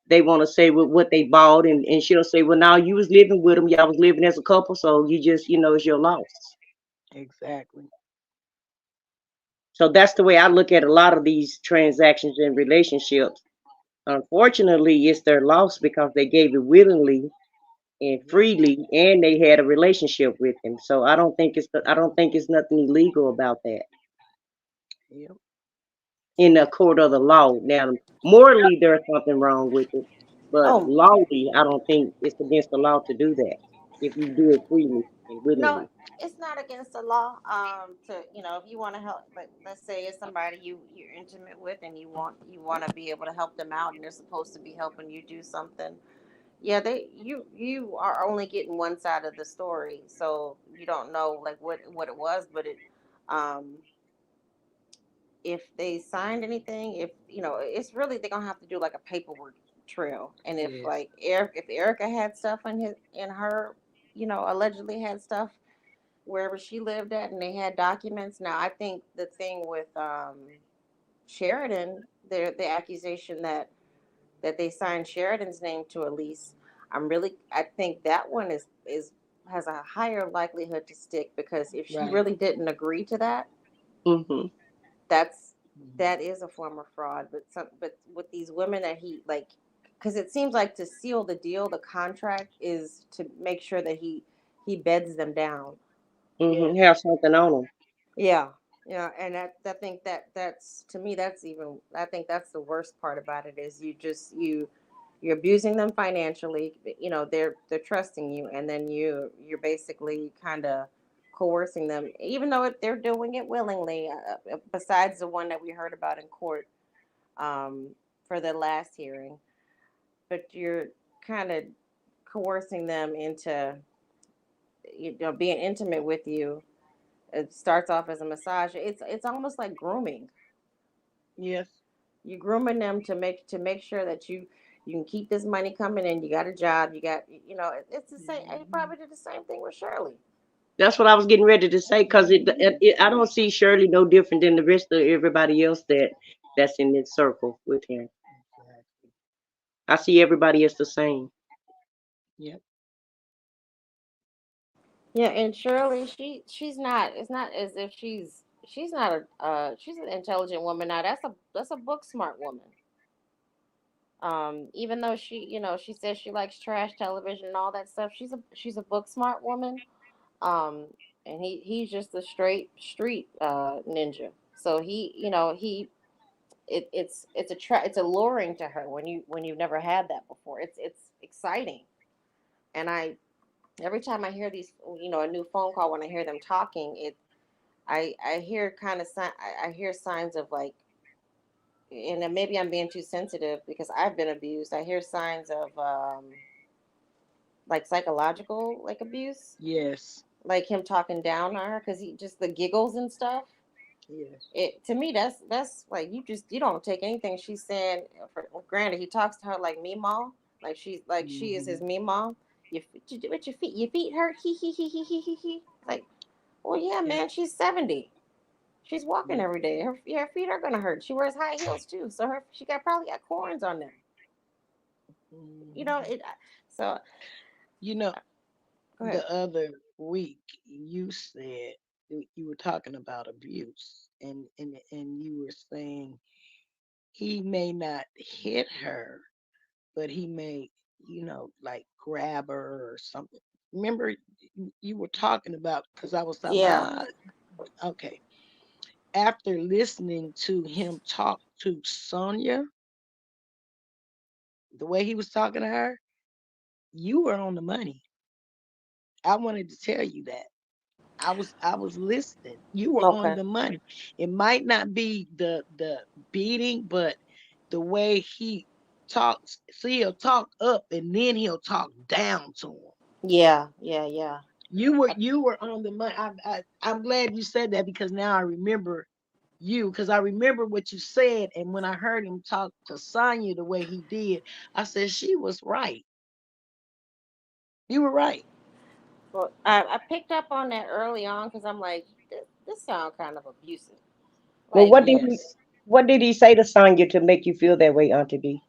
they want to say what they bought, and she'll say, well, now you was living with them, y'all was living as a couple, so you just, it's your loss. Exactly. So that's the way I look at a lot of these transactions and relationships. Unfortunately, it's their loss because they gave it willingly and Yep. freely, and they had a relationship with him. So I don't think it's nothing illegal about that Yep. in the court of the law. Now, morally, there's something wrong with it, but Oh lawly, I don't think it's against the law to do that if you do it freely and no, willingly. it's not against the law. To if you want to help, but let's say it's somebody you're intimate with and you want to be able to help them out, and they're supposed to be helping you do something. Yeah, you are only getting one side of the story, so you don't know like what it was, but it um if they signed anything, if it's really they're gonna have to do like a paperwork trail, and if Yes. like if Erica had stuff in her, allegedly had stuff wherever she lived at, and they had documents. Now I think the thing with Sheridan, the accusation that they signed Sheridan's name to a lease. I think that one is has a higher likelihood to stick because if she Right. really didn't agree to that, Hmm. that's Mhm. that is a form of fraud. But with these women that he like, because it seems like to seal the deal, the contract is to make sure that he beds them down. Yes. Have something on them. Yeah, yeah, and I think that's to me that's even I think that's the worst part about it is you're abusing them financially. They're trusting you, and then you're basically kind of coercing them, even though they're doing it willingly. Besides the one that we heard about in court um, for the last hearing, but you're kind of coercing them into being intimate with you. It starts off as a massage. It's almost like grooming. Yes. You're grooming them to make sure that you can keep this money coming in. You got a job. You got it's the same. He Hmm. probably did the same thing with Shirley. That's what I was getting ready to say, because Hmm. I don't see Shirley no different than the rest of everybody else that's in this circle with him. Exactly. I see everybody as the same. Yep. Yeah, and Shirley, she's not. It's not as if she's not a she's an intelligent woman now. That's a book smart woman. Even though she says she likes trash television and all that stuff, she's a book smart woman. Um, and he's just a straight street ninja. So it's alluring to her when you've never had that before. It's exciting, and I every time I hear these, a new phone call when I hear them talking, I hear kind of I hear signs of like and then maybe I'm being too sensitive because I've been abused. I hear signs of like psychological like abuse, Yes. like him talking down on her because he just the giggles and stuff. Yes. It to me that's like you don't take anything she's saying for granted. He talks to her like me mom, like she is his Hmm. me mom. With your feet hurt, he. Like, well, yeah, Yeah. man, she's 70. She's walking Yeah. every day. Her feet are gonna hurt. She wears high heels too, so she got probably got corns on them. You know Hmm. it. So You know, go ahead. the other week you said you were talking about abuse, and you were saying he may not hit her, but he may, like grab her or something. Remember, you were talking about because I was talking Yeah, about, okay. After listening to him talk to Sonia, the way he was talking to her, you were on the money. I wanted to tell you that. I was listening. You were on okay. the money. It might not be the beating, but the way he talks, see, he'll talk up and then he'll talk down to him. Yeah, yeah, yeah. You were on the money. I'm glad you said that because now I remember you because I remember what you said, and when I heard him talk to Sonya the way he did, I said she was right. You were right. Well, I picked up on that early on because I'm like, this sounds kind of abusive. Well, Like, Yes. what did he say to Sonya to make you feel that way, Auntie B?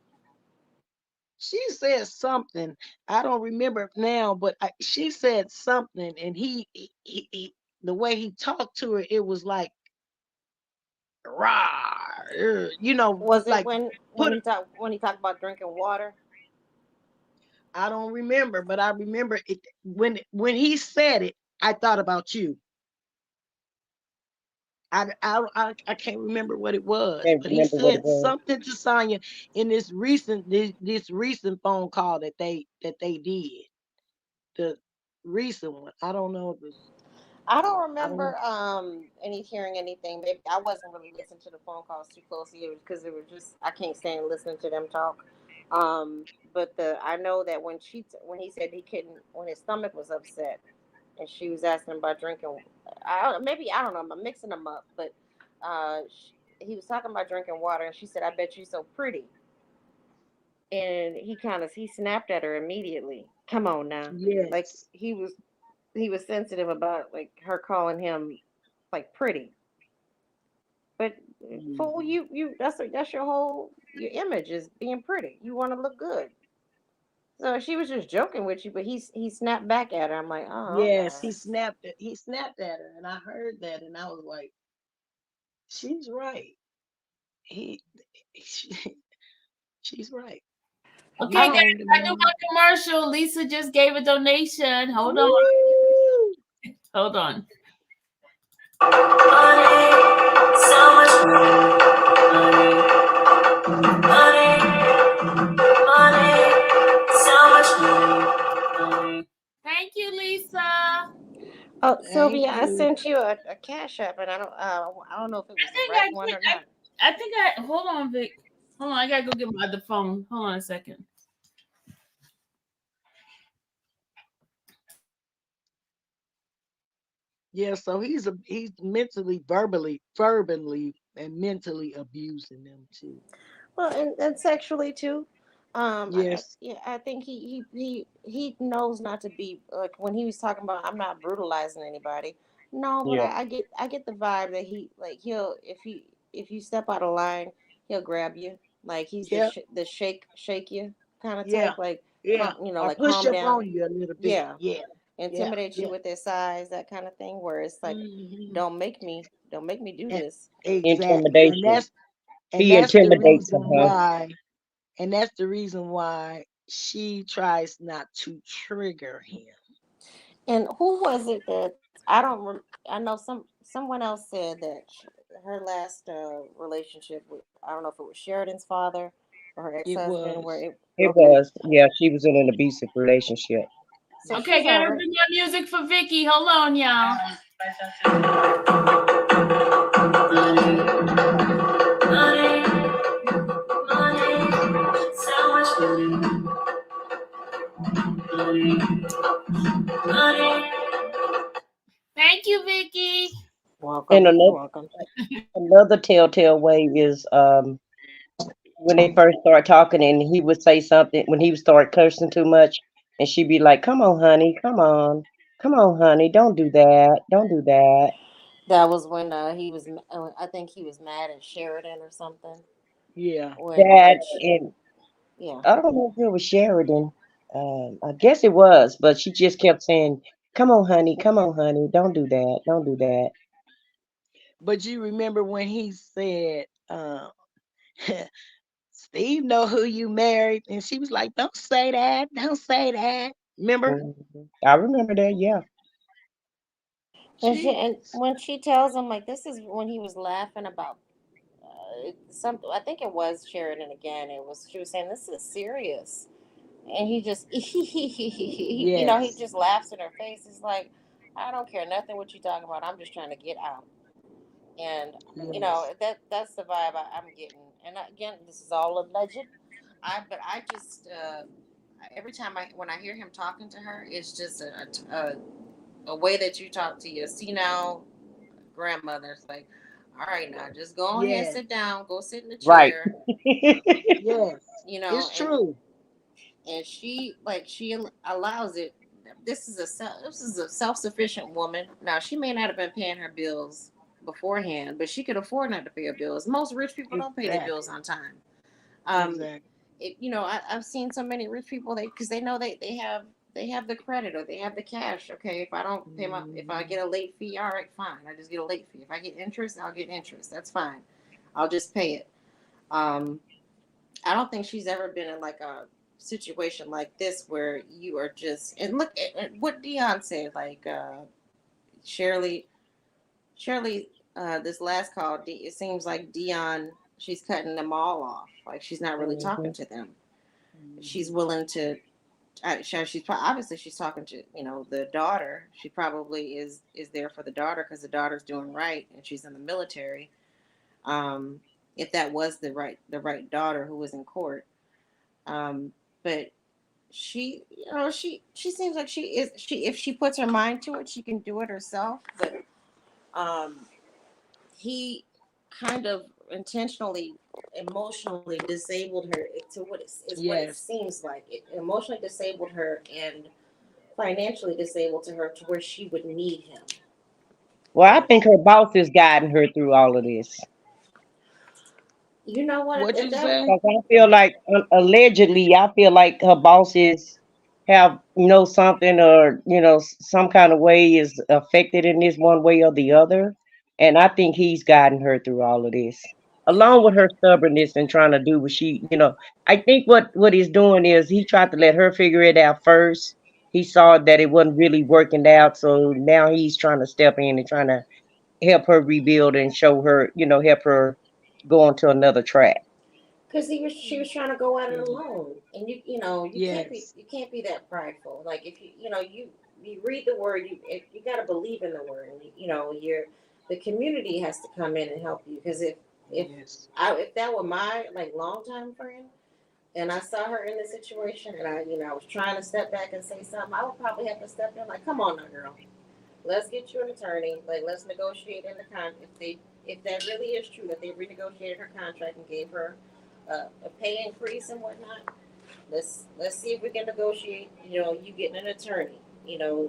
She said something. I don't remember now, but she said something, and the way he talked to her, it was like rah, was it like when put. he talked about drinking water? I don't remember, but I remember it when he said it. I thought about you. I can't remember what it was, Can't but he remember what it said was. something to Sonya in this recent phone call that they did. The recent one. I don't know if it's I don't I don't. remember hearing anything. Maybe I wasn't really listening to the phone calls too closely because it was just I can't stand listening to them talk. But the I know that when he said he couldn't when his stomach was upset and she was asking him about drinking. Maybe I don't know. I'm mixing them up, but he was talking about drinking water, and she said, "I bet you're so pretty." And he snapped at her immediately. Come on now, like Yes. he was sensitive about like her calling him like pretty, but fool, Mhm. you that's your whole your image is being pretty. You want to look good. So she was just joking with you, but he snapped back at her. I'm like, oh Yes, okay. he snapped at her, and I heard that, and I was like, she's right. He, she's right. You I Okay, don't. on guys, the I do my money. commercial. Lisa just gave a donation. Hold on. Woo! Hold on. Money, so much money, so much money. Thank you, Lisa. Oh, Thank Sylvia, I you. sent you a cash app, and I don't know if it I was the think right I one did. or not. I think I hold on, Vic. Hold on, I gotta go get my other phone. Hold on a second. Yeah, so he's mentally, verbally, and mentally abusing them too. Well, and sexually too. Yes. Yeah, I think he knows not to be like when he was talking about I'm not brutalizing anybody. No, but Yeah. I get the vibe that he like he'll if you step out of line, he'll grab you. Like he's Yeah. the shake you kind of Yeah. type. Like Yeah. Or like push calm up down. on you a little bit. Yeah, Yeah. Yeah. intimidate you Yeah. with their size, that kind of thing. Where it's like, Hmm. don't make me do And this. exactly. And Intimidation. that's and He that's the intimidates her, reason huh? why and that's the reason why she tries not to trigger him. And who was it that I know someone else said that her last relationship with I don't know if it was Sheridan's father or her ex It husband where was. it It okay. was. Yeah, she was in an abusive relationship. So Okay, she's all gotta right. bring my music for Vicky. Hold on, y'all. Money, money, And welcome. You're welcome. another telltale way is when they first start talking and he would say something when he would start cursing too much, and she'd be like, "Come on, honey, come on, honey, don't do that, don't do that." That was when I think he was mad at Sheridan or something. Yeah. That When and yeah. I don't know if it was Sheridan. I guess it was, but she just kept saying, come on, honey, don't do that, don't do that." But you remember when he said, Steve know who you married, and she was like, "Don't say that, don't say that." Remember? I remember that. Yeah. And Jeez. when she tells him like this is when he was laughing about some I think it was Sheridan again. It was she was saying this is serious, and he just he Yes. just laughs in her face. He's like, I don't care nothing what you talking about. I'm just trying to get out. And Yes. that's the vibe I'm getting. And again, this is all alleged. But I just every time I when I hear him talking to her, it's just a way that you talk to your senile grandmother. It's like, all right, now just go ahead, Yes. sit down, go sit in the Right. chair, Yes. It's and true. she she allows it. This is a self sufficient woman. Now she may not have been paying her bills beforehand, but she could afford not to pay her bills. Most rich people don't pay their bills Exactly. on time. Um, Exactly. I've seen so many rich people because they know they have the credit or they have the cash. Okay, if I don't pay if I Mhm. get a late fee, all right, fine. I just get a late fee. If I get interest, I'll get interest. That's fine. I'll just pay it. Um, I don't think she's ever been in like a situation like this where you are just and look at what Dion said. Like Shirley, Shirley, this last call, it seems like Dion, she's cutting them all off. Like she's not really talking Mhm. to them. She's Mhm. willing to. Obviously she's talking to the daughter. She probably is there for the daughter because the daughter's doing right and she's in the military. Um, if that was the right daughter who was in court, but she seems like she if she puts her mind to it she can do it herself. But um, he kind of intentionally emotionally disabled her to what it Yes. seems like it emotionally disabled her and financially disabled to her to where she would need him. Well, I think her boss is guiding her through all of this. You know what? What If you that say? Because I feel like, allegedly, I feel like her bosses have, something, or, some kind of way is affected in this one way or the other. And I think he's guiding her through all of this, along with her stubbornness and trying to do what I think what he's doing is he tried to let her figure it out first. He saw that it wasn't really working out. So now he's trying to step in and trying to help her rebuild and show her, help her go onto another track. because she was trying to go at it Mhm. alone, and Yes. you can't be that prideful. Like if you read the word, you got to believe in the word, and the community has to come in and help you. Because if Yes. if that were my like longtime friend, and I saw her in this situation, and I was trying to step back and say something, I would probably have to step in like, come on now, girl, let's get you an attorney. Like let's negotiate in the if that really is true that they renegotiated her contract and gave her a pay increase and whatnot. Let's see if we can negotiate. You getting an attorney.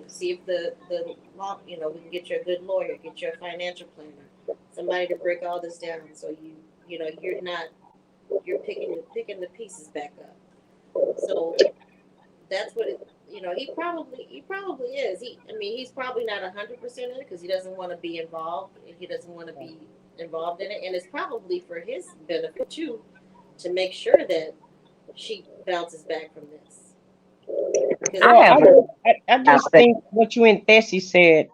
See if the law. We can get you a good lawyer, get you a financial planner, somebody to break all this down. So you're not you're picking the pieces back up. So that's what it. He probably is. I mean, he's probably not 100% in it because he doesn't want to be involved. He doesn't want to be involved in it, and it's probably for his benefit too to make sure that she bounces back from this. Because I Well, have a I just aspect. think what you and Tessie said,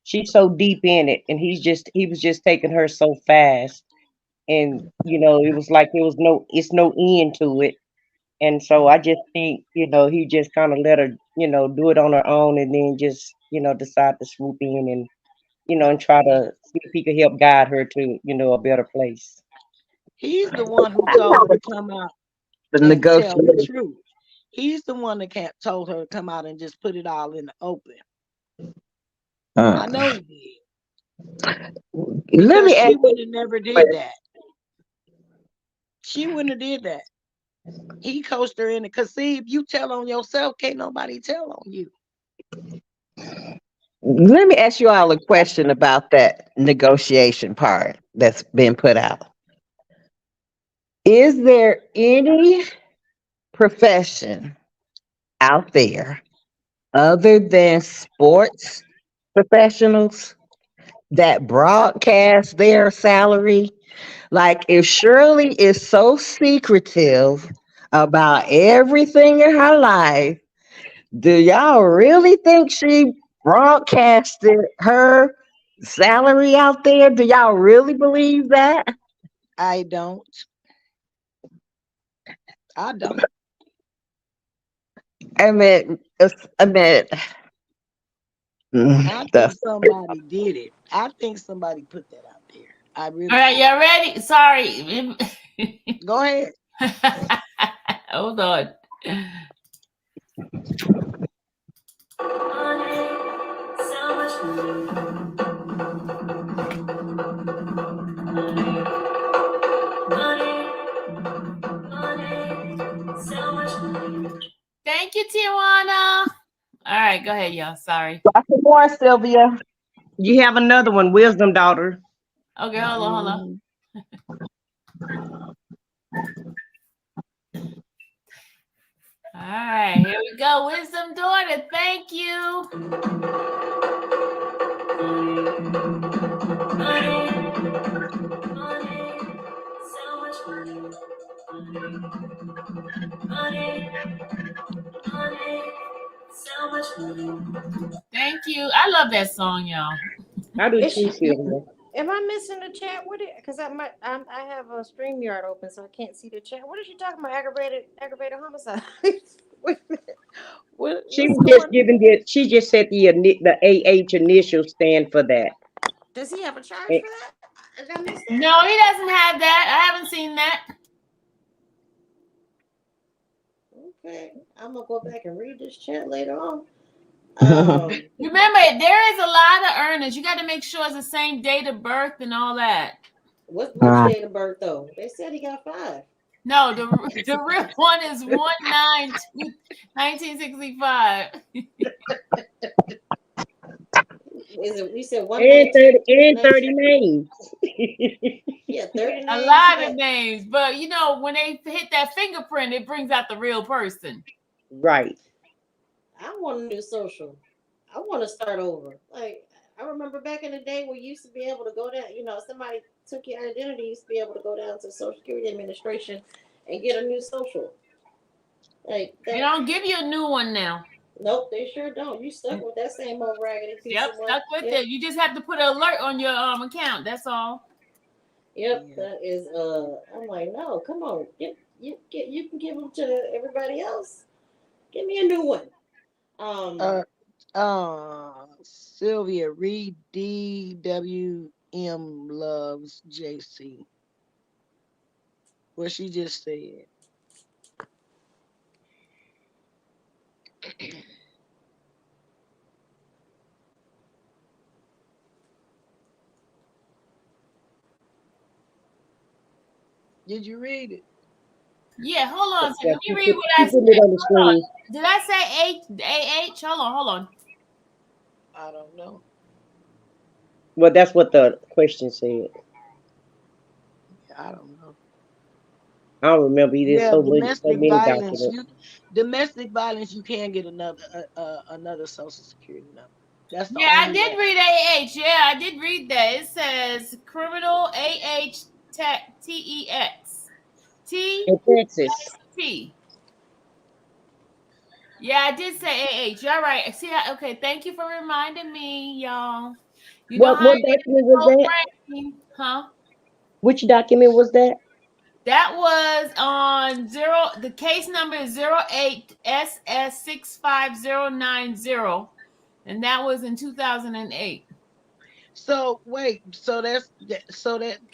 she's so deep in it, and he was just taking her so fast, and it was like it's no end to it, and so I just think he just kind of let her do it on her own, and then just decide to swoop in and and try to see if he could help guide her to a better place. He's the one who I told her have to come out the and tell the negotiation. truth. He's the one that told her to come out and just put it all in the open. I Uh, know he did. Let Because me ask she wouldn't have never did that. She wouldn't have did that. He coached her in it. Cause see, if you tell on yourself, can't nobody tell on you. let me ask you all a question about that negotiation part that's been put out. Is there any profession out there other than sports professionals that broadcast their salary? Like, if Shirley is so secretive about everything in her life, do y'all really think she broadcasted her salary out there? Do y'all really believe that? I don't. I don't. I mean, I think the somebody did it. I think somebody put that out there. I All really right, do. y'all ready? Sorry. Go ahead. Hold on. Thank you, Tijuana. All right, go ahead, y'all. Sorry. some more, Sylvia. You have another one, wisdom daughter. Okay, hold on, hold on. Mhm. All right, here we go. Wisdom daughter, thank you. Thank you. I love that song, y'all. I do Is too, she, Sylvia. am I missing the chat? What? Because I have a StreamYard open, so I can't see the chat. What is she talking about? Aggravated homicide. Wait a minute. She What's was just going? giving it. She just said the AH initial stand for that. Does he have a charge And for that? Did I miss that? No, he doesn't have that. I haven't seen that. Okay, I'm gonna go back and read this chat later on. Um, Remember, there is a lot of earners. You got to make sure it's the same date of birth and all that. which date of birth though? They said he got 5. No, the real one is 1/9/1965. Is it? We said one and nineteen 30 nineteen. names. Yeah, 30 A names. He lot of got. names, but you know when they hit that fingerprint, it brings out the real person. Right. I want a new social. I want to start over. Like I remember back in the day where you used to be able to go down. Somebody took your identity. You used to be able to go down to Social Security Administration and get a new social. Like They that. don't give you a new one now. Nope, they sure don't. You stuck with that same old raggedy piece Yep, of work. stuck with Yep, it. You just have to put an alert on your account. That's all. yep. Yeah. That is. I'm like, no, come on. You can give them to everybody else. Give me a new one. Um, Uh, Sylvia, read DWM loves JC. What she just said. Did you read it? Yeah, hold on a second. Yeah, Let me read what I she said. put it on the Hold on. screen. Did I say AH? Hold on, hold on. I don't know. Well, that's what the question said. I don't know. I don't remember. He did Yeah, so many documents. domestic violence. You can get another Social Security number. That's the Yeah, I only did way. read AH. Yeah, I did read that. It says criminal AH TEX. In Texas. T. Yeah, I did say AH. You're right. See, okay, thank you for reminding me, y'all. You know how What I get document was so that? brain, huh? Which document was that? That was on the case number is 08SS65090. And that was in 2008. So wait. So that it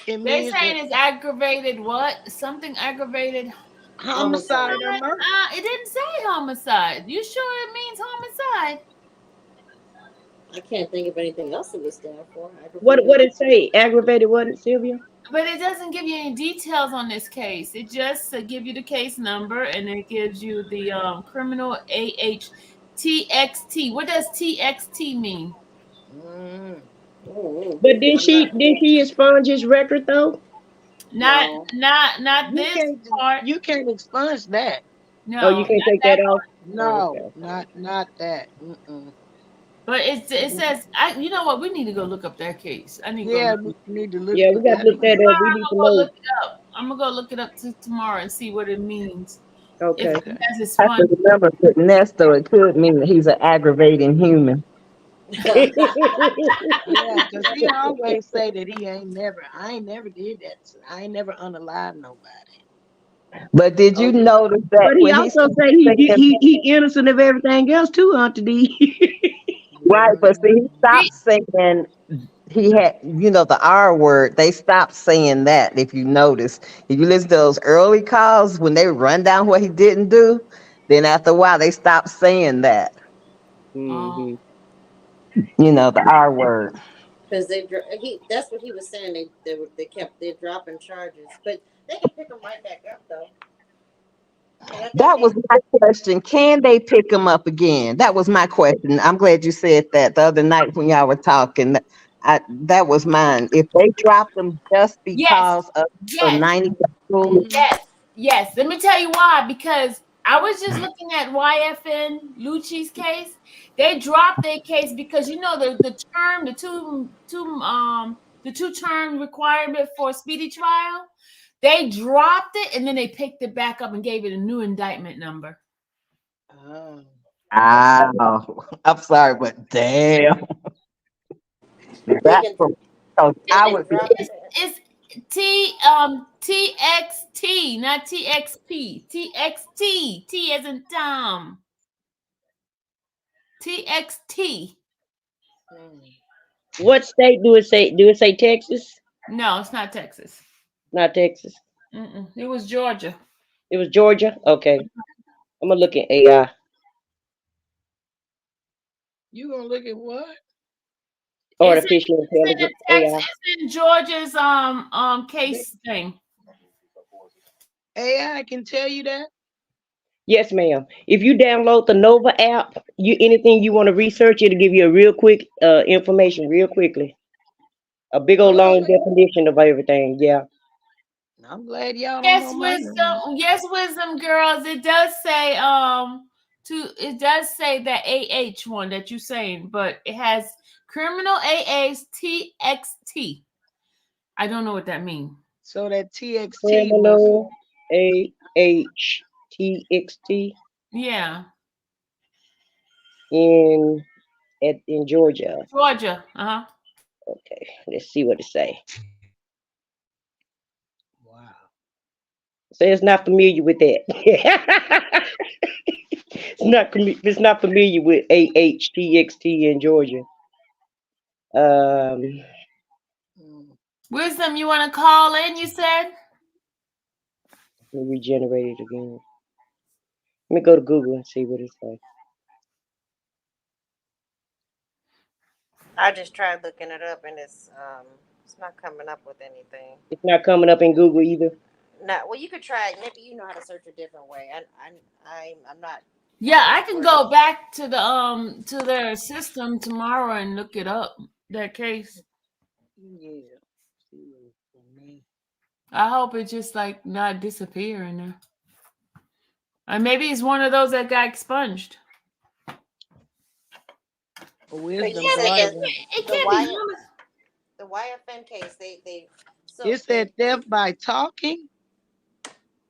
They means that saying it's aggravated what? Something aggravated. homicide or murder. It didn't say homicide. You sure it means homicide? I can't think of anything else it would stand for. What Aggravated. it say? Aggravated what, Sylvia? But it doesn't give you any details on this case. It just give you the case number and it gives you the criminal AHTXT. What does TXT mean? Mm. Mm. But did I'm not. she expunge his record though? Not No. not You this can't part. you can't expunge that. Oh, No, you can't not take that that off? part. Oh, No, okay. not that. Mm-mm. But it says you know what? We need to go look up that case. I need to go Yeah, look. we need to look Yeah, we at got to that look one that up. up. We need to I'm gonna go know. look it up. I'm gonna go look it up tomorrow and see what it means. If Okay. it has I have to expunged. remember with Ernesto, it could mean that he's an aggravating human. Yeah, because he always say that I ain't never did that. I ain't never unalived nobody. But did you Oh, notice that but he when he also started say saying, he innocent of everything else too, Auntie D. right, but see, he Mm. See, stopped saying he had, the R word, they stopped saying that. If you notice, if you listen to those early calls when they run down what he didn't do, then after a while they stopped saying that, hmm the R word. Because that's what he was saying. They dropping charges, but they can pick them right back up though. Because I think That was my question. Can they pick him up again? That was my question. I'm glad you said that the other night when y'all were talking. That was mine. If they dropped him just yes, because of the yes, 90 rule, Hmm. yes, yes. Let me tell you why. Because I was just looking at YFN Lucci's case. They dropped their case because the term, the two term requirement for a speedy trial. They dropped it and then they picked it back up and gave it a new indictment number. Oh. I'm sorry, but damn, they that's can because they I can would be. drop it. It's TXT, not TXP. TXT. T as in Tom. TXT. Mm. What state do it say? Do it say Texas? No, it's not Texas. Not Texas. It was Georgia. It was Georgia. Okay, I'm gonna look at AI. You gonna look at what? It's in, Artificial it's in the intelligence. Texas. AI. It's in Georgia's The case thing. AI can tell you that. Yes, ma'am. If you download the Nova app, anything you want to research, it'll give you a real quick information, real quickly. A big old long Really? definition of everything. Yeah. I'm glad y'all don't Yes, know my name. wisdom. Yes, wisdom, girls. It does say that AH one that you're saying, but it has criminal AA's TXT. I don't know what that means. So that TXT must. Criminal AHTXT Yeah, in in Georgia. Georgia. Uh huh. Okay, let's see what it say. Wow. So it's not familiar with that. It's not familiar with AHTXT in Georgia. Um, Mm. Wisdom, you want to call in? You said. let me regenerate it again. Let me go to Google and see what it say. I just tried looking it up and it's not coming up with anything. It's not coming up in Google either. No, well, you could try it. Maybe you know how to search a different way. I'm not Yeah, I can versed. go back to their system tomorrow and look it up. That case. Yeah. See what it's for me. I hope it just like not disappear in there. And maybe it's one of those that got expunged. But you Wisdom said daughter that went. It the can't be Y one. the YFN case they It so said theft by talking.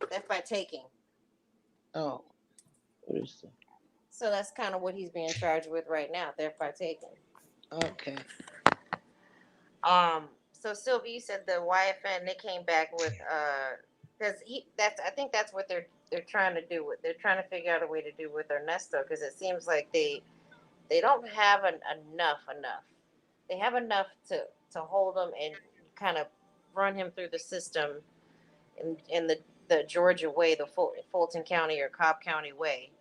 that's by taking. Oh. What is it? So that's kind of what he's being charged with right now, theft by taking. Okay. So Sylvia, you said the YFN they came back with because that's I think that's what they're trying to do with they're trying to figure out a way to do with Ernesto because it seems like they don't have enough. They have enough to hold him and kind of run him through the system in the Georgia way, the Fulton County or Cobb County way,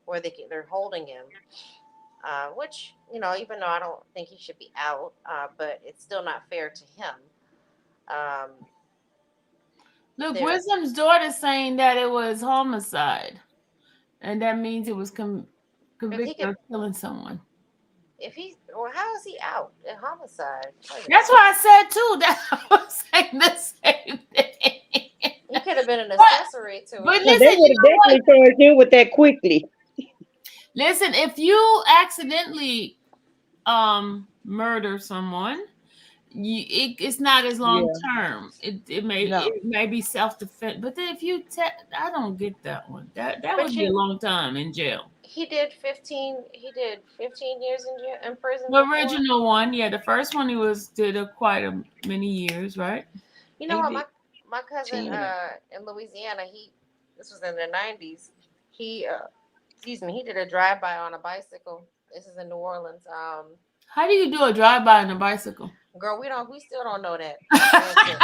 where they're holding him. which even though I don't think he should be out, but it's still not fair to him. Um, Look, there, Wisdom's daughter saying that it was homicide, and that means it was if he convicted could, of killing someone. if he, well, how is he out in homicide? Wait a That's minute. what I said too. That I was saying the same thing. He could have been an But accessory to but it. Yeah, they listen, you would have know what? definitely charged him with that quickly. Listen, if you accidentally murder someone, it's not as long Yeah. term. No. It may be self defense, but then if you I don't get that one. That But would be a long time in jail. he did 15. He did 15 years in prison The before. original one, yeah, the first one he was did quite a many years, right? You know He what? did My cousin 10. in Louisiana, this was in the 90s. He excuse me, he did a drive by on a bicycle. This is in New Orleans. How do you do a drive by on a bicycle? Girl, we still don't know that answer.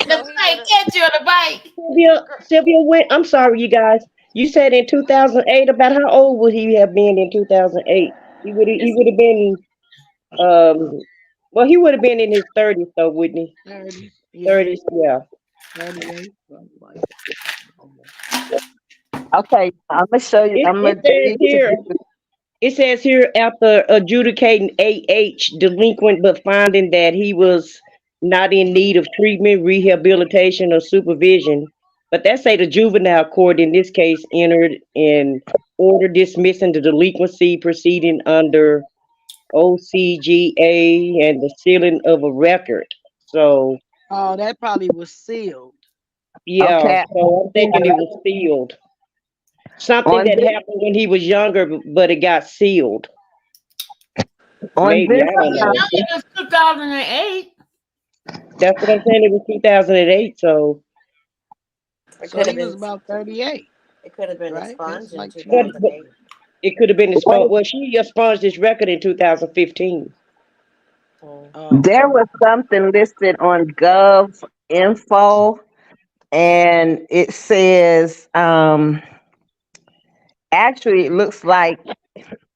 The So he did bike a catch you on the bike. girl, Sylvia went. I'm sorry, you guys. You said in 2008. About how old would he have been in 2008? He It's, would have been well, he would have been in his 30s though, wouldn't he? 30. Yeah. 30s, yeah. 38. Something like Okay, I'm gonna show you. It, I'm it gonna says dig into here. this. It says here after adjudicating delinquent, but finding that he was not in need of treatment, rehabilitation, or supervision. But that say the juvenile court in this case entered an order dismissing the delinquency proceeding under OCGA and the sealing of a record. So oh, that probably was sealed. yeah, Okay, so I'm thinking it was sealed. Something on that this happened when he was younger, but it got sealed. on Maybe, this I don't know. it was 2008. That's what I'm saying. It was 2008. So, it So could have he was been about 38, it could have been right? That's expunged in like but 2008. it could have been expunged. one, Well, she expunged this record in 2015. Mm. Oh, there was something listed on Gov Info, and it says actually it looks like,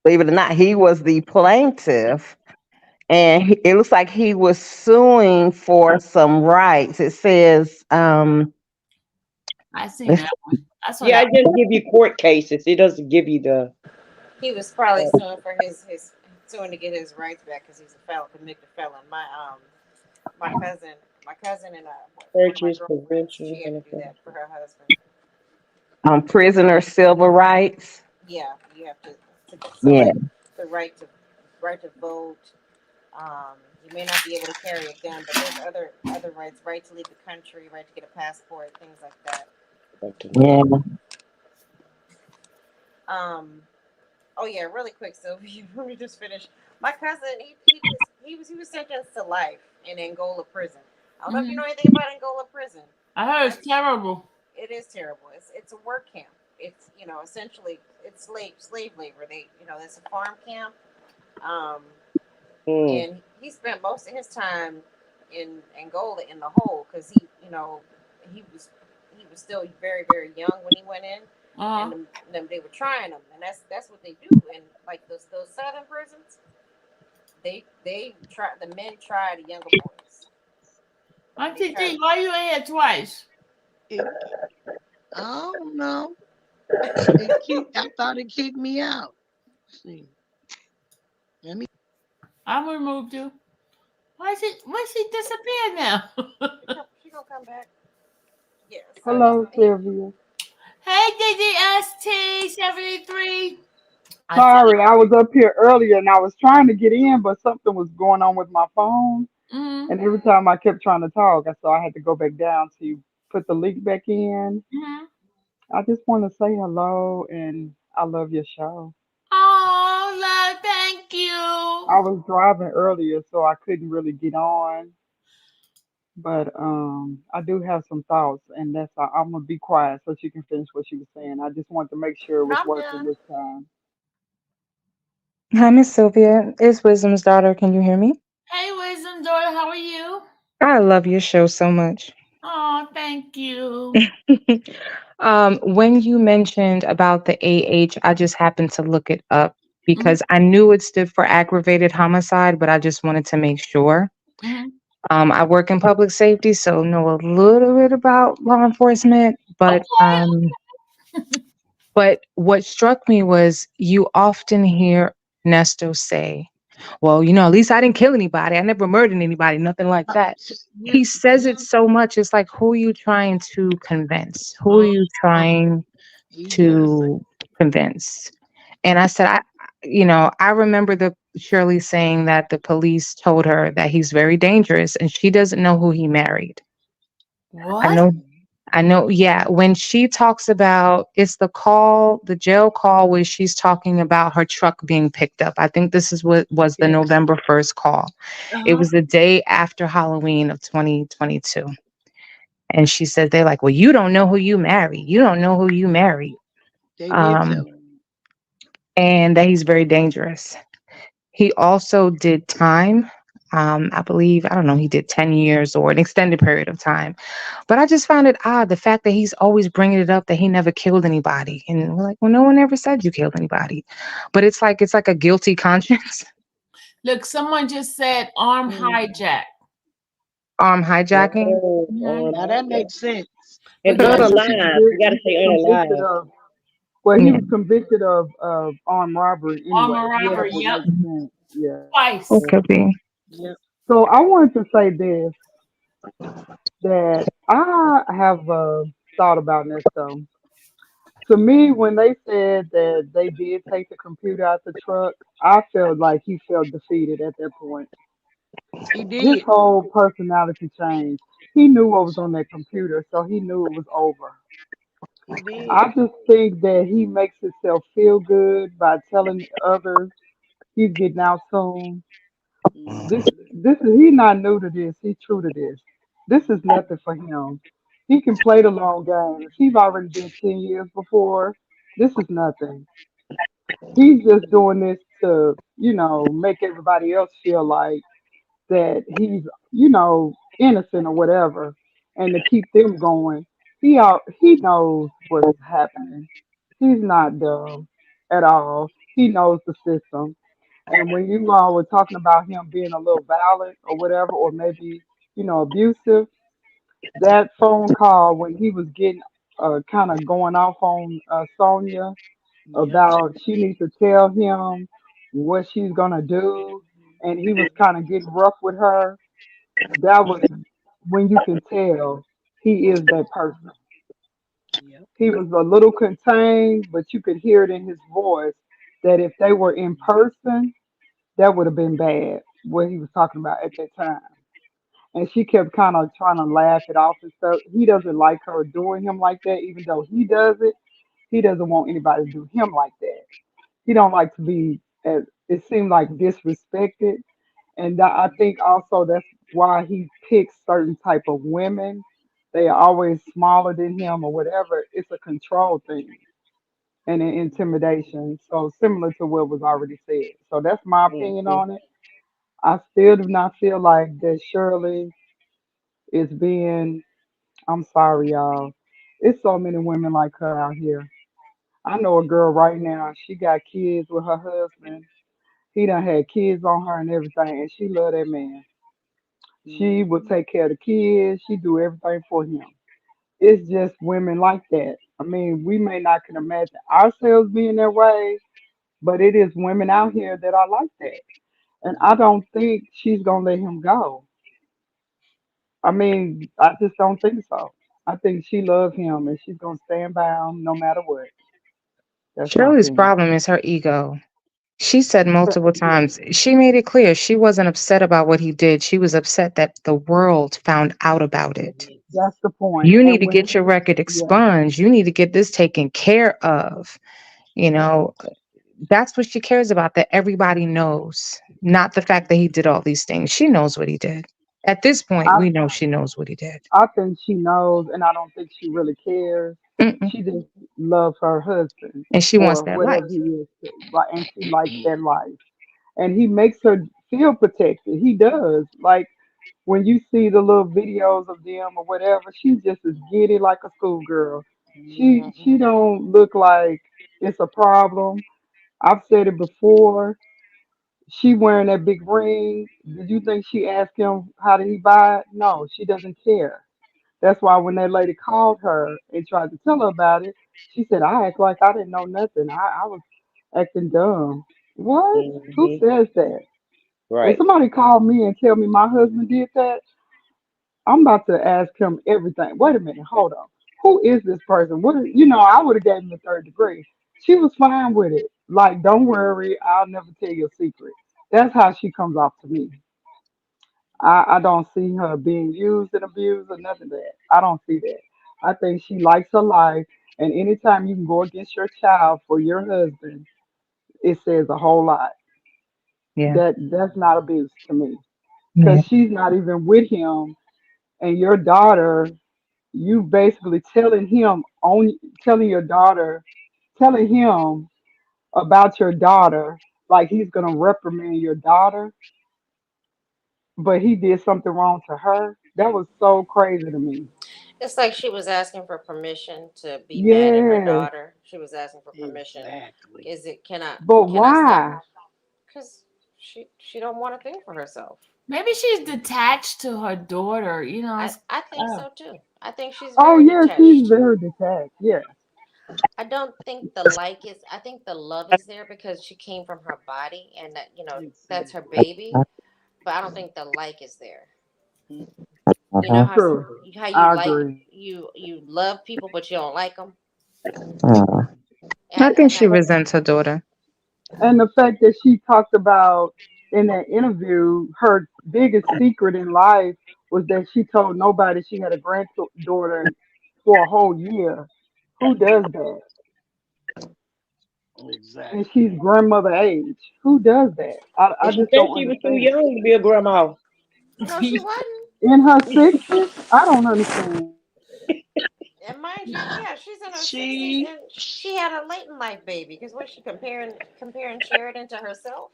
believe it or not, he was the plaintiff, and it looks like he was suing for some rights. It says I seen that one. I saw Yeah, that it just give you court cases. It doesn't give you the. He was probably Uh, suing for his suing to get his rights back because he's a felon, convicted felon. My cousin, and one of my purchase, girlfriends, prevention, she had to do benefit. that for her husband. prisoner civil rights. Yeah, you have so Yeah. like the right to vote. You may not be able to carry a gun, but there's other rights: right to leave the country, right to get a passport, things like that. Yeah. Um, oh yeah, really quick, Sylvia. Let me just finish. My cousin, he was sentenced to life in Angola prison. I don't know if you hmm know anything about Angola prison. I heard it's That's terrible. It is terrible. It's a work camp. It's essentially it's slave labor. It's a farm camp. Um, Mm, and he spent most of his time in Angola in the hole because he was still very very young when he went in, and Uh-huh. them they were trying him, and that's what they do. And like those southern prisons, they try the men try the younger boys. They Auntie try T, why you in here twice? it, I don't know. I thought it kicked me out. Let's see. Let me. I'm removed you. Why she disappeared now? she gonna come back. Yeah. So Hello, Sylvia. Hey DDST 73. I said Sorry, I was up here earlier and I was trying to get in, but something was going on with my phone. mm-hmm, And every time I kept trying to talk, so I had to go back down to put the link back in. mm-hmm. I just want to say hello and I love your show. Oh, love, thank you. I was driving earlier, so I couldn't really get on, but I do have some thoughts, and I'm gonna be quiet so she can finish what she was saying. I just wanted to make sure it no, was I'm working done. this time. Hi, Miss Sylvia. It's Wisdom's daughter. Can you hear me? Hey, wisdom daughter, how are you? I love your show so much. Oh, thank you. When you mentioned about the AH, I just happened to look it up. Mhm, because I knew it stood for aggravated homicide, but I just wanted to make sure. mhm. I work in public safety, so know a little bit about law enforcement, but what struck me was you often hear Ernesto say, well, at least I didn't kill anybody. I never murdered anybody, nothing like that. Yep. He says it Yep. so much. It's like, who are you trying to convince? Who are Uh, you uh, trying he does. to convince? And I said, I remember the Shirley saying that the police told her that he's very dangerous and she doesn't know who he married. I What? know I know, yeah. When she talks about it's the jail call where she's talking about her truck being picked up. I think this is what was the Yes. November 1st call. It Uh-huh. was the day after Halloween of 2022. And she said, they're like, well, you don't know who you married. You don't know who you married. They did tell Um, him. and that he's very dangerous. He also did time. I believe, I don't know, he did 10 years or an extended period of time. But I just found it odd the fact that he's always bringing it up that he never killed anybody. And we're like, well, no one ever said you killed anybody. But it's like a guilty conscience. Look, someone just said armed Mm. hijack. Hijacking. Oh, Mhm. Now that makes sense. and But yeah, Yeah, unalive. You got to say convicted unalive. of. Well, he Yeah. was convicted of armed robbery anyway, armed so Yes. that robbery. would Yep, make sense. Yeah. It twice. could be. Yep. So I wanted to say this that I have thought about this though. To me, when they said that they did take the computer out the truck, I felt like he felt defeated at that point. He His did. whole personality changed. He knew what was on that computer, so he knew it was over. He did. I just think that he makes himself feel good by telling others he's getting out soon. This Hmm. this is he not new to this. He's true to this. This is nothing for him. He can play the long game. If he's already did 10 years before, this is nothing. He's just doing this to, make everybody else feel like that he's, innocent or whatever, and to keep them going. He knows what's happening. He's not dumb at all. He knows the system. And when you all were talking about him being a little violent or whatever, or maybe, abusive, that phone call when he was getting kind of going off on Sonia Yep. about she needs to tell him what she's gonna do, and he was kind of getting rough with her. That was when you can tell he is that person. Yep. He was a little contained, but you could hear it in his voice that if they were in person, that would have been bad, what he was talking about at that time. And she kept kind of trying to laugh it off and stuff. He doesn't like her doing him like that, even though he does it. He doesn't want anybody to do him like that. He don't like to be, as it seemed like, disrespected. And I think also that's why he picks certain type of women. They are always smaller than him or whatever. It's a control thing and an intimidation. So similar to what was already said. So that's my opinion Mhm. on it. I still do not feel like that Shirley is being, I'm sorry, y'all. It's so many women like her out here. I know a girl right now, she got kids with her husband. He done had kids on her and everything, and she love that man. She will Hmm. take care of the kids. She do everything for him. It's just women like that. I mean, we may not can imagine ourselves being that way, but it is women out here that are like that. And I don't think she's gonna let him go. I mean, I just don't think so. I think she loves him and she's gonna stand by him no matter what. That's my Shirley's opinion. problem is her ego. She said But multiple yeah, times, she made it clear she wasn't upset about what he did. She was upset that the world found out about it. Yes. that's the point. You need And to when get your record yeah, expunged. You need to get this taken care of. You know, that's what she cares about, that everybody knows, not the fact that he did all these things. She knows what he did. At this point, I we know she knows what he did. I think she knows, and I don't think she really cares. Mm-mm. She just loves her husband And she wants for that life. whatever he is, like, and she likes that life. And he makes her feel protected. He does. Like when you see the little videos of them or whatever, she's just as giddy like a schoolgirl. She Hmm. don't look like it's a problem. I've said it before. She wearing that big ring. Did you think she asked him how did he buy it? No, she doesn't care. That's why when that lady called her and tried to tell her about it, she said, I act like I didn't know nothing. I was acting dumb. What? Who Hmm. says that? If Right. somebody called me and tell me my husband did that, I'm about to ask him everything. Wait a minute, hold on. Who is this person? I would have gave him the third degree. She was fine with it. Like, don't worry, I'll never tell you a secret. That's how she comes off to me. I don't see her being used and abused or nothing of that. I don't see that. I think she likes her life, and anytime you can go against your child for your husband, it says a whole lot. Yeah. That's not abuse to me, Yeah. because she's not even with him, and your daughter, you basically telling your daughter, telling him about your daughter, like he's gonna reprimand your daughter, but he did something wrong to her. That was so crazy to me. It's like she was asking for permission to be mad at her Yes, daughter. She was asking for permission. Exactly. Is it can I but can I stop? why? Because she don't want to think for herself. Maybe she's detached to her daughter. I think Oh. so too. I think she's Oh very yeah, she's detached. very detached. Yes, I don't think the like is. I think the love is there because she came from her body and that that's her Exactly. baby. But I don't think the like is there. Mm. You know true. how you I like agree. you love people but you don't like them. I I think she kind resents her daughter. And the fact that she talked about in that interview, her biggest secret in life was that she told nobody she had a granddaughter for a whole year. Who does that? And Exactly. she's grandmother age. Who does that? I And she just thinks don't she was too understand. young to be a grandma. no, she wasn't. In her 60s? I don't understand. And mind you, yeah, she's in her 60s She and she had a late in life baby. Because what she comparing Sheridan to herself?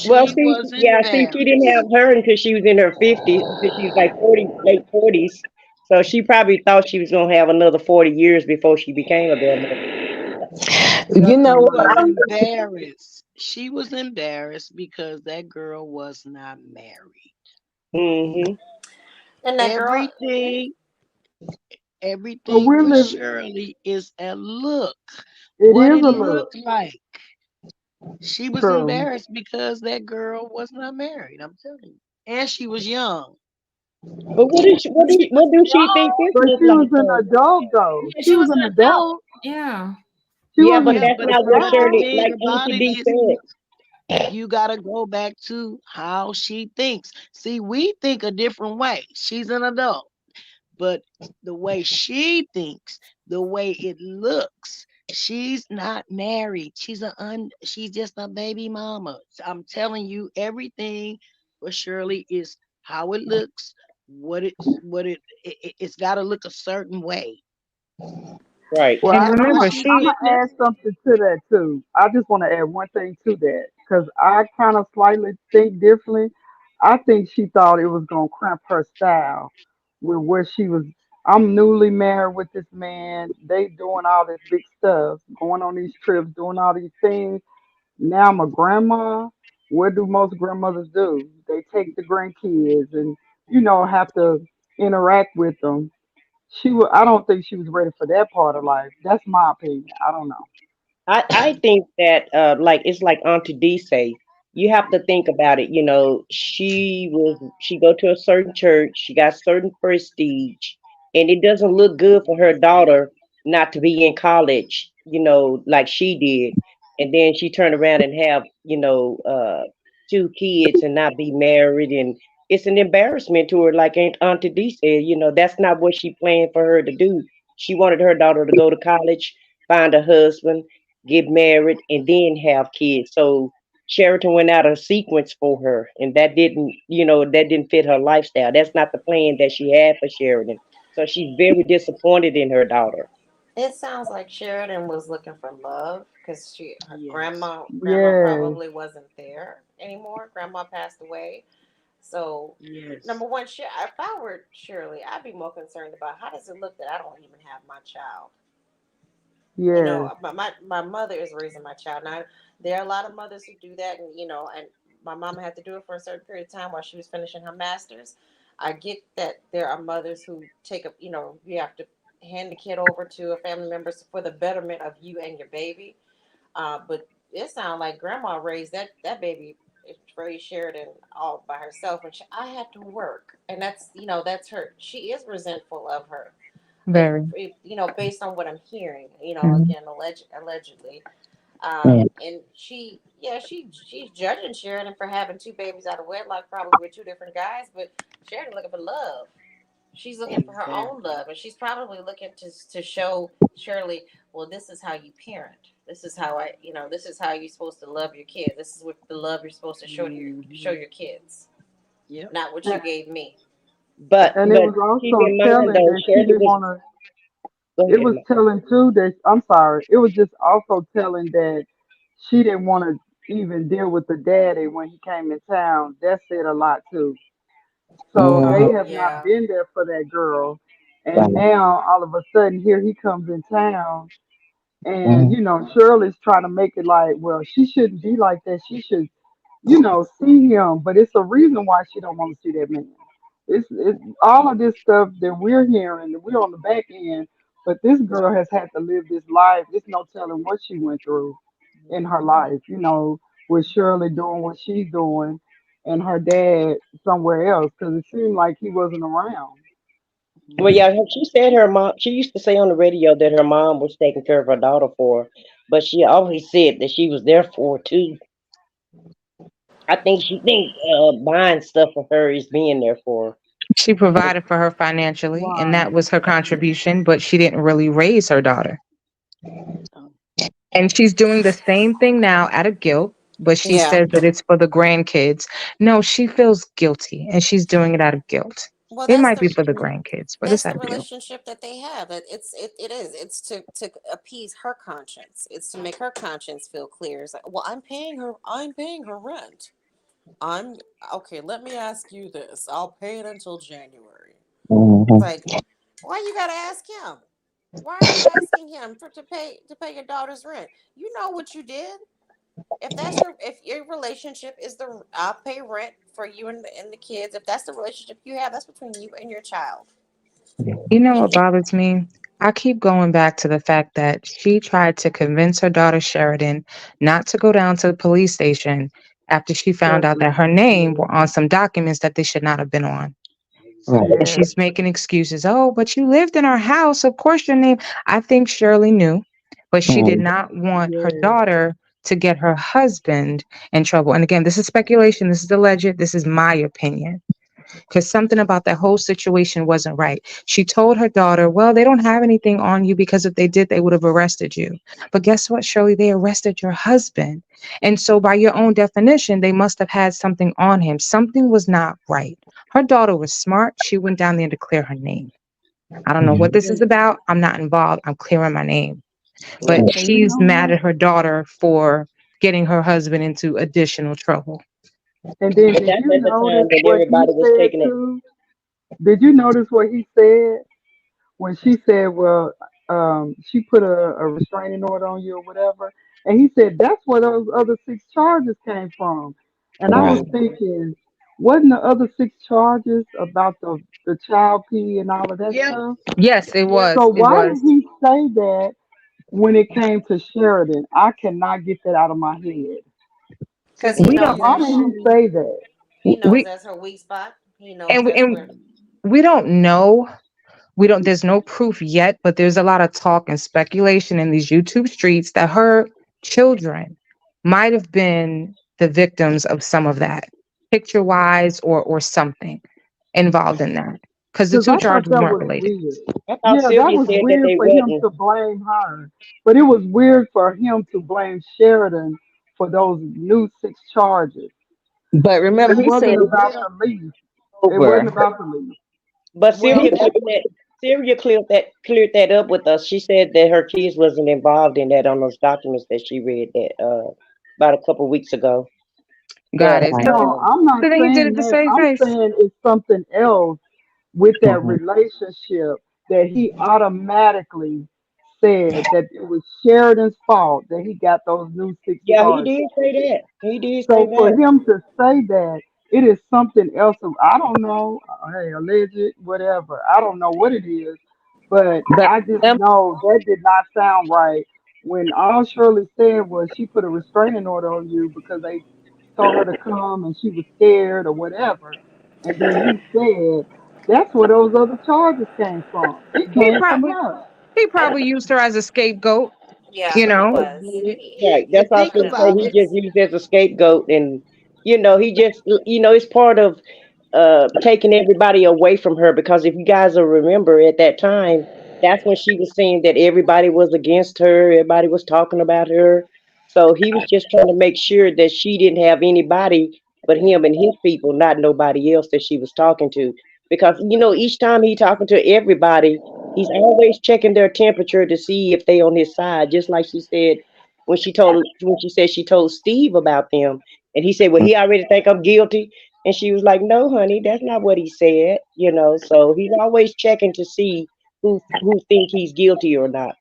Well, she see, was yeah, see, she didn't have embarrassed. her until she was in her 50s, until she was like 40, late 40s. So she probably thought she was going to have another 40 years before she became a grandmother. That's She was hilarious. embarrassed. She was embarrassed because that girl was not married. Hmm. And that girl, Everything, But everything we're with living, Shirley is a look. it What is it a looked look. like. She was True. embarrassed because that girl was not married. I'm telling you, and she was young. But what do she think this But look she was like an though? adult, though. Yeah, She she was was an an adult. adult. Yeah. She Yeah, but wasn't Yeah, that's a but not what the child. Shirley, thing like about Auntie it D is, said. you got to go back to how she thinks. See, we think a different way. She's an adult, but the way she thinks, the way it looks, she's not married. She's just a baby mama. I'm telling you, everything for Shirley is how it looks. It's got to look a certain way. Right. Well, And After remember, she I'm she did gonna that, add something to that too. I just want to add one thing to that because I kind of slightly think differently. I think she thought it was gonna cramp her style with where she was. I'm newly married with this man. They doing all this big stuff, going on these trips, doing all these things. Now I'm a grandma. What do most grandmothers do? They take the grandkids and have to interact with them. I don't think she was ready for that part of life. That's my opinion. I don't know. I think that like it's like Auntie D say, you have to think about it. She go to a certain church, she got certain prestige, and it doesn't look good for her daughter not to be in college, like she did. And then she turned around and have, two kids and not be married, and it's an embarrassment to her, like Auntie D said, that's not what she planned for her to do. She wanted her daughter to go to college, find a husband, get married, and then have kids. So Sheraton went out of sequence for her, and that didn't fit her lifestyle. That's not the plan that she had for Sheridan. So she's very disappointed in her daughter. it sounds like Sheridan was looking for love because her yes, grandma Yes. probably wasn't there anymore. Grandma passed away. So, yes. number one, if I were Shirley, I'd be more concerned about how does it look that I don't even have my child. You Yes. know, my mother is raising my child. Now there are a lot of mothers who do that, and and my mama had to do it for a certain period of time while she was finishing her masters. I get that there are mothers who take up, you have to hand the kid over to a family member for the betterment of you and your baby. But it sounds like grandma raised that baby, Trey Sheridan, all by herself, and I had to work, and that's her. She is resentful of her, and Very. based on what I'm hearing, Mhm. again, allegedly, Yeah. and she's judging Sheridan for having two babies out of wedlock, probably with two different guys, but Sheridan looking for love. She's looking for her own Exactly. love, and she's probably looking to show Shirley, well, this is how you parent. This is how this is how you're supposed to love your kids. This is what the love you're supposed to show Hmm. your kids, Yep. not what you And, gave me. and it But was keep also in mind telling though, that she Shirley didn't was. want to. Go It ahead, was Ma. telling too that I'm sorry. It was just also telling that she didn't want to even deal with the daddy when he came in town. That said a lot too. So Mhm. they Oh have not yeah. been there for that girl, and Right. now all of a sudden here he comes in town. And, Mhm. Shirley's trying to make it like, well, she shouldn't be like that. She should, see him. But it's a reason why she don't want to see that man. It's all of this stuff that we're hearing, that we're on the back end. But this girl has had to live this life. There's no telling what she went through in her life, with Shirley doing what she's doing and her dad somewhere else because it seemed like he wasn't around. Well, Hmm. yeah, she said her mom. She used to say on the radio that her mom was taking care of her daughter for her, but she always said that she was there for her too. I think she think buying stuff for her is being there for She her. provided for her financially, and Right. that was her contribution, but she didn't really raise her daughter. Oh, And she's doing the same thing now out of guilt, but she Yeah. says that it's for the grandkids. No, she feels guilty and she's doing it out of guilt. Well, It might be for the grandkids, but that's it's the out of guilt. relationship that they have. It's to appease her conscience. It's to make her conscience feel clear. It's like, well, I'm paying her rent. I'm okay. Let me ask you this. I'll pay it until January. It's Mhm. like, why you gotta ask him? Why are you asking him to pay your daughter's rent? You know what you did. If your relationship is the I'll pay rent for you and the kids. If that's the relationship you have, that's between you and your child. You know You, what bothers me? I keep going back to the fact that she tried to convince her daughter Sheridan not to go down to the police station after she found out that Exactly. her name Yeah. were on some documents that they should not have been on. Right. And Yeah. she's making excuses. Oh, but you lived in our house. Of course, your name. I think Shirley knew, but she did Mhm. not want her Yeah. daughter to get her husband in trouble. And again, this is speculation. This is alleged. This is my opinion because something about that whole situation wasn't right. She told her daughter, well, they don't have anything on you because if they did, they would have arrested you. But guess what, Shirley? They arrested your husband. And so, by your own definition, they must have had something on him. Something was not right. Her daughter was smart. She went down there to clear her name. I don't know what Mhm. this is about. I'm not involved. I'm clearing my name. But Right. And you she's know mad what? at her daughter for getting her husband into additional trouble. And then But did that's you at the notice time that what he everybody was said taking it too? Did you notice what he said when she said, well, she put a restraining order on you or whatever? And he said, that's where those other six charges came from. And I was Right. thinking, wasn't the other six charges about the child P and all of that Yep. stuff? Yes, it Yep. was. So It why was. did he say that when it came to Sheridan? I cannot get that out of my head. because he We knows don't. Why that did he say that? he knows We that's her weak spot. He knows and we, that's and where. we don't know. We don't. There's no proof yet, but there's a lot of talk and speculation in these YouTube streets that her children might have been the victims of some of that, picture wise or something involved in that, because the Because two I thought charges that weren't was related. weird. I thought Yeah, that Sylvia was said that weird they for him wasn't. to blame her. But it was weird for him to blame Sheridan for those new six charges. But But remember, it he said wasn't it about will the lease. be It wasn't over. about the lease. But Well, Sylvia cleared that up with us. She said that her kids wasn't involved in that on those documents that she read that about a couple weeks ago. Got That it. Right. So, No, I'm not so then he did saying it to that. save I'm face. saying it's something else with that Mhm. relationship that he automatically said that it was Sheridan's fault that he got those new six Yeah, he charges. did say that. He did say So for that. him to say that, it is something else. I don't know. Hey, alleged, whatever. I don't know what it is, but But I just remember, know that did not sound right. When all Shirley said was she put a restraining order on you because they told her to come and she was scared or whatever, and then he said that's where those other charges came from. It He, came pro- from her. he probably used her as a scapegoat, Yeah, you he know. It was. did. Right. And That's what I was think going to Because say. about He it. just it's used as a scapegoat, and he just, it's part of taking everybody away from her. Because if you guys will remember, at that time, that's when she was saying that everybody was against her, everybody was talking about her. So he was just trying to make sure that she didn't have anybody but him and his people, not nobody else that she was talking to. Because each time he talking to everybody, he's always checking their temperature to see if they on his side. Just like she said when she said she told Steve about them, and he said, "Well, he already think I'm guilty." And she was like, "No, honey, that's not what he said." So he's always checking to see who think he's guilty or not.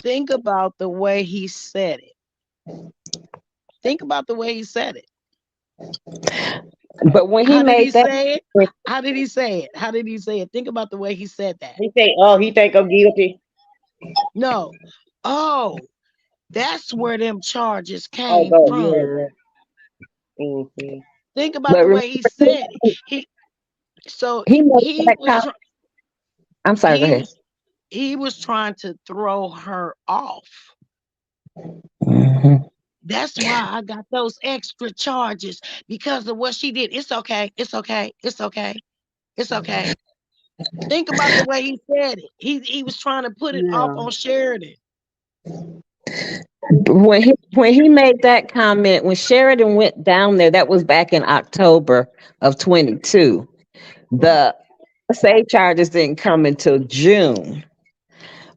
Think about the way he said it. Think about the way he said it. but when he How did he made that, say it? How did he say it? How did he say it? Think about the way he said that. He say, "Oh, he think I'm guilty." No. Oh, that's where them charges Oh, came God, from. Yeah. hmm Think about but the remember, way he said it. So he made he that was comment. tr- I'm sorry, go he ahead. was he was trying to throw her off. Mhm. That's why I got those extra charges because of what she did. It's okay. It's okay. It's okay. It's okay. Think about the way he said it. He was trying to put it off Yeah. on Sheridan. When he made that comment, when Sheridan went down there, that was back in October of 22. The save charges didn't come until June.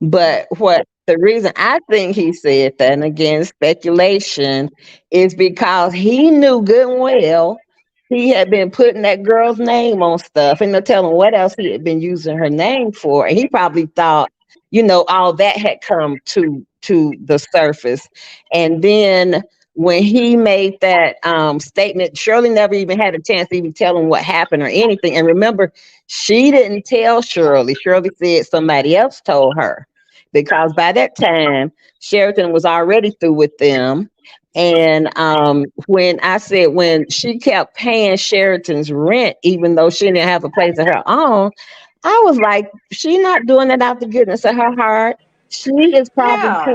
But what the reason I think he said that, and again, speculation, is because he knew good and well he had been putting that girl's name on stuff and no telling what else he had been using her name for. And he probably thought, all that had come to the surface. And then when he made that statement, Shirley never even had a chance to even tell him what happened or anything. And remember, she didn't tell Shirley. Shirley said somebody else told her because by that time, Sheraton was already through with them. And when she kept paying Sheraton's rent, even though she didn't have a place of her own, I was like, she not doing it out the goodness of her heart. She is probably yeah.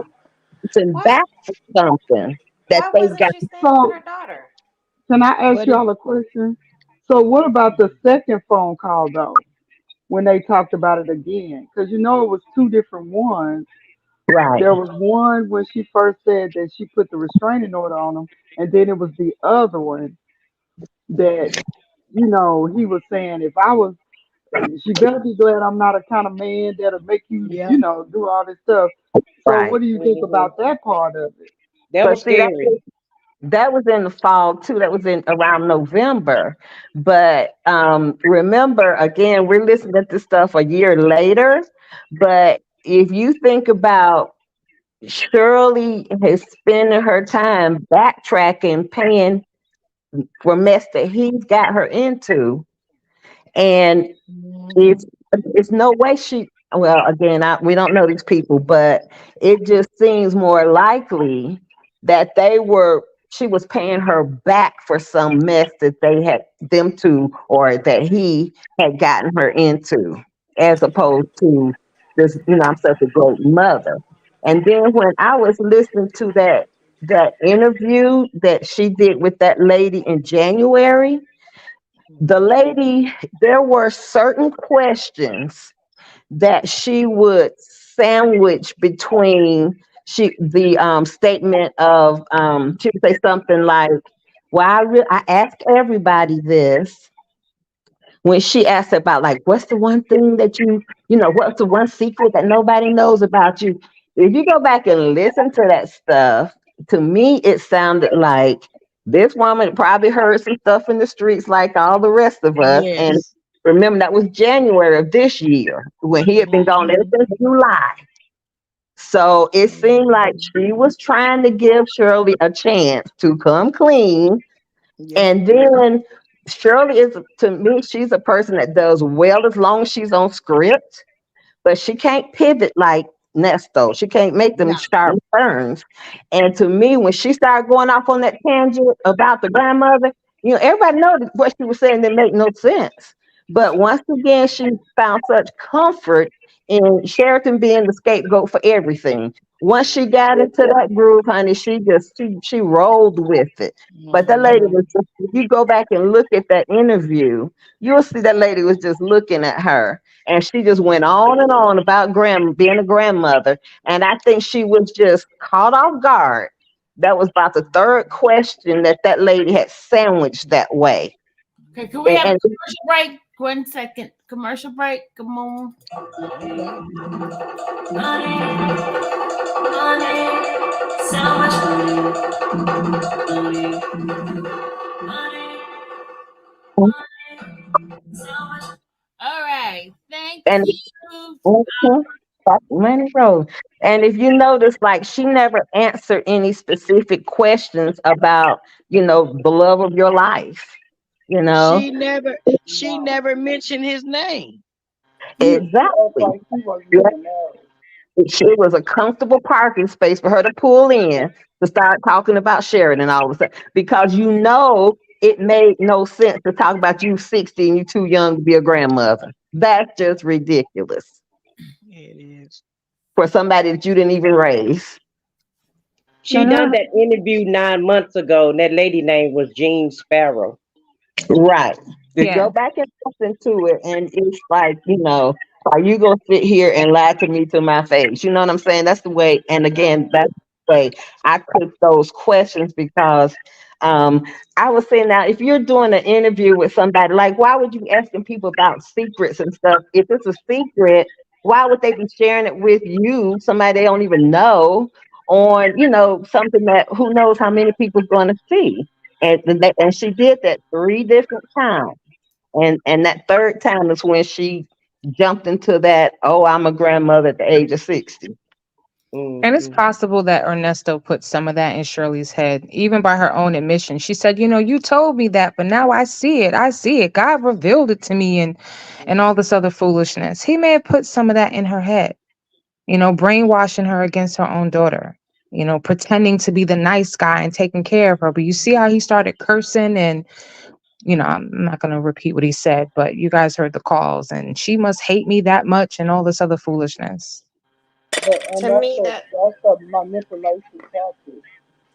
paying Why? back for something that Why they wasn't got. she staying with her So daughter? can I ask What is y'all a question? So what about the second phone call though? When they talked about it again? Because it was two different ones. Right, There was one when she first said that she put the restraining order on him, and then it was the other one that he was saying if I was, she better be glad I'm not a kind of man that'll make you, Yeah. do all this stuff. So right. what do you think hmm about that part of it? That But was see, scary. that was in the fall too. That was in around November. But remember, again, we're listening to this stuff a year later. But if you think about Shirley is spending her time backtracking, paying for mess that he's got her into, and Mhm. it's no way she. Well, again, we don't know these people, but it just seems more likely that they were. She was paying her back for some mess that they had them to, or that he had gotten her into, as opposed to this. I'm such a great mother. And then when I was listening to that interview that she did with that lady in January, the lady, there were certain questions that she would sandwich between the statement of she would say something like, well, I ask everybody this, when she asked about like what's the one thing that what's the one secret that nobody knows about you. If you go back and listen to that stuff, to me it sounded like this woman probably heard some stuff in the streets like all the rest of us. And Yes. remember, that was January of this year when he had been gone ever Mhm. since July. So it seemed like Mhm. she was trying to give Shirley a chance to come clean. Yep. And then Shirley is, to me, she's a person that does well as long as she's on script, but she can't pivot like Nesto. She can't make them No. sharp turns. And to me, when she started going off on that tangent about the grandmother, everybody know that what she was saying didn't make no sense. But once again, she found such comfort in Sheraton being the scapegoat for everything. Once she got into that groove, honey, she rolled with it. But that lady Mhm. was just, if you go back and look at that interview, you'll see that lady was just looking at her, and she just went on and on about being a grandmother. And I think she was just caught off guard. That was about the third question that lady had sandwiched that way. Okay, can we have a And commercial break? 1 second. Commercial break. Come on. Okay. Money, money, so much money, money, so much. All right. Thank and you. mhm, that's money roll. And if you notice, like, she never answered any specific questions about, the love of your life. You know, She never mentioned his name. She act exactly. like she wasn't even married. It was a comfortable parking space for her to pull in to start talking about Sheridan all of a sudden, because it made no sense to talk about you 60 and you too young to be a grandmother. That's just ridiculous It is. for somebody that you didn't even raise. She done that interview 9 months ago, and that lady name was Jean Sparrow. Right. Just Yeah. go back and listen to it, and it's like, are you gonna sit here and lie to me to my face? You know what I'm saying? That's the way. And again, that's the way I took those questions, because um, I was saying, now, if you're doing an interview with somebody, like, why would you asking people about secrets and stuff? If it's a secret, why would they be sharing it with you, somebody they don't even know, on something that who knows how many people's going to see? And she did that 3 different times. And that third time is when she jumped into that, oh, I'm a grandmother at the age of 60. And it's Hmm. possible that Ernesto put some of that in Shirley's head, even by her own admission. She said, you told me that, but now I see it. I see it. God revealed it to me, and all this other foolishness. He may have put some of that in her head, brainwashing her against her own daughter, pretending to be the nice guy and taking care of her. But you see how he started cursing, and I'm not going to repeat what he said, but you guys heard the calls, and she must hate me that much and all this other foolishness. And To me, that that's a manipulation tactic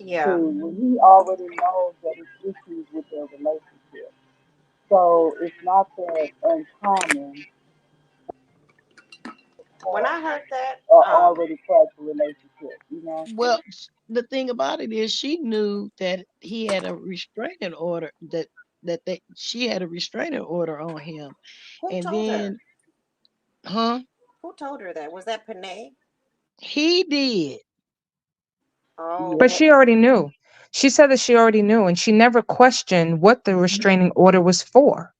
yeah. too. When he already knows that it's issues with their relationship. So it's not that uncommon When for I heard that, already fractured relationship. Well, the thing about it is, she knew that he had a restraining order, that she had a restraining order on him, who and told her? then, huh? Who told her that? Was that Panay? He did. But Oh, she already knew. She said that she already knew, and she never questioned what the restraining order was for.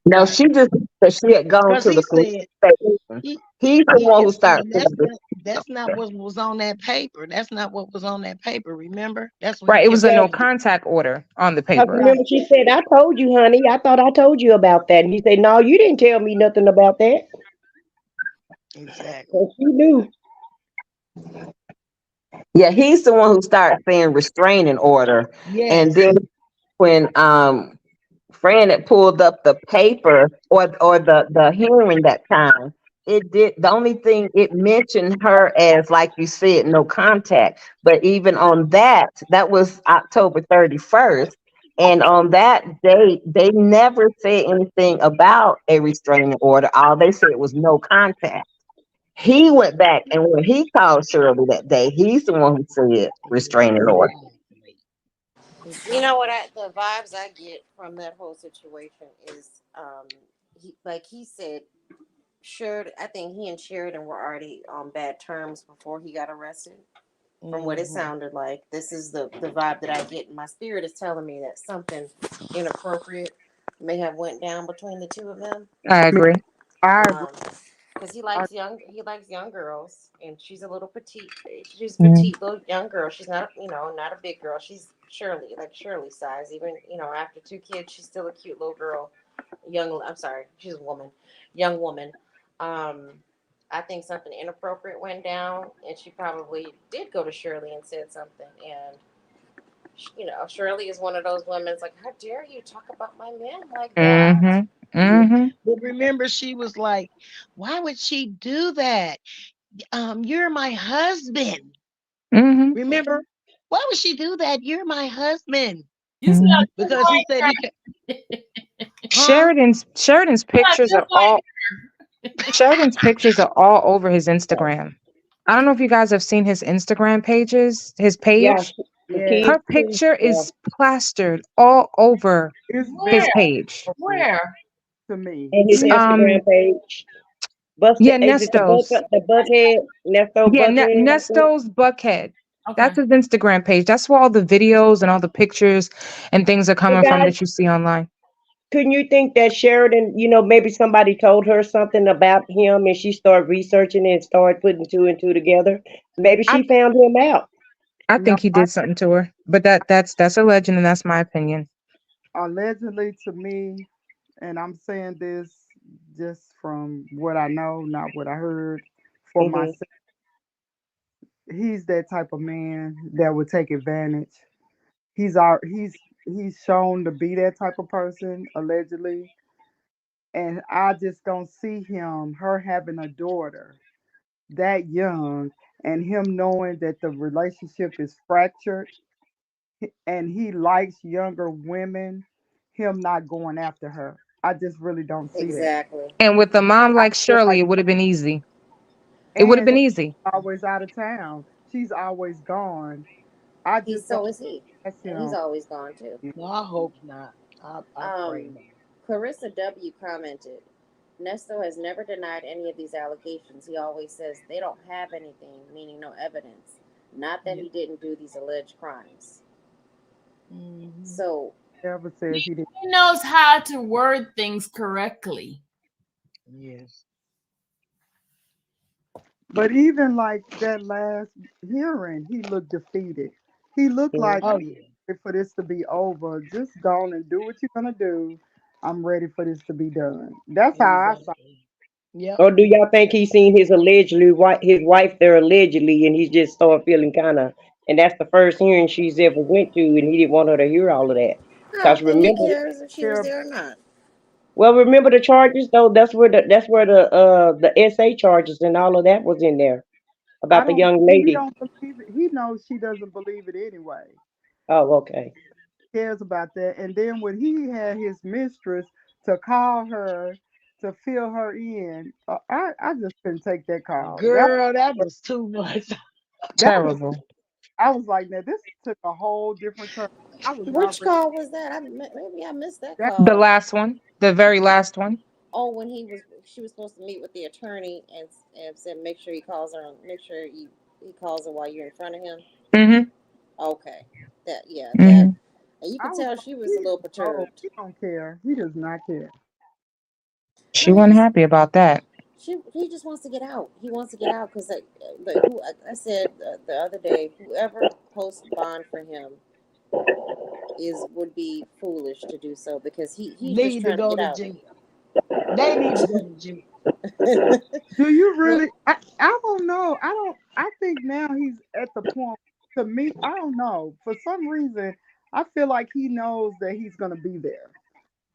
No, Right. she just that she had gone Because to he the police said station. he He's the he one who had started said saying that's this. not what was on that paper. That's not what was on that paper. Remember? That's what he Right. It kept was a Yeah, no saying. contact order on the because paper. remember Right. she said, "I told you, honey. I thought I told you about that." And he said, "No, you didn't tell me nothing about that." Exactly. So she knew. Yeah, he's the one who started saying restraining order. And Yes. then when Fran had pulled up the paper, or the hearing that time, the only thing it mentioned her as, like you said, no contact. But even on that was October 31st. And on that date, they never said anything about a restraining order. All they said was no contact. He went back, and when he called Shirley that day, he's the one who said restraining order. Exactly. you know what? Exactly. The vibes I get from that whole situation is, like he said, Sheridan. I think he and Sheridan were already on bad terms before he got arrested. From what it Hmm. sounded like, this is the vibe that I get. My spirit is telling me that something inappropriate may have went down between the two of them. I agree. I agree. Um, because I, he likes young girls, and she's a little petite. She's a Mm. petite little young girl. She's not, not a big girl. She's Shirley, like Shirley size. Even, after 2 kids, she's still a cute little girl. I'm sorry, she's a woman, young woman. Um, I think something inappropriate went down, and she probably did go to Shirley and said something. And Shirley is one of those women. It's like, how dare you talk about my man like that? Mhm. Yeah. Mhm. But remember, she was like, why would she do that? You're my husband. Mhm. Remember? Why would she do that? You're my husband. You sound Mhm. just Because he said he could, like huh? Sheridan's pictures just are like all over his Instagram. I don't know if you guys have seen his Instagram pages, his Yeah, page. the yes, kids Her too. picture Yeah. is plastered all over it's his very where? page. appropriate Where? to me. And his Um, Instagram page. Busted, yeah, is it Nestos. the Buckhead? Nesto Yeah, Buckhead, I think. Nesto's Buckhead. Okay. That's his Instagram page. That's where all the videos and all the pictures and things are But coming from guys, that you see online. couldn't you think that Sheridan, maybe somebody told her something about him and she started researching and started putting two and two together? Maybe I she found him out. I No, think he did something to her, but that's a legend, and that's my opinion. allegedly to me, and I'm saying this just from what I know, not what I heard for Hmm. myself. He's that type of man that would take advantage. He's shown to be that type of person allegedly, and I just don't see her having a daughter that young, and him knowing that the relationship is fractured, and he likes younger women, him not going after her. I just really don't see that. Exactly. And with a mom I like feel Shirley, like, it would have been easy. It would have and been he's easy. always out of town. She's always gone. I He's just don't so is he, ask and he's him. always gone too. No, I hope not. I pray Um, not. Clarissa W commented, Nesto has never denied any of these allegations. He always says they don't have anything, meaning no evidence. Not that Yeah. he didn't do these alleged crimes. Hmm. So, Ever says he didn't. He knows how to word things correctly. Yes. But even like that last hearing, he looked defeated. He looked like Oh Hmm. I'm yeah. ready for this to be over. Just go on and do what you're gonna do. I'm ready for this to be done. That's how I saw. Exactly. Yep. Or do y'all think he's seen his wife there allegedly, and he's just started feeling kind of, and that's the first hearing she's ever went to, and he didn't want her to hear all of that. I Cause don't think he remember, cares if she was Care there or not. well, remember the charges though. That's where the SA charges and all of that was in there I about the don't young he lady. don't believe it. He knows she doesn't believe it anyway. Oh, okay. Cares about that. And then when he had his mistress to call her to fill her in, I just couldn't take that call. Girl, that was too much. That was Terrible. I was like, now this took a whole different turn. I was Which already call was that? Maybe I missed that that The call. last one, the very last one. Oh, when she was supposed to meet with the attorney and said make sure he calls her, make sure he calls her while you're in front of him. Mhm. Okay, that yeah that, Mhm. and you I could was tell like, she was a he little oh, perturbed. he don't care. He does not care. She No, wasn't happy about that. he just wants to get out. He wants to get out because like who I said the other day, whoever posts bond for him is would be foolish to do so because he's just Need to trying to go get to out. jail. They need to go to jail. Do you Well, really? I don't know. I think now he's at the point. To me, I don't know. For some reason, I feel like he knows that he's gonna be there.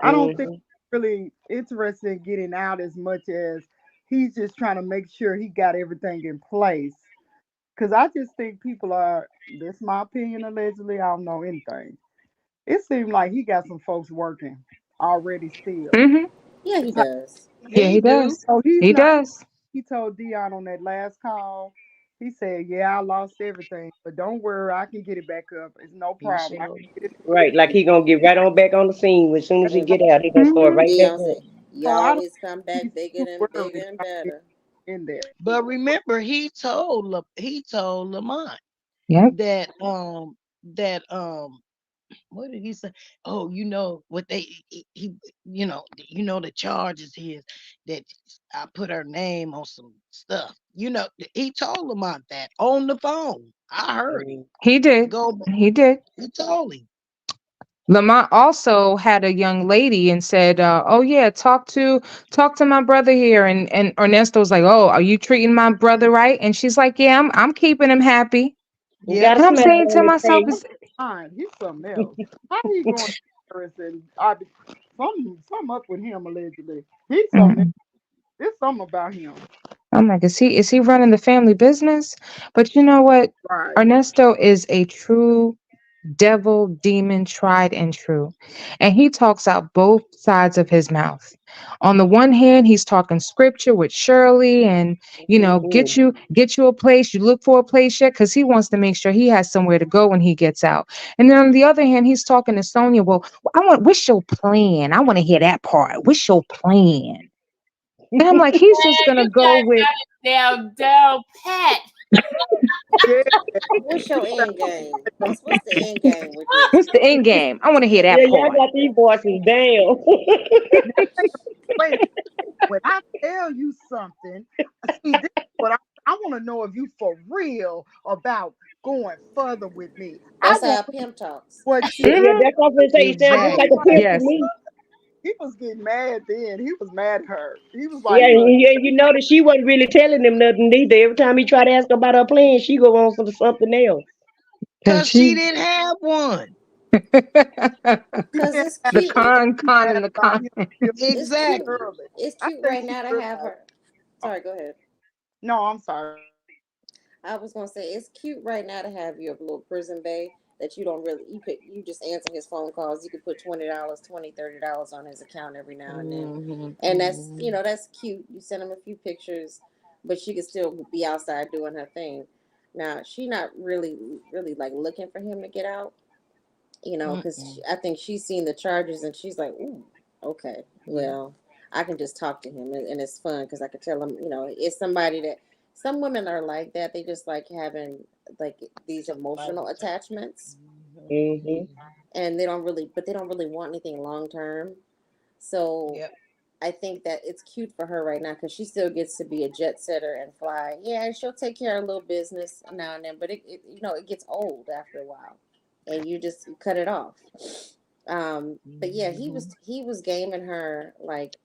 I don't think Hmm. he's really interested in getting out as much as he's just trying to make sure he got everything in place. Because I just think people are. That's my opinion. Allegedly, I don't know anything. It seemed like he got some folks working already still. Mhm. yeah, he It's like, does. Yeah, Yeah, he he do. does. oh, he's He not. does. He told Dion on that last call. He said, "Yeah, I lost everything, but don't worry, I can get it back up. It's no He problem. I sure. can get it Right, like again." he gonna get right on back on the scene as soon as he So, get out. He gonna start Mhm. right back Dion up. said, "You so I don't always come think back he's too bigger worried and about getting better." in there. But remember, he told Lamont Yep. that that what did he say? Oh, what the charges is that I put her name on some stuff. He told Lamont that on the phone. I heard him. He did. Go, He did. he told him. Lamont also had a young lady and said, "Oh yeah, talk to my brother here." And Ernesto was like, "Oh, are you treating my brother right?" And she's like, "Yeah, I'm keeping him happy." You Yep. got a And I'm smile saying on to his myself, face. Fine, he's something else. How he going to Paris and something up with him allegedly? He's something. Mm. There's something about him. I'm like, is he running the family business? But you know what? Right. Ernesto is a true devil, demon, tried and true. And he talks out both sides of his mouth. On the one hand, he's talking scripture with Shirley and, Mhm. get you a place. You look for a place yet because he wants to make sure he has somewhere to go when he gets out. And then on the other hand, he's talking to Sonia. Well, what's your plan? I want to hear that part. What's your plan? And I'm like, he's just Man, gonna you go guys with got it down pat. Yeah. What's your end game? What's the end game with this? what's the end game? I want to hear Yeah, that y'all part. got these voices down. Wait, when I tell you something, see, this is what I want to know if you for real about going further with me. I That's want how pimp talks. what you Yeah, Hmm. that's what I'm gonna say. You sound just like a Exactly. pimp to like. Yes. me. He was getting mad then. He was mad at her. He was like, Yeah, "Look, yeah, you know that she wasn't really telling him nothing either. Every time he tried to ask her about her plan, she go on something else. Cause Cause she she didn't have one. you Cause can't it's have the cute. that. She con mad and the about con. him still It's cute. Exactly. early. It's I cute think right she now to have realized. her. Sorry, go ahead. No, I'm sorry. I was gonna say it's cute right now to have your little prison bay that you don't really you just answer his phone calls. You could put $20, 20, $30 on his account every now and then. Hmm. And that's Hmm. that's cute. You send him a few pictures, but she could still be outside doing her thing. Now she not really like looking for him to get out, because Mm-mm. I think she's seen the charges and she's like, ooh, okay, Yeah. well, I can just talk to him and it's fun because I could tell him, it's somebody that some women are like that. They just like having like these Somebody emotional to talk. attachments Hmm. and they don't really want anything long term. So Yep. I think that it's cute for her right now because she still gets to be a jet setter and fly. Yeah, and she'll take care of a little business now and then, but it gets old after a while, and you just cut it off. But yeah, he Hmm. was he was gaming her like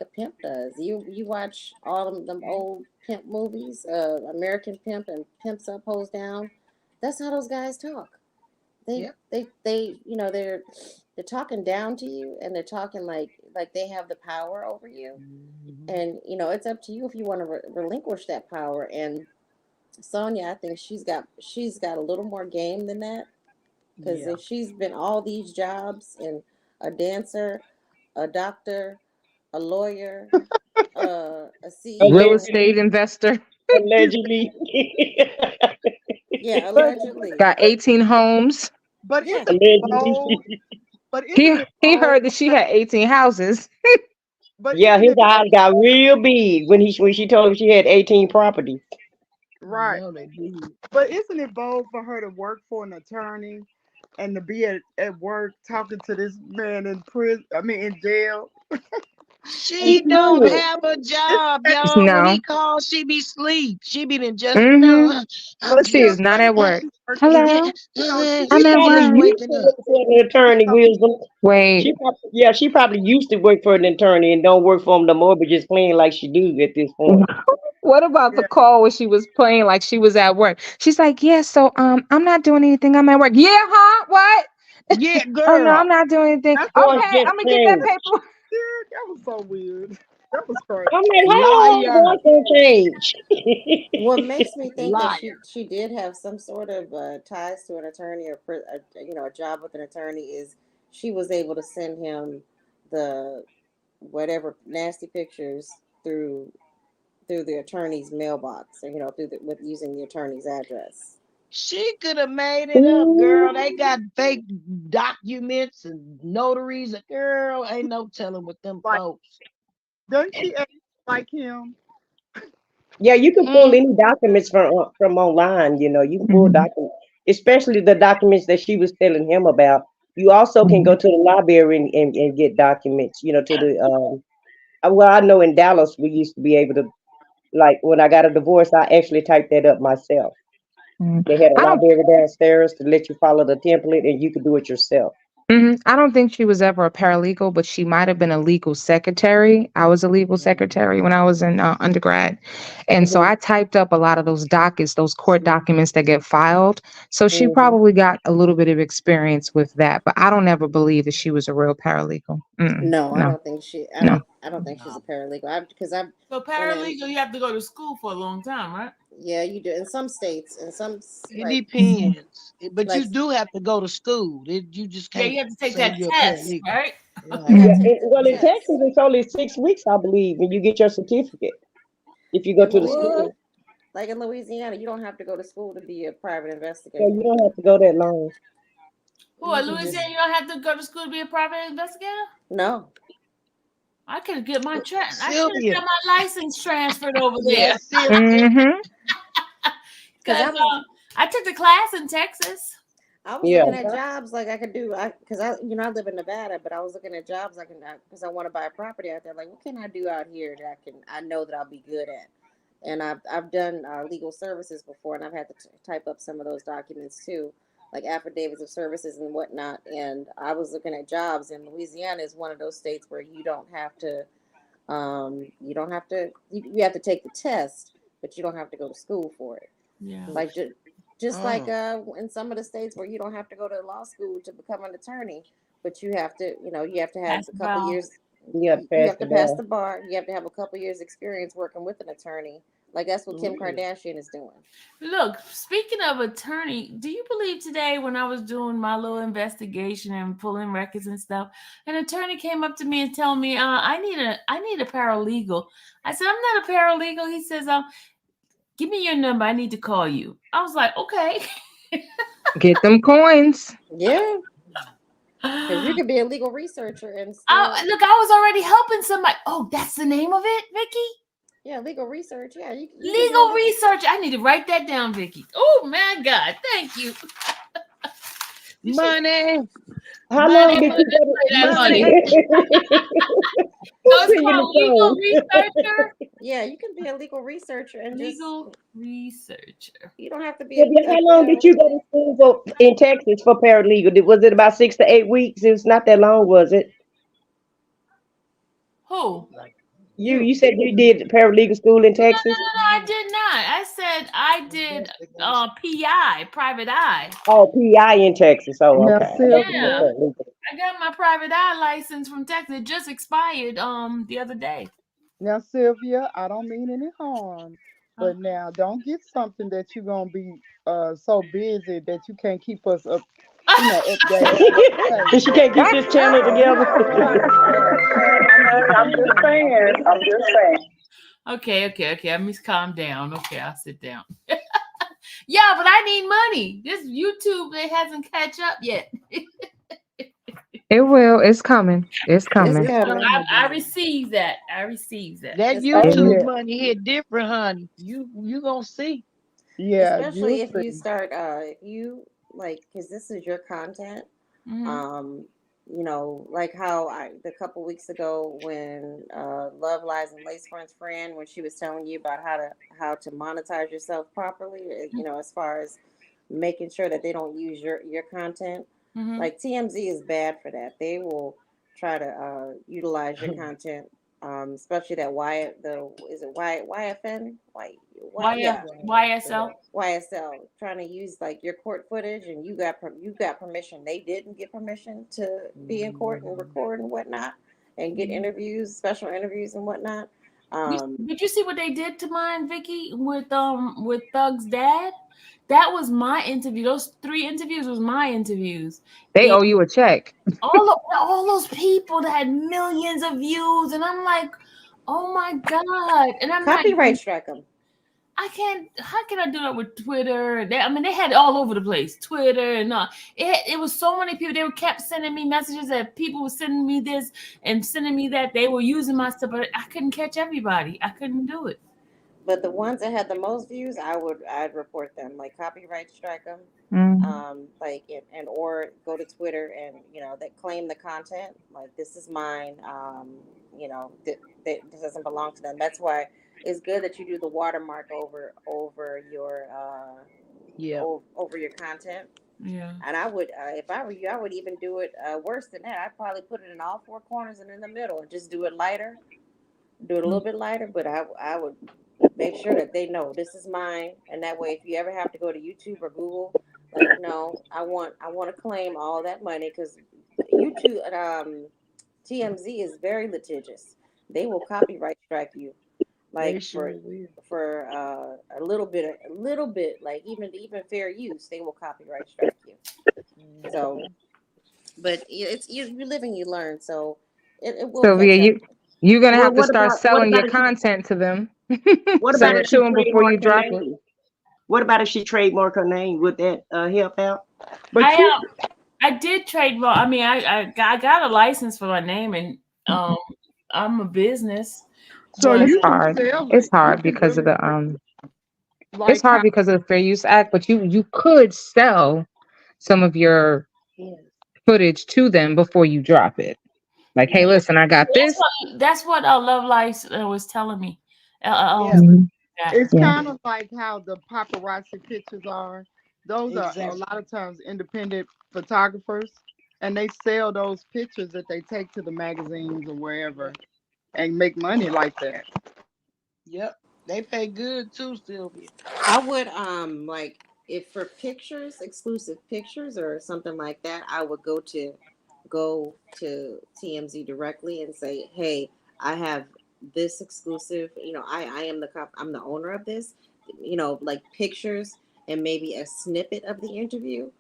a pimp does. You watch all them old pimp movies, American Pimp and Pimps Up, Hoes Down. That's how those guys talk. They Yep. they they they're talking down to you and they're talking like they have the power over you. Hmm. And it's up to you if you want to relinquish that power. And Sonia, I think she's got a little more game than that because Yeah. if she's been all these jobs and a dancer, a doctor, a lawyer, a Real CEO, Allegedly, estate investor. allegedly, yeah, But allegedly, Got 18 homes. but yeah. isn't it bold? allegedly. But isn't He it he bold? heard that she had 18 houses. But Yeah, isn't his it eyes got real big when she told him she had 18 properties. I right? know they did. But isn't it bold for her to work for an attorney and to be at work talking to this man in prison? I mean, in jail. She She don't could. have a It's, job, y'all. When he No. calls, she be sleep. She be done just Mm-hmm. no. I'm but She still, is just not at work. she's working. Hello. She I'm at probably just work. used waking to up. work for an attorney, Wisdom. Wait. She probably used to work for an attorney and don't work for him no more, but just playing like she do at this point. What about the Yeah, call where she was playing like she was at work? She's like, yeah, so I'm not doing anything. I'm at work. Yeah, huh? What? Yeah, Oh no, girl. I'm not doing anything. that's Okay, Voice so just I'm gonna get that changed. paper. weird. That was so weird. That was crazy. I'm like, how her Liar. voice gonna change? What makes me think that Liar. she did have some sort of ties to an attorney or a job with an attorney is she was able to send him the whatever nasty pictures through the attorney's mailbox, or with using the attorney's address. She could have made it up, girl. They got fake documents and notaries. Girl, ain't no telling with them Like, folks. doesn't she act like him? Yeah, you can pull Mm, any documents from online. You can pull Mhm. documents. especially the documents that she was telling him about. You also can go Mhm. to the library and get documents, to the well, I know in Dallas we used to be able to, like when I got a divorce, I actually typed that up myself. Mm. They had a I don't. library downstairs to let you follow the template and you could do it yourself. I don't think she was ever a paralegal, but she might have been a legal secretary. I was a legal secretary when I was in undergrad. And so Hmm. I typed up a lot of those dockets, those court documents that get filed. So she Hmm. probably got a little bit of experience with that, but I don't ever believe that she was a real paralegal. No, I No, don't think she. I no. don't. I don't think she's a No. paralegal. Because I've So when I paralegal, you have to go to school for a long time, right? yeah, you do in some states, in some It like Mhm. depends. But you like do have to go to school. You just Yeah, can't you have to take say that you're a test, paralegal. right? you Right. got Yeah, to take the well, in Texas, test. it's only 6 weeks, I believe, and you get your certificate if you go In to the Louisiana, school. What? like in Louisiana, you don't have to go to school to be a private So investigator. you don't have to go that long. Who, You can Louisiana, just you don't have to go to school to be a private investigator? no. I could get my I could have Sylvia. got my license transferred over there. Yes, Sylvia. Mhm. Because Because I took the class in Texas. I was Yeah. looking at jobs like I could do. Because I live in Nevada, but I was looking at jobs I can because I want to buy a property out there. Like, what can I do out here that I know that I'll be good at? And I've done legal services before, and I've had to type up some of those documents too, like affidavits of services and whatnot. And I was looking at jobs, and Louisiana is one of those states where you don't have to, you have to take the test, but you don't have to go to school for it. Yeah. Like just like Mm. in some of the states where you don't have to go to law school to become an attorney, but you have to, you have to have That's a couple about. years. You have to You pass have the to pass bar. the bar. You have to have a couple years experience working with an attorney. Like that's what Kim Really? Kardashian is doing. Look, speaking of attorney, do you believe today when I was doing my little investigation and pulling records and stuff, an attorney came up to me and told me, I need a paralegal. I said, I'm not a paralegal. He says, give me your number. I need to call you. I was like, okay. Get them coins. Yeah, because you could be a legal researcher and I, still, look, I was already helping somebody. Oh, that's the name of it, Vicky? yeah, legal research. Yeah, you can be a Legal legal. research. I need to write that down, Vicky. Oh my God. Thank you. You should Money. How money, long did you go play that money. Money. So Who's it's singing the called legal song? researcher. Yeah, you can be a legal researcher and just Legal researcher. you don't have to be Sylvia, how a long did you go to school in Texas for paralegal? Was it about 6 to 8 weeks? It was not that long, was it? Who? Like You said you did paralegal school in No, no, Texas? no, no. I did not. I said I did investigation. PI, private eye. Oh, PI in Texas. Oh, Now, okay. I thought you meant Yeah. Sylvia, paralegal. I got my private eye license from Texas. It just expired the other day. I don't mean any harm, Huh? but now don't get something that you're gonna be so busy that you can't keep us updated on the And she table. can't get this channel You together. know what I mean? Okay, I'm just I'm just saying. I'm saying. just I'm just saying. saying. Okay. I must calm down. Okay, I'll sit down. Yeah, but I need money. This YouTube it hasn't catch up yet. It will. It's coming. It's it's coming. It's coming. coming, I baby. receive that. I receive that. That It's Oh coming. YouTube yeah, money hit different, honey. You gonna see. yeah. Especially You'll if you see. start if you like because this is your content. Hmm. um like how I the couple weeks ago when Love Lies and Lace Front's friend when she was telling you about how to monetize yourself properly, as far as making sure that they don't use your content. Hmm. Like TMZ is bad for that. They will try to utilize your content, especially that is it YFN? Yeah, YSL. YSL trying to use like your court footage, and you got permission. They didn't get permission to be in court and record and whatnot, and get Mhm. interviews, special interviews and whatnot. Did you see what they did to mine, Vicky, with Thug's dad? That was my interview. Those three interviews was my interviews. They And owe you a check. all those people that had millions of views, and I'm like, oh my God. And I'm like, Copyright strike them. I can't. How can I do that with Twitter? They had it all over the place. Twitter and it was so many people. They were kept sending me messages that people were sending me this and sending me that. They were using my stuff, but I couldn't catch everybody. I couldn't do it. But the ones that had the most views, I'd report them, like copyright strike them, Mm. like and or go to Twitter and that claim the content, like this is mine, that this doesn't belong to them. That's why it's good that you do the watermark over your Yep. over your content. Yeah. And I would, if I were you, I would even do it worse than that. I'd probably put it in all four corners and in the middle, and just do it lighter, do it a little bit lighter. But I would make sure that they know this is mine, and that way, if you ever have to go to YouTube or Google, like, no, I want to claim all that money, because YouTube, TMZ is very litigious. They will copyright strike you, They like sure will. for a little bit, like even fair use, they will copyright strike you. So, but you live and you learn. So it will Sylvia, catch up. you're gonna Well, have to start what selling your about if she, content to them. what Sell about if it to she them before you trademark her drop it. name? What about if she trademark her name? Would that help out? But I you, I did trademark. I mean, I got a license for my name, and I'm a business, So but It's you can hard. sell It's it. You hard can because of really the it's like hard how because of the Fair Use Act, but you could sell some of your Yes. footage to them before you drop it. Like, hey, yeah, listen, I got this. that's what Love Life was telling me. yeah, Mhm. That. it's Yeah. kind of like how the paparazzi pictures are. Those are a exactly. lot of times independent photographers, and they sell those pictures that they take to the magazines or wherever and make money like that. Yep. They pay good too, Sylvia. I would like, if for pictures, exclusive pictures or something like that, I would go to TMZ directly and say, hey, I have this exclusive. I am I'm the owner of this. Like pictures and maybe a snippet of the interview.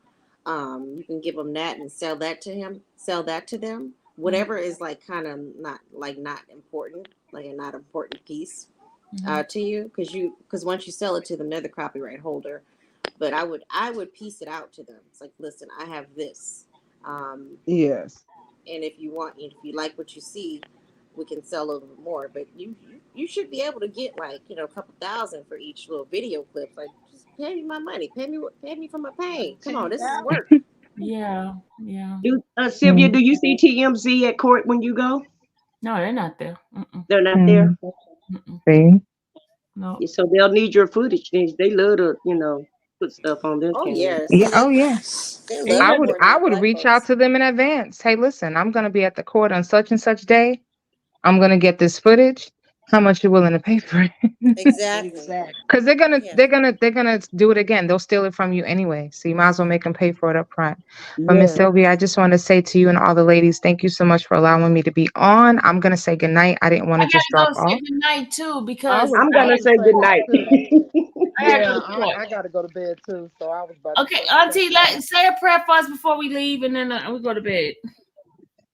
You can give them that and sell that to them. Whatever is like kind of not important, like a not important piece to you, because once you sell it to them, they're the copyright holder. But I would piece it out to them. It's like, listen, I have this, Yes. and if you like what you see, we can sell a little bit more. But you should be able to get, like, a couple thousand for each little video clip. Like, just pay me my money, pay me for my pain. Like Come on, this is 10,000. work. Yeah, yeah. Sylvia, do you see TMZ at court when you go? No, they're not there. They're not there. Mm. Mm-mm. See? No. Yeah, so they'll need your footage. They love to, put stuff on their Oh camera. yeah, Yeah. see, Oh, yeah. they And love I reporting would black reach out folks. to them in advance. Hey, listen, I'm gonna be at the court on such and such day. I'm gonna get this footage. How much you willing to pay for it? Exactly. Exactly. Because they're gonna Yeah. they're gonna they're gonna do it again. They'll steal it from you anyway. So you might as well make them pay for it up front. But Miss Yes. Sylvia, I just want to say to you and all the ladies, thank you so much for allowing me to be on. I'm gonna say goodnight. I didn't want I to just gotta drop go say off. goodnight too, I because was I'm I gonna about had to say say good that night. too. I gotta go Yeah, to court. I got to go to bed too. So I was about to Okay, say the same Auntie, thing. say a prayer for us before we leave, and then we go to bed.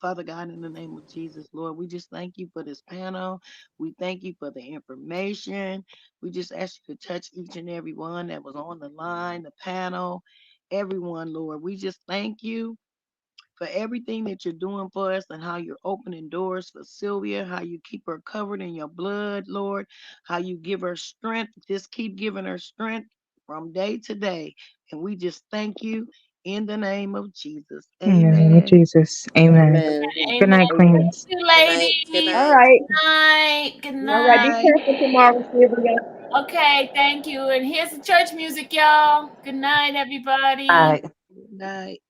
Father God, in the name of Jesus, Lord, we just thank you for this panel. We thank you for the information. We just ask you to touch each and every one that was on the line, the panel, everyone, Lord. We just thank you for everything that you're doing for us and how you're opening doors for Sylvia, how you keep her covered in your blood, Lord, how you give her strength. Just keep giving her strength from day to day. And we just thank you in the name of Jesus. In the name of Amen. Jesus. Amen. Amen. Good Amen. night, Amen. Queens. Thank you, Good night. Good ladies. All night. right. Good night. Good All right. Be night. careful tomorrow, Sylvia. Okay, thank you. And here's the church music, y'all. Good night, All everybody. right. Good night.